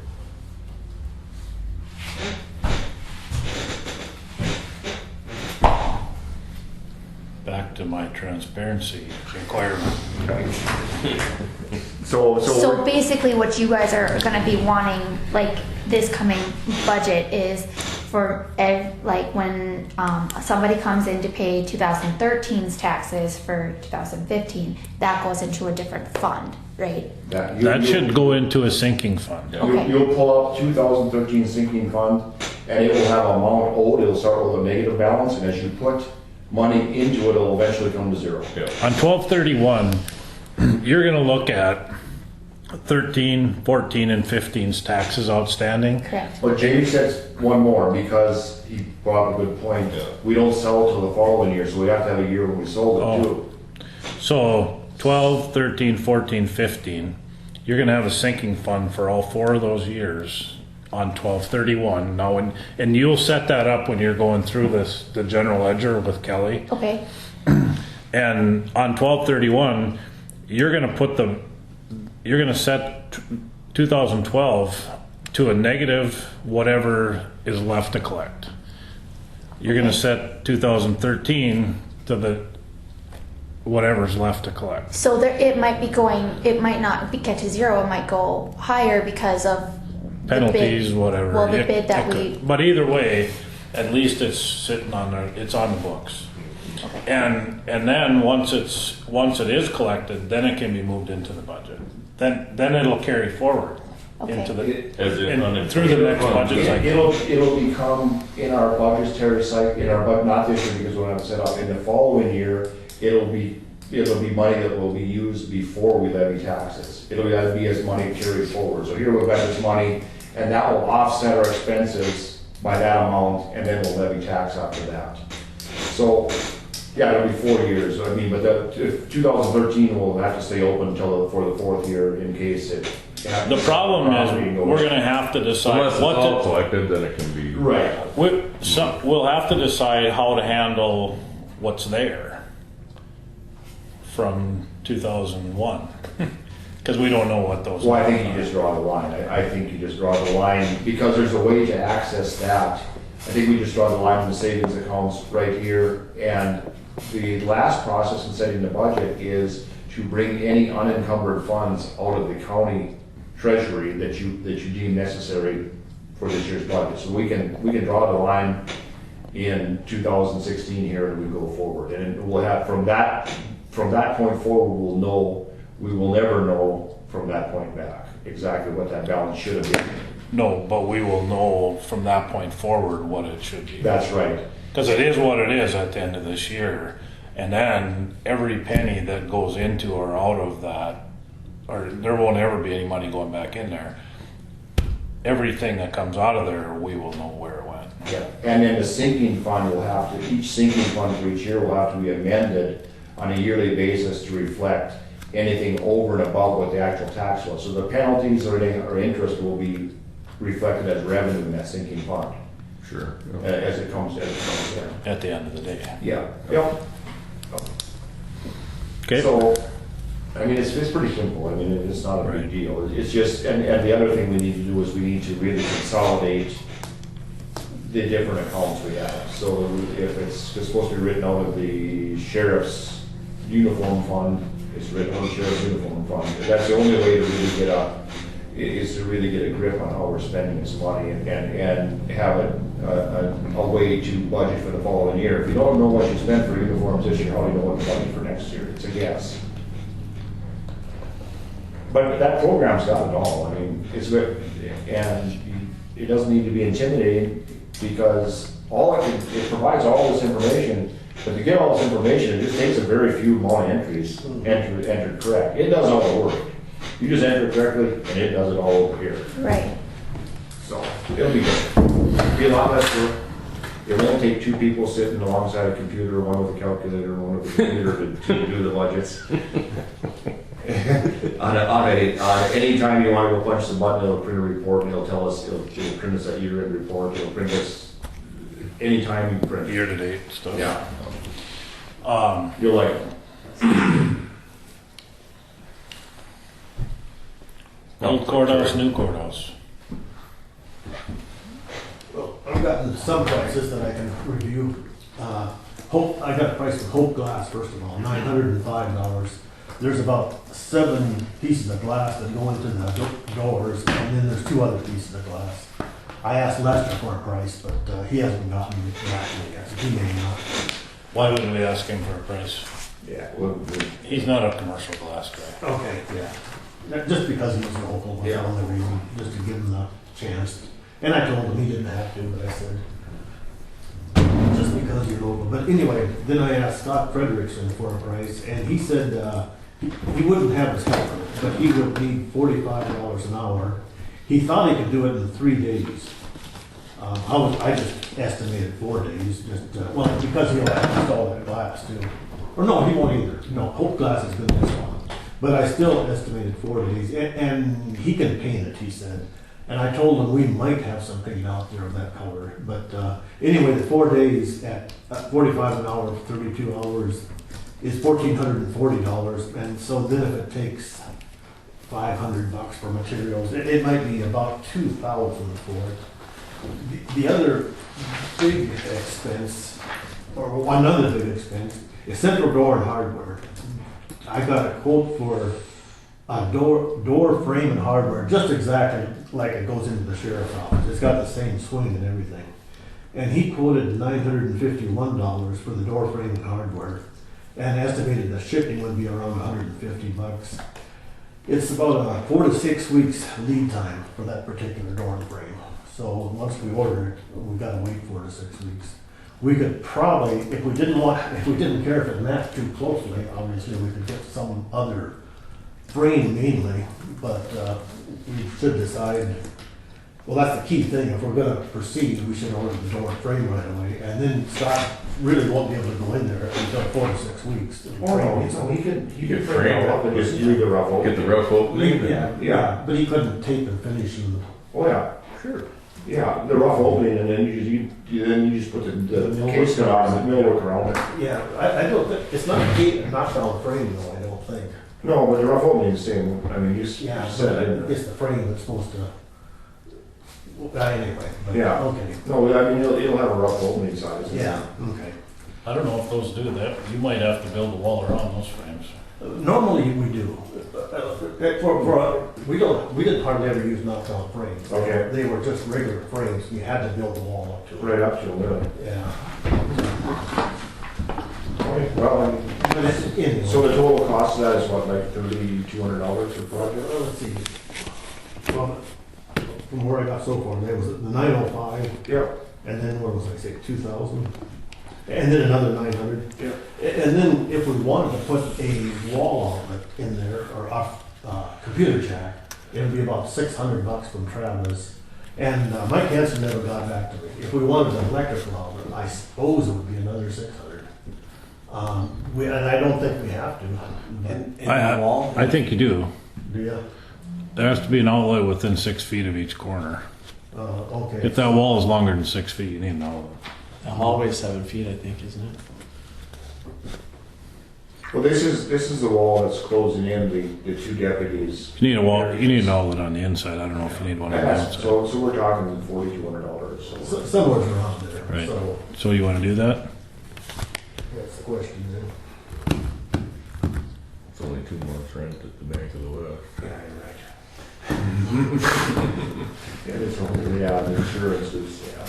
Back to my transparency requirement. So basically what you guys are gonna be wanting, like this coming budget is for, like when somebody comes in to pay 2013's taxes for 2015, that goes into a different fund, right? That should go into a sinking fund. Okay. You'll pull up 2013 sinking fund, and it will have amount owed. It'll start with a negative balance, and as you put money into it, it'll eventually come to zero. Yeah. On 12/31, you're gonna look at 13, 14, and 15's taxes outstanding. Correct. But Jamie says one more, because he brought up a good point. Yeah. We don't sell till the following year, so we have to have a year when we sold it Oh. too. So 12, 13, 14, 15, you're gonna have a sinking fund for all 4 of those years on 12/31. Now, and you'll set that up when you're going through the general ledger with Kelly. Okay, And on 12/31, you're gonna set 2012 to a negative whatever is left to collect. You're gonna set 2013 to the whatever's left to collect. so it might not get to zero, it might go higher because of the bid. Penalties, whatever. Well, the It- bid that it we, could- But either way, at least it's sitting it's on the books. okay. And then once it is collected, then it can be moved into the budget. Then it'll carry forward. into Okay. the, As in, through the next budget cycle. It'll become in our budgetary cycle, in our, but not this year because when I'm set up, in the following year, it'll be money that will be used before we levy taxes. It'll be as money carried forward. So here we've got this money, and that will offset our expenses by that amount, and then we'll levy tax after that. So, yeah, it'll be 4 years. I mean, but 2013 will have to stay open until for the 4th year in case it. The problem is, we're gonna have to decide unless it's what all to, collected, then it can be. Right. we'll have to decide how to handle what's there from 2001. Because we don't know what those. Well, I think you just draw the line. I think you just draw the line, because there's a way to access that. I think we just draw the line in the savings accounts right here. And the last process in setting the budget is to bring any unencumbered funds out of the county treasury that you deem necessary for this year's budget. So we can draw the line in 2016 here and we go forward. And we'll have, from that point forward, we will never know from that point back exactly what that balance should have been. No, but we will know from that point forward what it should be. That's right. Because it is what it is at the end of this year. And then every penny that goes into or out of that, or there won't ever be any money going back in there. Everything that comes out of there, we will know where it went. Yeah. And then the sinking fund each sinking fund for each year will have to be amended on a yearly basis to reflect anything over and above what the actual tax was. So the penalties or interest will be reflected as revenue in that sinking fund. Sure. As it comes in. At the end of the day. Yeah. Yep. Okay. So, I mean, it's pretty simple. I mean, it's not a big deal. It's just, and the other thing we need to do is we need to really consolidate the different accounts we have. So if it's supposed to be written out of the sheriff's uniform fund, it's written on the sheriff's uniform fund. That's the only way to really get a grip on how we're spending this money and have a way to budget for the following year. If you don't know what you spent for uniforms this year, how do you know what to budget for next year? It's a guess. But that program's got it all. I mean, and it doesn't need to be intimidating because it provides all this information. But to get all this information, it just takes a very few long entries entered correct. It does all the work. You just enter it correctly, and it does it all over here. Right. So it'll be good. It'll be a lot less work. It won't take two people sitting alongside a computer, one with a calculator, and one with a computer to do the budgets. Any time you want to go punch the button, it'll print a report, and it'll tell us, it'll print us that year-end report. It'll print us anytime you print. Year-to-date stuff. Yeah. You'll like it. Old courthouse, new courthouse. Well, I've gotten some prices that I can review. I got a price for Hope Glass, first of all, $905. There's about 7 pieces of glass that go into the doors, and then there's 2 other pieces of glass. I asked Lester for a price, but he hasn't gotten it back to me yet, so he may not. Why would we ask him for a price? Yeah. He's not a commercial glass guy. Okay, yeah. Just because he was local was the only reason, just to give him the chance. And I told him he didn't have to, but I said, just because you're local. But anyway, then I asked Scott Frederickson for a price, and he said he wouldn't have his helper, but he would need $45 an hour. He thought he could do it in 3 days. I just estimated 4 days, because he'll have to install that glass too. Or no, he won't either. No, Hope Glass is good this one. But I still estimated 4 days, and he can paint it, he said. And I told him we might have some paint out there of that color. But anyway, the 4 days at $45 an hour, 32 hours, is $1,440. And so then if it takes $500 for materials, it might be about $2,000 for it. The other big expense, or another big expense, is central door and hardware. I got a quote for a door frame and hardware, just exactly like it goes into the sheriff's office. It's got the same swing and everything. And he quoted $951 for the door frame and hardware, and estimated the shipping would be around $150. It's about a 4 to 6 weeks lead time for that particular door and frame. So once we order it, we've got to wait 4 to 6 weeks. We could probably, if we didn't care if it matched too closely, obviously we could get some other frame mainly, but we should decide. Well, that's the key thing. If we're going to proceed, we should order the door and frame right away, and then Scott really won't be able to go in there until 4 to 6 weeks. Oh, no, so he could could frame frame it up and just leave the rough Get opening. the rough opening. Yeah, but he couldn't tape and finish and. Oh, yeah, sure. Yeah, the rough opening, and then you just put the case on the millwork around it. Yeah, I don't think, it's not a gate, knocked down frame though, I don't think. No, but the rough opening is the same, I mean, you Yeah, said it. it's the frame that's supposed to. Anyway, but, Yeah. okay. No, I mean, it'll have a rough opening size. Yeah, okay. I don't know if those do that. You might have to build a wall around those frames. Normally we do. We didn't hardly ever use knockdown frames. Okay. They were just regular frames, you had to build the wall up to it. Right up to it. Yeah. Okay, well, I mean, But it's in. so the total cost of that is what, like $3,200 per project? Let's see. Well, from where I got so far, there was the 905, Yep. and then what was I say, 2,000? And then another 900. Yeah. And then if we wanted to put a wall outlet in there, or a computer jack, it would be about $600 from Travis. And Mike Hanson never got back to me. If we wanted an electrical outlet, I suppose it would be another 600. And I don't think we have to. In the wall. I think you do. Do you? There has to be an outlet within 6 feet of each corner. Okay. If that wall is longer than 6 feet, you need an outlet. The hallway's 7 feet, I think, isn't it? Well, this is the wall that's closing in the two deputies. You need a wall. You need an outlet on the inside. I don't know if you need one on the Yeah, outside. so we're talking $4,200. So. Somewhere around there. Right. So So you want to do that? that's the question then. It's only 2 months rent at the Bank of the West. Yeah, you're right. Yeah, it's only, yeah, the insurance is, yeah.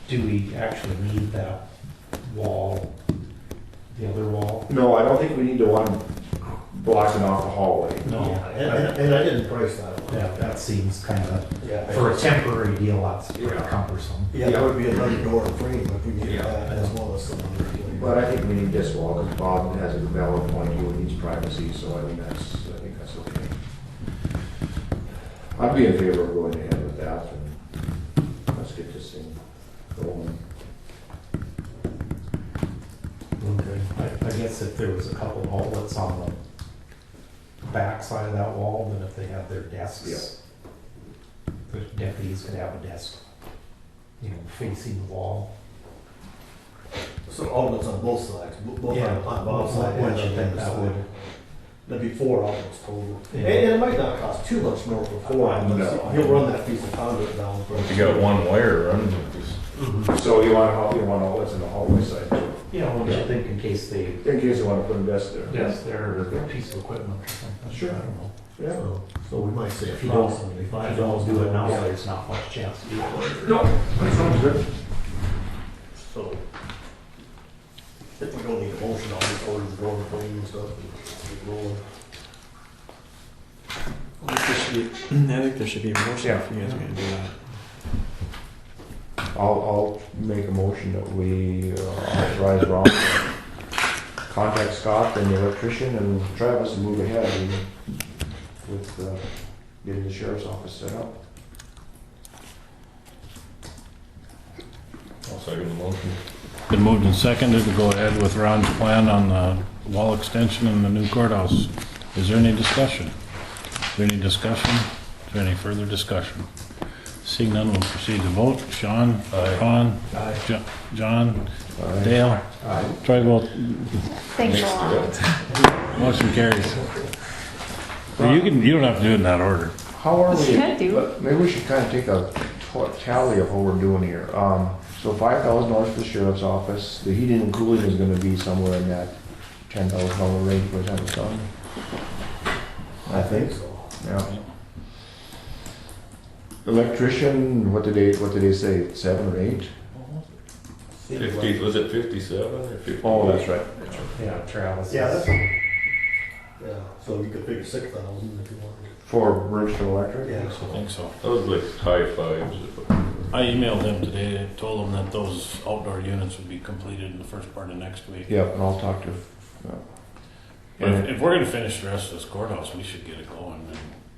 Do we actually need that wall, the other wall? No, I don't think we need the one blocking off the hallway. No. And I didn't price that one. Yeah, that seems kind of, Yeah. for a temporary deal, that's pretty Yeah. cumbersome. Yeah, that would be another door and frame if we needed Yeah. that as well as some other. But I think we need this wall because Bob has a valid point, he needs privacy, so I think that's okay. I'd be in favor of going ahead with that and let's get this thing going. Okay. I guess if there was a couple of outlets on the back side of that wall, then if they have their desks, the deputies could have a desk, facing the wall. So outlets on both sides, both Yeah. on both sides. What and you on the think other that side. would? That'd be 4 outlets total. Yeah. And it might not cost too much more for 4 outlets. No. He'll run that piece of conduit down. for If you got one wire running, just So you want outlets in the hallway side too, What do you think in case they, in case you want to put a desk there. yes, their piece of equipment or something? Sure. I don't know. Yeah. So we might say If you don't, approximately if $5 you don't do it now, Yeah. there's not much chance to do it later. No, that sounds good. So if we don't need a motion, I'll just order the door frame and stuff and keep rolling. I think there should be a motion if you guys are gonna do that. I'll make a motion that we authorize Ron to contact Scott and the electrician and Travis and move ahead with getting the sheriff's office set up. I'll second the motion. Been moved and seconded to go ahead with Ron's plan on the wall extension in the new courthouse. Is there any discussion? Is there any discussion? Is there any further discussion? Seeing none, we'll proceed to vote. Sean? Aye. Ron? John? Dale? Try to vote. Thanks a lot. Motion carries. Well, you don't have to do it in that order. How are we? Yeah, I do. but Maybe we should kind of take a tally of what we're doing here. So $5,000 for the sheriff's office. The heating and cooling is going to be somewhere in that $10,000 range by the time it's done. I think so. Yeah. Electrician, what did they say? 7 or 8? 50, was it 57 or 50? Oh, that's right. Yeah, Travis. Yeah, that's Yeah, so you could figure 6,000 if you wanted. For Bridgestone Electric? Yeah. I think so. That was like high fives. I emailed him today and told him that those outdoor units would be completed in the first part of next week. Yep, and I'll talk to, But if we're gonna finish the rest of this courthouse, we should get it going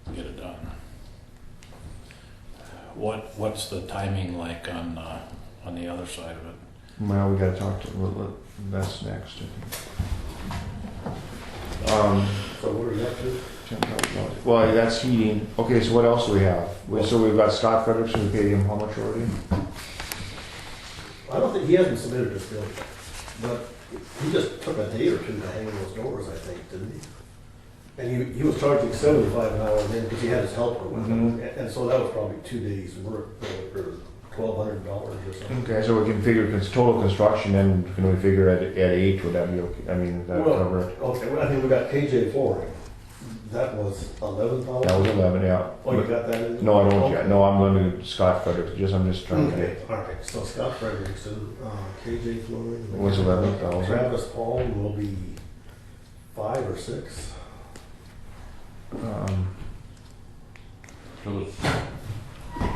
and get it done. What's the timing like on the other side of it? well, we gotta talk to, that's next, I think. So what are you up to? Well, that's heating. Okay, so what else do we have? So we've got Scott Frederickson, we paid him how much already? I don't think, he hasn't submitted his bill yet, but he just took a day or two to hang those doors, I think, didn't he? And he was charging 75 an hour then, because he had his helper with him, and so that was probably 2 days' work, or $1,200 or something. Okay, so we can figure total construction, and can we figure at 8, would that be okay? I mean, that Well, cover it? okay, well, I think we got KJ flooring. That was 11,000? That was 11, yeah. Oh, you got that in? No, I don't yet. No, I'm going to Scott Frederickson, I'm just trying to. Okay, all right, so Scott Frederickson, KJ flooring. It was 11,000. Travis Paul will be 5 or 6.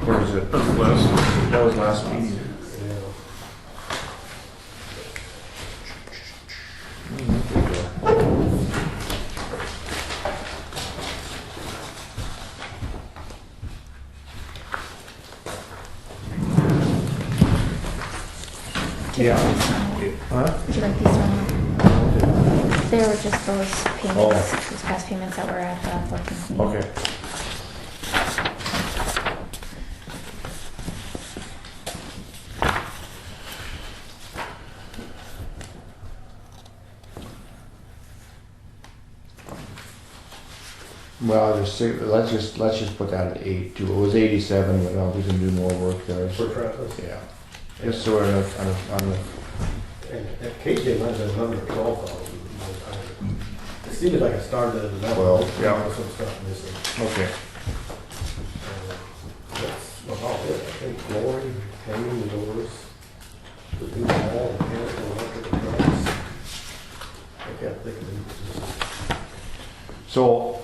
Where is it? That was last meeting. Yeah. Yeah. Huh? Would you like these one? They were just those payments, those past payments that were at the 14th meeting. Okay. Well, let's just put that at 8 too. It was 87, but we can do more work there. For Travis? Yeah. Just so we're on the. And KJ might have been under 12,000. It seemed like it started at 11. Well, yeah. There was some stuff missing. Okay. That's about it. I think flooring, hanging the doors, the new wall, mechanical, electrical trucks. I can't think of anything. So,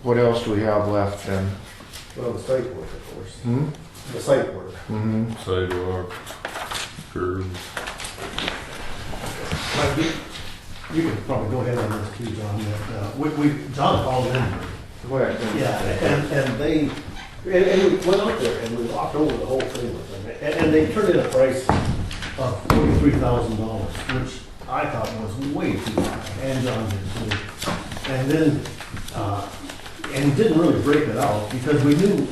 what else do we have left then? Well, the site work, of course. Hmm? The site work. Mm-hmm. Sidewalk, curbs. You can probably go ahead on this too, John. John called in. Go ahead. Yeah, and they, and we went out there and we walked over the whole thing with them. And they turned in a price of $43,000, which I thought was way too high, and John did too. And then, and he didn't really break it out because we didn't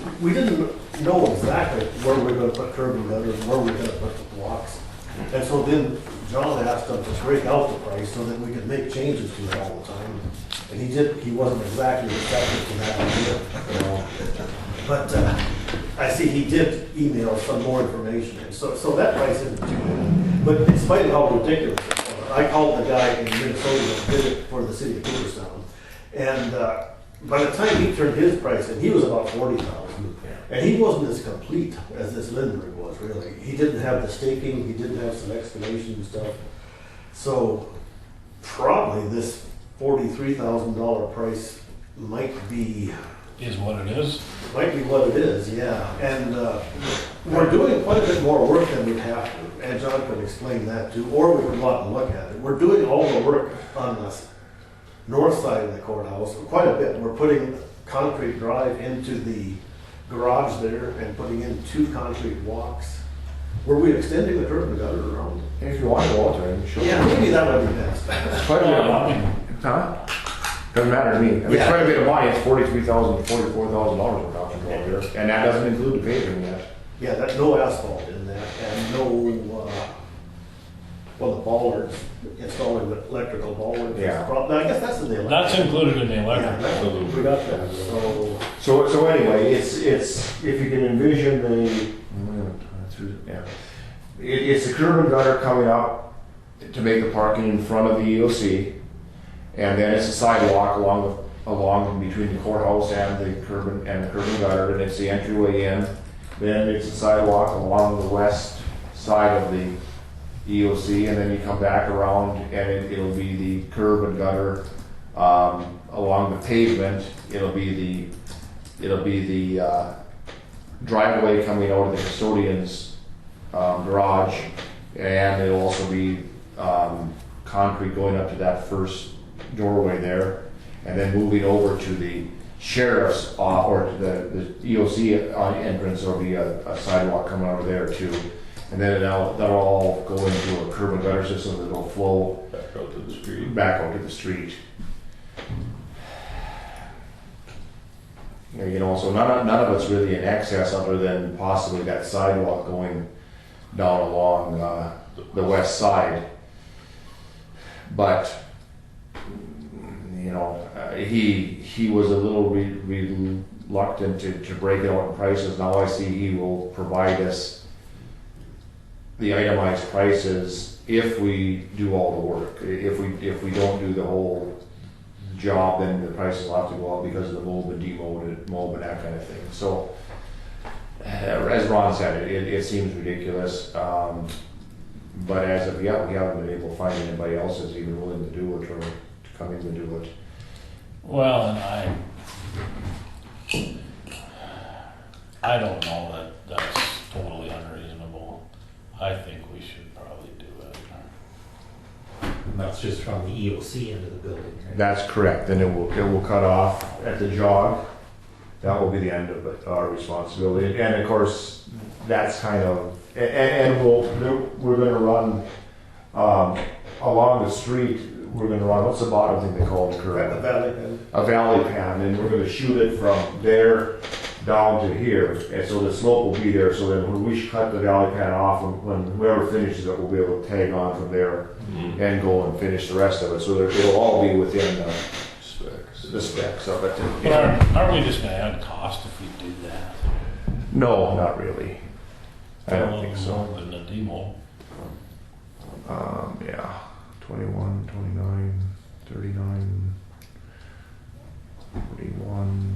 know exactly where we were gonna put curb and gutters, where we were gonna put the blocks. And so then John asked them to break out the price so that we could make changes to it all the time. And he wasn't exactly receptive to that idea, you know. But I see he did email some more information, and so that price isn't too bad. But in spite of how ridiculous it was, I called the guy in Minnesota that did it for the city of Cooperstown. And by the time he turned his price in, he was about 40,000. And he wasn't as complete as this Lindbergh was, really. He didn't have the staking, he didn't have some excavation and stuff. So probably this $43,000 price might be Is what it is? what it is, yeah. And we're doing quite a bit more work than we'd have to, and John could explain that too, or we could go out and look at it. We're doing all the work on the north side of the courthouse, quite a bit. We're putting concrete drive into the garage there and putting in 2 concrete walks. Were we extending the curb and gutter around? If you want to go out there, sure. Yeah, maybe that would be best. Quite a bit of money. Huh? Doesn't matter to me. I mean, it's quite a bit of money. It's $43,000 to $44,000 we're talking about here. And that doesn't include the paving yet. Yeah, that, no asphalt in that, and no, well, the bollards, installing the electrical bollards. Yeah. I guess that's in the electric. That's included in the Yeah, electric. that- we got that, so. So anyway, it's, if you can envision it's the curb and gutter coming up to make the parking in front of the EOC. And then it's a sidewalk along between the courthouse and the curb and gutter, and it's the entryway in. Then it's a sidewalk along the west side of the EOC, and then you come back around and it'll be the curb and gutter Along the pavement, it'll be the driveway coming out of the custodian's garage, and it'll also be concrete going up to that first doorway there, and then moving over to the sheriff's or to the EOC entrance. There'll be a sidewalk coming over there too, and then that'll all go into a curb and gutter system that'll flow Back out to the street. back out to the street. You know, so none of it's really in excess other than possibly that sidewalk going down along the west side. But, you know, he was a little reluctant to break it out in prices. Now I see he will provide us the itemized prices if we do all the work. If we don't do the whole job, then the prices will have to go up because of the mold and demold and that kind of thing. So, as Ron said, it seems ridiculous. But as of yet, we haven't been able to find anybody else that's even willing to do it or to come in and do it. Well, and I don't know that that's totally unreasonable. I think we should probably do it. And that's just from the EOC end of the building, right? That's correct. Then it will cut off at the jog. That will be the end of it, our responsibility. And of course, that's kind of, and we're going to run along the street. We're going to run, what's the bottom thing they call it? A valley pen. A valley pan, and we're going to shoot it from there down to here, and so the slope will be there. So then when we cut the valley pan off, when whoever finishes it will be able to tag on from there and go and finish the rest of it. So it'll all be within the specs of it. But aren't we just gonna add cost if we do that? No, not really. I don't think so. Than the demo. Yeah, 21, 29, 39, 41,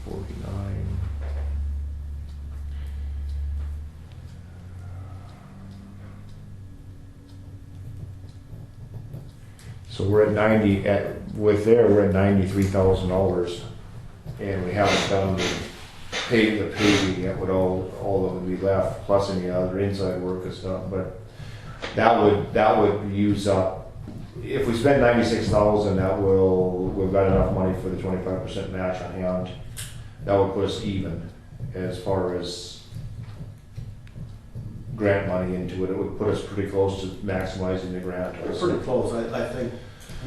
49. So we're at 90, we're at $93,000, and we haven't done the paving yet with all that would be left, plus any other inside work and stuff, but that would use up, if we spend 96,000, we've got enough money for the 25% match on hand. That would put us even as far as grant money into it. It would put us pretty close to maximizing the grant. We're pretty close. I think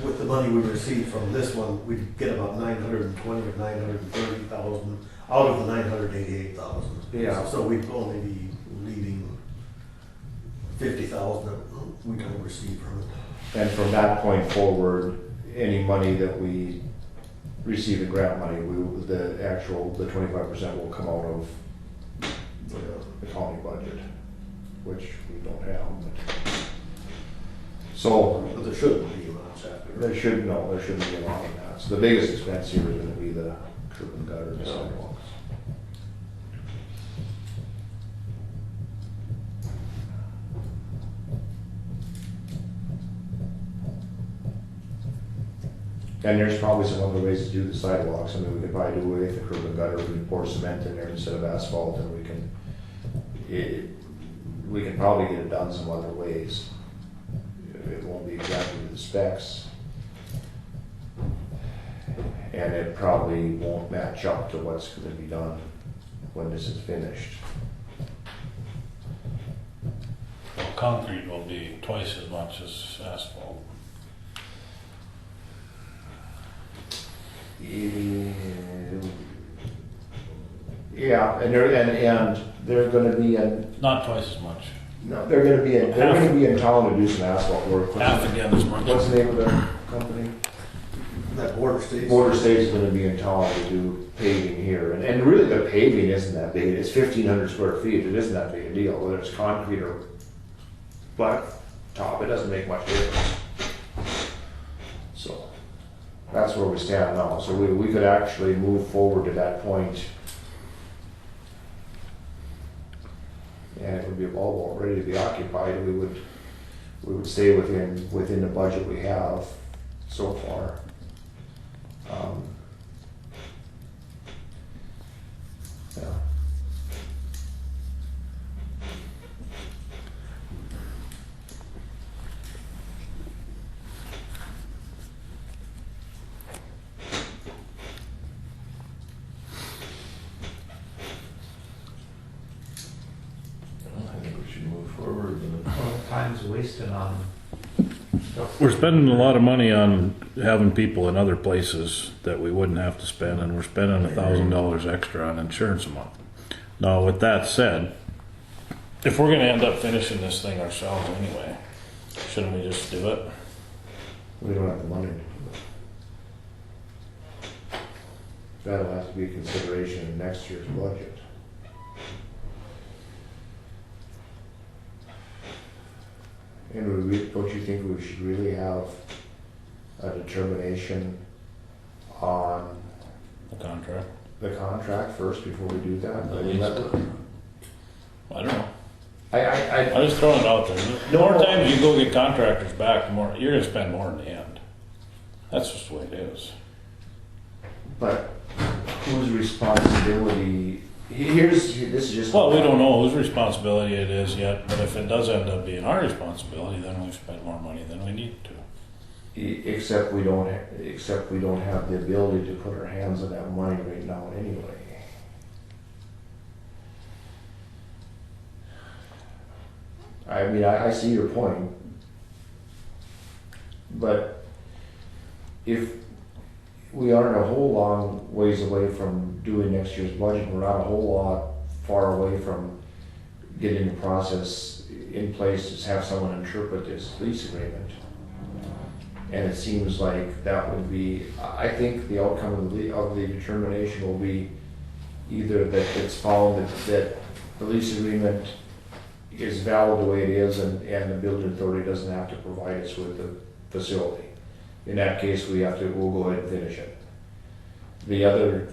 with the money we received from this one, we'd get about 920 or 930,000 out of the 988,000. Yeah. So we'd only be leaving 50,000 that we can receive from it. And from that point forward, any money that we receive in grant money, the 25% will come out of the county budget, which we don't have. But there shouldn't be much after. There shouldn't be a lot of that. So the biggest expense here is going to be the curb and gutter and sidewalks. And there's probably some other ways to do the sidewalks. I mean, we could probably do away with the curb and gutter. We can pour cement in there instead of asphalt, and we can probably get it done some other ways. It won't be exactly to the specs, and it probably won't match up to what's going to be done when this is finished. Well, concrete will be twice as much as asphalt. Yeah, and they're going to be in. Not twice as much. No, they're going to be in town to do some asphalt work. Half again as much. What's the name of the company? That Border States. Border States is going to be in town to do paving here, and really the paving isn't that big. It's 1,500 square feet. It isn't that big a deal, whether it's concrete or black top. It doesn't make much difference. So that's where we stand now. So we could actually move forward to that point, and it would be all ready to be occupied. We would stay within the budget we have. so far. Yeah. I think we should move forward and Well, time's wasted on, We're spending a lot of money on having people in other places that we wouldn't have to spend, and we're spending $1,000 extra on insurance a month. Now, with that said, if we're gonna end up finishing this thing ourselves anyway, shouldn't we just do it? We don't have the money to do it. That'll have to be a consideration in next year's budget. And don't you think we should really have a determination on The contract? the contract first before we do that? I don't know. I I'm just throwing it out there. The more times you go get contractors back, the more, you're gonna spend more in the end. That's just the way it is. but whose responsibility, this is just. Well, we don't know whose responsibility it is yet, but if it does end up being our responsibility, then we've spent more money than we need to. Except we don't have the ability to put our hands on that money right now anyway. I mean, I see your point, but if we aren't a whole long ways away from doing next year's budget, we're not a whole lot far away from getting the process in place to have someone interpret this lease agreement. And it seems like that would be, I think the outcome of the determination will be either that it's found that the lease agreement is valid the way it is and the building authority doesn't have to provide us with the facility. In that case, we'll go ahead and finish it. The other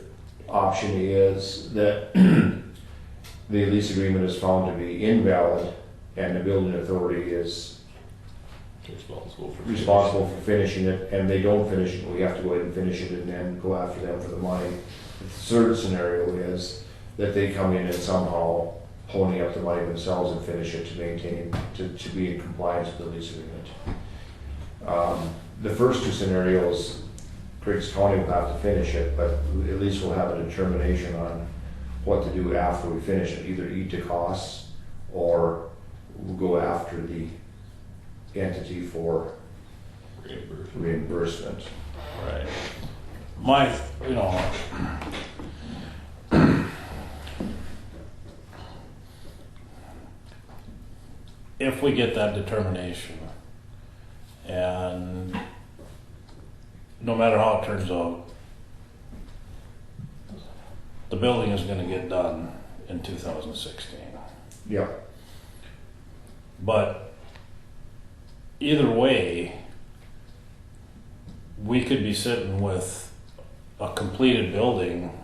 option is that the lease agreement is found to be invalid and the building authority is responsible for finishing it, and they don't finish it, we have to go ahead and finish it and then go after them for the money. The third scenario is that they come in and somehow pony up the money themselves and finish it to maintain, to be in compliance with the lease agreement. The first two scenarios, Griggs County will have to finish it, but at least we'll have a determination on what to do after we finish it, either eat the costs or we'll go after the entity for reimbursement. Right. My, you know, if we get that determination, and no matter how it turns out, the building is gonna get done in 2016. Yeah. But either way, we could be sitting with a completed building,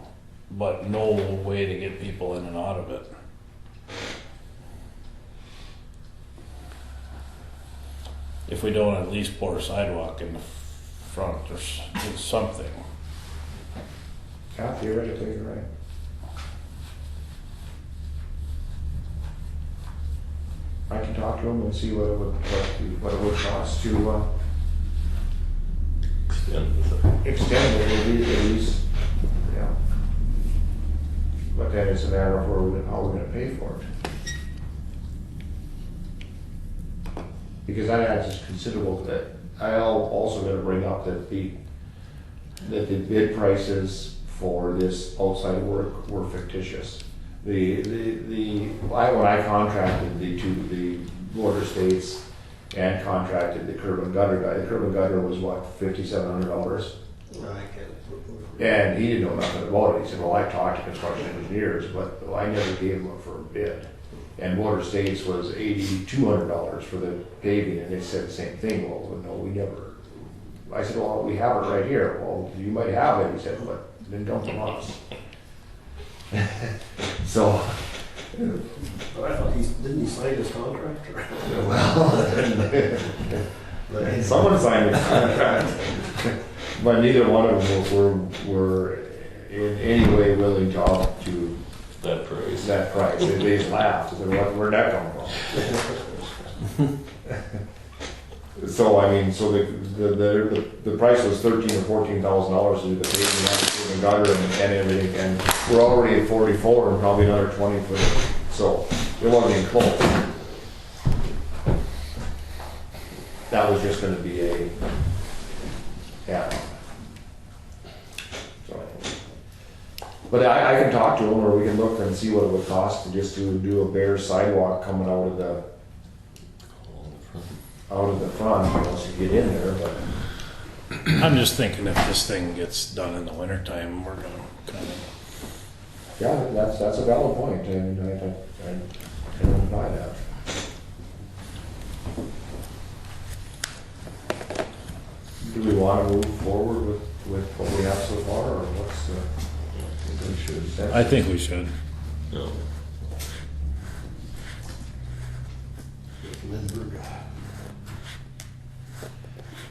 but no way to get people in and out of it. If we don't at least pour a sidewalk in the front or something. Yeah, theoretically, you're right. I can talk to them and see what it would cost to extend it at least, yeah. But then it's a matter of how we're gonna pay for it. Because that adds considerable, that I also gotta bring up that the bid prices for this outside work were fictitious. When I contracted the border states and contracted the curb and gutter guy, the curb and gutter was what, $5,700? And he didn't know nothing about it. He said, well, I talked to construction engineers, but I never gave him up for a bid. And Water States was $8,200 for the paving, and they said the same thing. Well, no, we never. I said, well, we have it right here. Well, you might have it. He said, but then don't come on us. So. But I thought didn't he sign his contract? Well, Someone signed the contract. But neither one of them were in any way willing to up to That price. that price. They just laughed. They said, where'd that come from? So, I mean, so the price was $13,000 or $14,000 to do the paving and gutter and everything, and we're already at 44 and probably another 20 for it. So it wasn't even close. That was just gonna be a, yeah. So, but I can talk to him, or we can look and see what it would cost to just do a bare sidewalk coming out of the front, once you get in there, but. I'm just thinking if this thing gets done in the wintertime, we're gonna kind of, Yeah, that's a valid point, and I don't deny that. Do we want to move forward with what we have so far, or what's the? I think we should. No.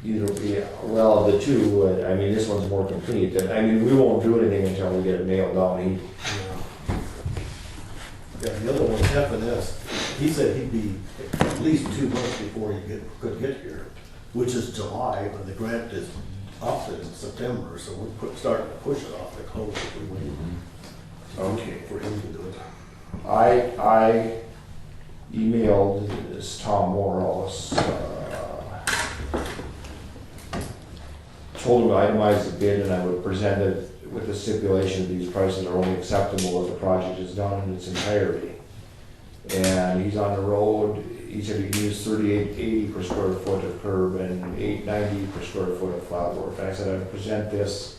Either, yeah, well, the two, I mean, this one's more complete, and I mean, we won't do anything until we get it nailed down. Yeah, the other one, F&S, he said he'd be at least 2 months before he could get here, which is July, when the grant is up in September, so we're starting to push it off the close if we wait. Okay. For him to do it. I emailed this Tom Morales, told him to itemize the bid, and I would present it with the stipulation that these prices are only acceptable if the project is done in its entirety. And he's on the road, he said he can use $38.80 per square foot of curb and $8.90 per square foot of flat work. And I said I'd present this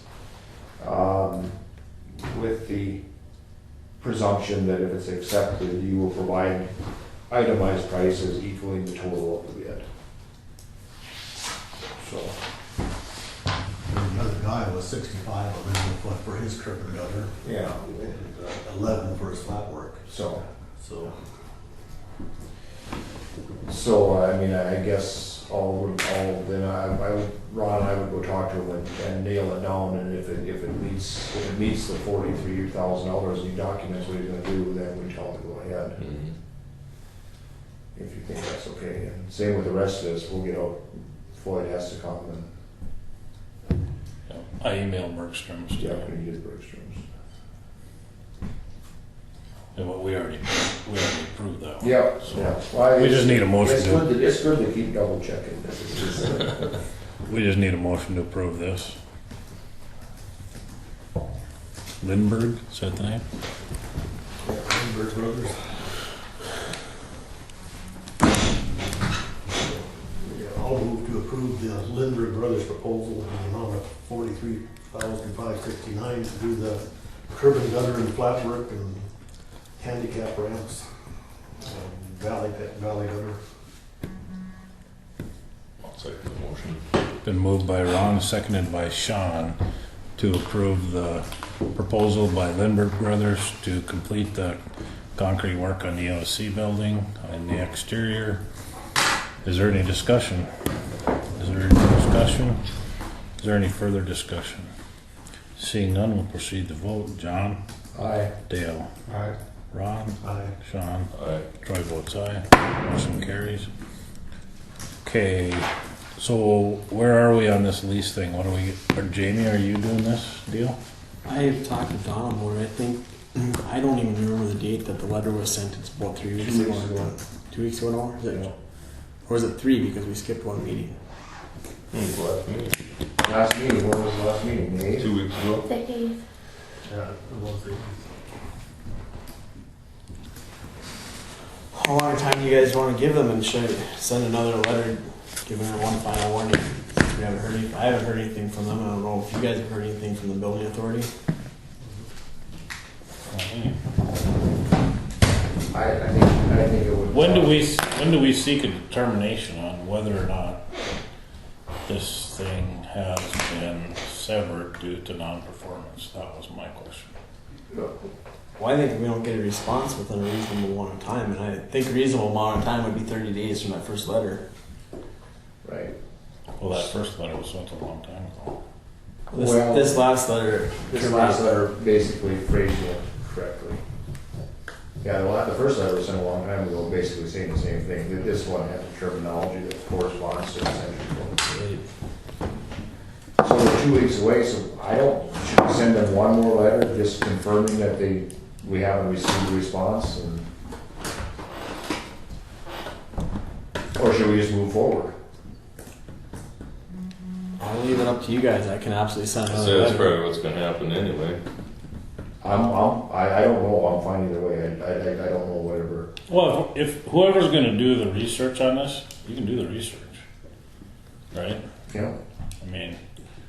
with the presumption that if it's accepted, you will provide itemized prices equaling the total of the bid. So. And the other guy was 65 a linear foot for his curb and gutter, Yeah. and 11 for his flat work, So so. I mean, I guess Ron and I would go talk to him and nail it down, and if it meets the $43,000 he documents what he's gonna do, then we tell him to go ahead. Mm-hmm. If you think that's okay, and same with the rest of this, we'll get out, Floyd has to come and. I emailed Bergstrom's Yeah, too. we get Bergstrom's. And what we already approved that one. Yeah, So yeah. Well, we just need a motion It's good to keep double checking this. we just need a motion to approve this. Lindbergh, is that the name? Lindbergh Brothers. I'll move to approve the Lindbergh Brothers proposal in the amount of $43,569 to do the curb and gutter and flat work and handicap ramps, valley gutter. I'll second the motion. Been moved by Ron, seconded by Sean to approve the proposal by Lindbergh Brothers to complete the concrete work on the OC building and the exterior. Is there any discussion? Is there any further discussion? Seeing none, we'll proceed to vote. John? Aye. Dale? Aye. Ron? Aye. Sean? Aye. Troy votes aye. Motion carries. Okay, so where are we on this lease thing? What do we, or Jamie, are you doing this deal? I've talked to Don about it. I think, I don't even remember the date that the letter was sent. It's about 3 weeks ago. 2 weeks ago now? Is it? Or is it 3 because we skipped one meeting? Last meeting. Last meeting, when was the last meeting? The 8th? 2 weeks ago. The 8th. Yeah, it was the. How long a time do you guys want to give them, and should I send another letter giving them one final warning? We haven't heard any, I haven't heard anything from them. I don't know if you guys have heard anything from the building authority. I think it would. When do we seek a determination on whether or not this thing has been severed due to non-performance? That was my question. Well, I think if we don't get a response within a reasonable amount of time, and I think a reasonable amount of time would be 30 days from that first letter. Right. Well, that first letter was sent a long time ago. This last letter. This last letter basically phrased it correctly. Yeah, the first letter was sent a long time ago, basically saying the same thing. This one had the terminology that corresponds to the century code. So we're 2 weeks away, so should we send them one more letter just confirming that we haven't received a response? Or should we just move forward? I'll leave it up to you guys. I can absolutely send another So that's letter. probably what's gonna happen anyway. I don't know, I'm fine either way, I don't know whatever. Well, if whoever's gonna do the research on this, you can do the research, right? Yeah. I mean,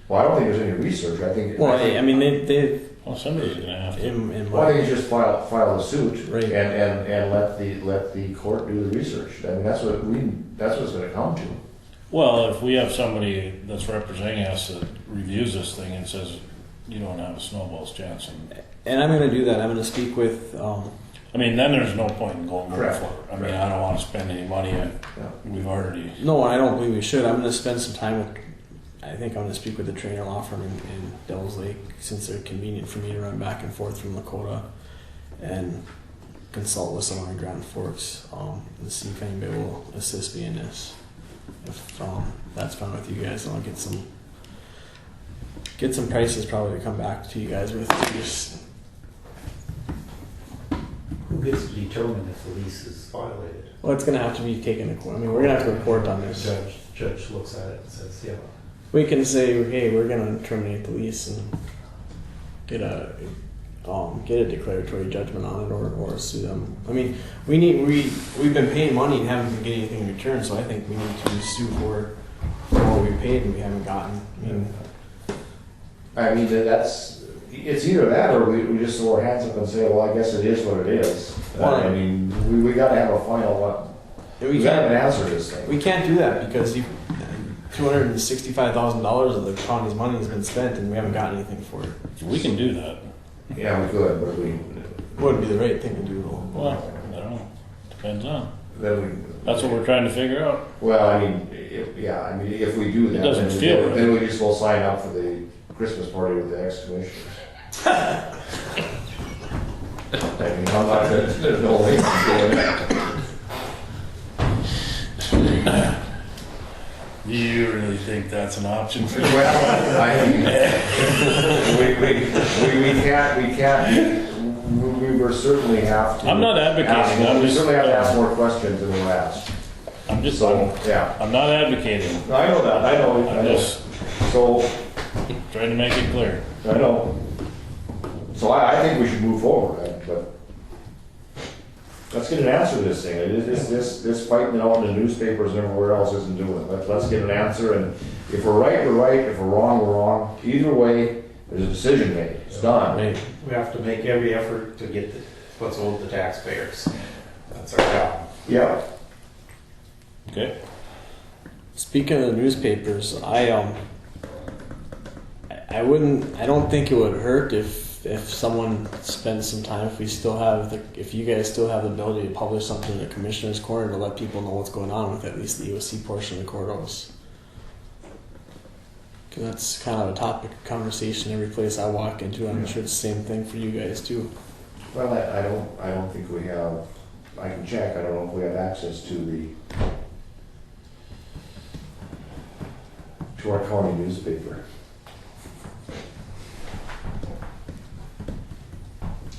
Well, I don't think there's any research, I think. Well, I mean, they well, somebody's gonna have to. in Well, I my, think you just file a suit Right. and let the court do the research. I mean, that's what it's gonna come to. Well, if we have somebody that's representing us that reviews this thing and says, you don't have a snowball's chance, and I'm going to do that. I'm going to speak with. I mean, then there's no point in going Correct. forward. I mean, I don't want to spend any money. We've already. No, I don't believe we should. I'm going to spend some time with. I think I'm going to speak with the trainer law firm in Devil's Lake, since they're convenient for me to run back and forth from Lakota, and consult with someone in Grand Forks and see if anybody will assist me in this. If that's fine with you guys, I'll get some prices probably to come back to you guys with. Just Who gets to determine if the lease is violated? well, it's going to have to be taken to court. I mean, we're going to have to report on this. Judge looks at it and says, yeah. We can say, hey, we're going to terminate the lease and get a declaratory judgment on it, or sue them. I mean, we've been paying money and haven't been getting anything in return, so I think we need to sue for what we paid and we haven't gotten. I mean, it's either that or we just throw our hands up and say, well, I guess it is what it is. Well, I mean, we gotta have a final, we gotta have an answer to this thing. We can't do that because $265,000 of the county's money has been spent and we haven't gotten anything for it. We can do that. Yeah, we could, but Wouldn't be the right thing to do though. Well, I don't know. Depends on. then That's what we're trying to figure out. well, I mean, if we do that, It doesn't feel right. then we just will sign up for the Christmas party with the ex-commissioners. I mean, I'm not, there's no way to do that. Do you really think that's an option for you? Well, I mean, we can't, we will certainly have to. I'm not advocating, I'm We just- certainly have to ask more questions than we'll ask. I'm just. So, yeah. I'm not advocating. I know that, I know. I'm just So, trying to make it clear. I know. So I think we should move forward, but let's get an answer to this thing. This fighting it out in the newspapers and everywhere else isn't doing it. Let's get an answer, and if we're right, we're right. If we're wrong, we're wrong. Either way, there's a decision made. It's done. Right. We have to make every effort to get what's owed the taxpayers. That's our job. Yeah. Okay. Speaking of the newspapers, I don't think it would hurt if someone spends some time, if you guys still have the ability to publish something in the commissioner's corner to let people know what's going on with at least the EOC portion of the courthouse. Because that's kind of a topic of conversation every place I walk into. I'm sure it's the same thing for you guys too. Well, I don't think we have. I can check. I don't know if we have access to our county newspaper.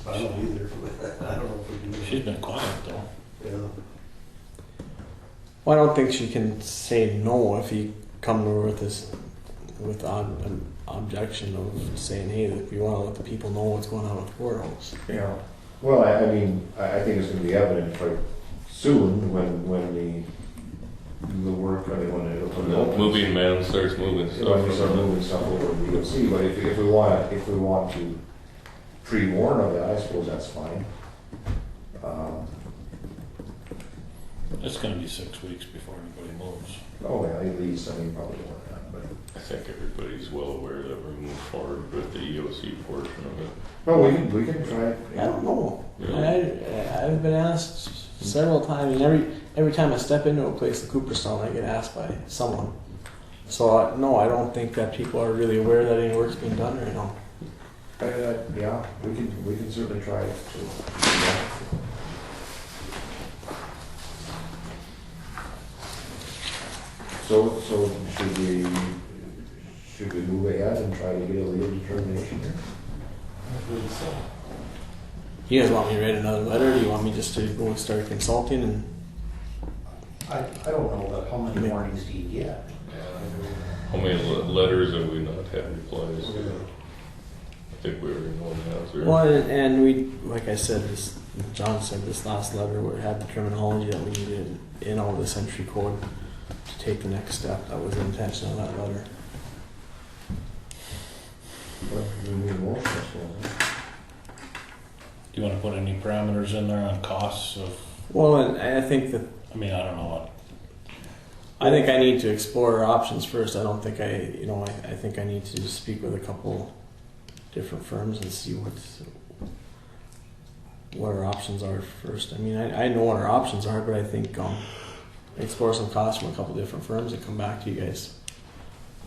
I don't either. I don't know if we do. She's been quiet though. Yeah. Well, I don't think she can say no if you come to her with an objection of saying, hey, that we want to let the people know what's going on with the courthouse. Yeah. Well, I mean, I think it's going to be evident quite soon when the work, when The moving man starts moving when we start stuff. moving stuff over to the EOC. But if we want to pre-warn of that, I suppose that's fine. It's going to be 6 weeks before anybody moves. Oh yeah, at least, I mean, probably more than that, but. I think everybody's well aware that we're moving forward with the EOC portion of it. Well, we can try. I don't know. Yeah. I've been asked several times, and every time I step into a place in Cooperstown, I get asked by someone. So, no, I don't think that people are really aware that any work's being done right now. Yeah, we can certainly try it. So should we move ahead and try to get a legal determination here? You guys want me to write another letter? Or do you want me just to go and start consulting and? I don't know, but how many warnings do you get? How many letters have we not had replies? I think we already know the answer. Well, and we, like I said, John said this last letter where it had the terminology that we needed in all the century code to take the next step. That was the intention of that letter. Well, we need a motion, Do you want to put any parameters in there on costs of, Well, and I think that I mean, I don't know what, I think I need to explore our options first. I don't think I think I need to speak with a couple different firms and see what our options are first. I mean, I know what our options are, but I think explore some costs from a couple different firms and come back to you guys.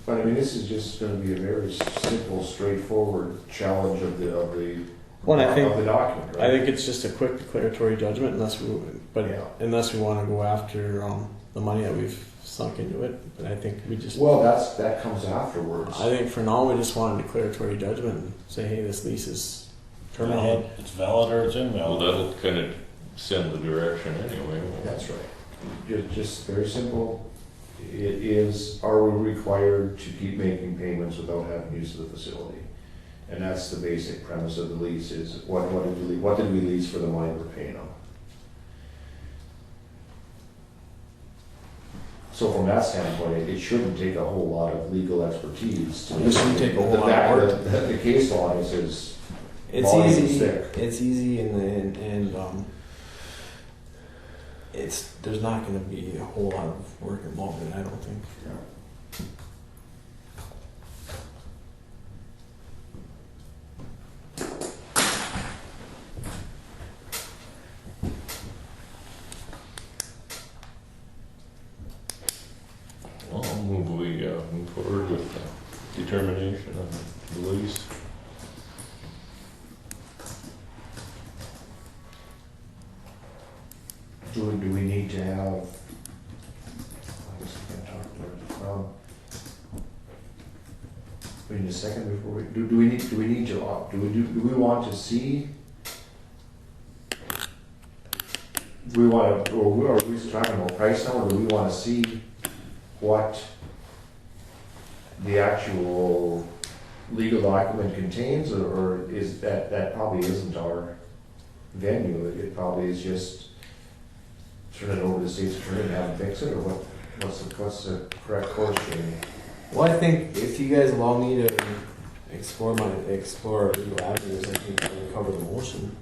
But I mean, this is just gonna be a very simple, straightforward challenge of the Well, I think of the document, right? I think it's just a quick declaratory judgment, unless we want to go after the money that we've sunk into it. But I think we just Well, that comes afterwards. I think for now we just want a declaratory judgment and say, hey, this lease is terminated. it's valid or it's Well, invalid. that'll kind of send the direction anyway. That's right. Just very simple. It is, are we required to keep making payments without having use of the facility? And that's the basic premise of the lease is what did we lease for the money we're paying them? So from that standpoint, it shouldn't take a whole lot of legal expertise to. It shouldn't take a whole lot of work. The case law is It's volume easy. thick. It's easy, and there's not going to be a whole lot of work involved in it, I don't think. Well, I'll move forward with the determination of the lease. Do we need to have, I guess we can talk about it. We need a second before we, do we want to see? Do we want to, or are we talking about price now, or do we want to see what the actual legal document contains, or is that probably isn't our venue? It probably is just turn it over to the state's attorney and have them fix it, or what's the correct course, Jamie? Well, I think if you guys allow me to explore legal avenues, I think I can cover the motion.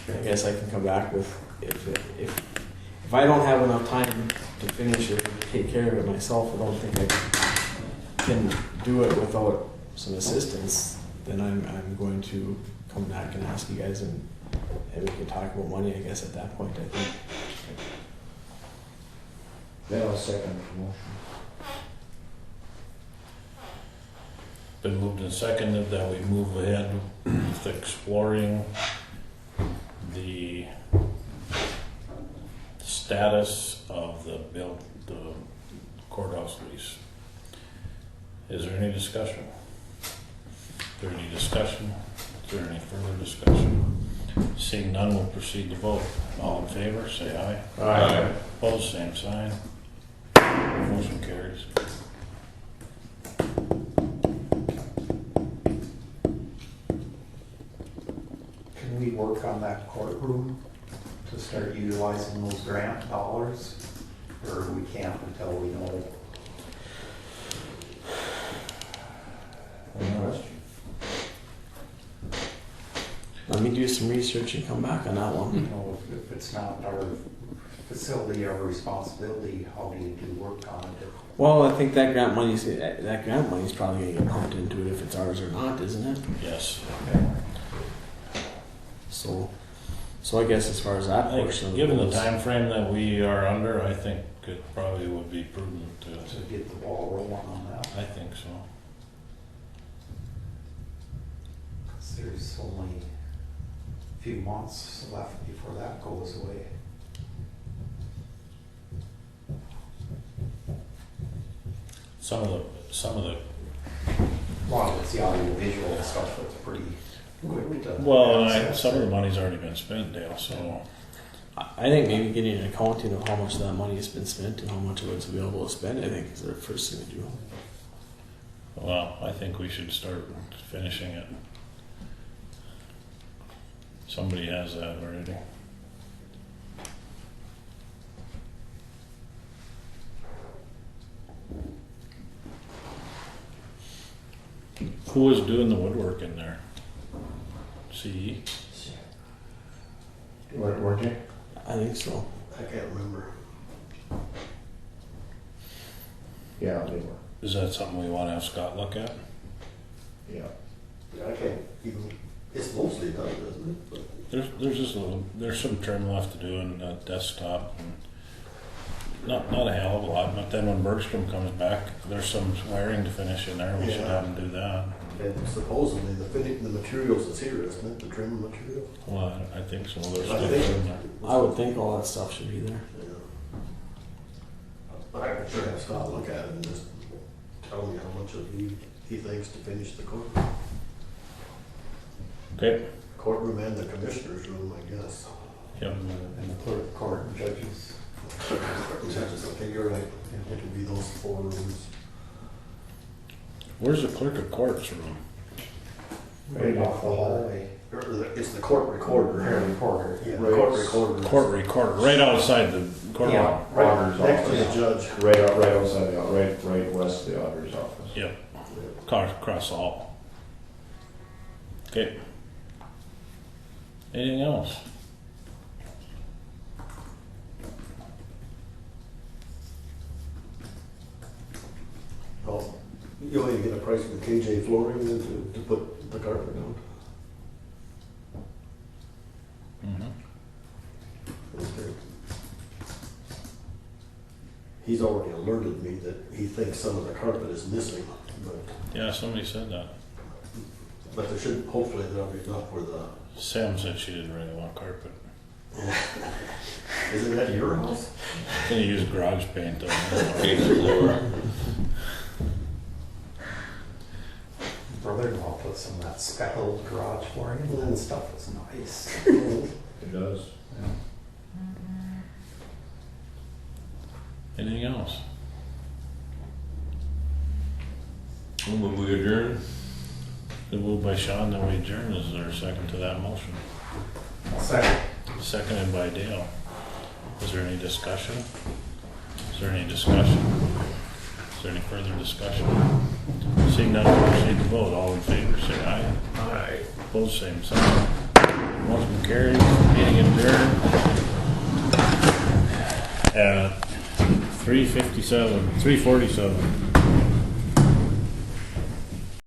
I guess I can come back with if I don't have enough time to finish it and take care of it myself, I don't think I can do it without some assistance. Then I'm going to come back and ask you guys, and we can talk about money. I guess at that point, I think. Then I'll second the motion. Been moved and seconded that we move ahead with exploring the status of the courthouse lease. Is there any discussion? Is there any discussion? Is there any further discussion? Seeing none, we'll proceed to vote. All in favor, say aye. Aye. Opposed, same sign. Motion carries. Can we work on that courtroom to start utilizing those grant dollars? Or we can't until we know? Any question? Let me do some research and come back on that one. You know, if it's not our facility, our responsibility, how do you do work on it? Well, I think that grant money's probably going to get pumped into it if it's ours or not, isn't it? Yes. So I guess as far as that I portion of think, it given the goes, time frame that we are under, I think it probably would be prudent to, To get the ball rolling on that. I think so. 'Cause there's only a few months left before that goes away. Some of the, Well, it's the audio visual stuff that's pretty quick to. well, access. some of the money's already been spent, Dale, so. I think maybe getting an accounting of how much of that money has been spent and how much of it's available to spend, I think is the first thing to do. Well, I think we should start finishing it. Somebody has that already. Who was doing the woodwork in there? CE? Weren't you? I think so. I can't remember. Yeah, they were. Is that something we want to have Scott look at? Yeah. I can't even, it's mostly done, isn't it? But There's just a little, there's some trim left to do in the desktop, and not a hell of a lot, but then when Bergstrom comes back, there's some wiring to finish in there, we should have him do that. And supposedly the materials is here, isn't it? The trim material? Well, I think so, there's I stuff think- in there. I would think all that stuff should be there. Yeah. But I could sure have Scott look at it and just tell me how much of he thinks to finish the Okay, courtroom and the commissioner's room, I guess. yep, And the clerk, court, and judges. Judges, okay, you're right. It could be those 4 rooms. where's the clerk of court's room? Right off the hallway. It's the court recorder. Recorder. Yeah, the court recorder. Court recorder, right outside the courtroom. Yeah. Right Auditor's next to the office. judge. Right outside right west of the auditor's office. Yep, across the hall. Okay. Anything else? Oh, you only get a price for KJ flooring then to put the carpet down. Mhm. Okay. He's already alerted me that he thinks some of the carpet is missing, Yeah, somebody said that. but there should, hopefully there'll be enough for the, Sam said she didn't really want carpet. is it at your house? Gonna use garage paint though. Brother-in-law put some of that speckled garage flooring in, and that stuff was nice. It does. Anything else? When we adjourn, Been moved by Sean, then we adjourn. Is there a second to that motion? Second. Seconded by Dale. Is there any discussion? Is there any discussion? Is there any further discussion? Seeing none, we'll proceed to vote. All in favor, say aye. Aye. Opposed, same sign. Motion carried. Meeting adjourned. At 3:47.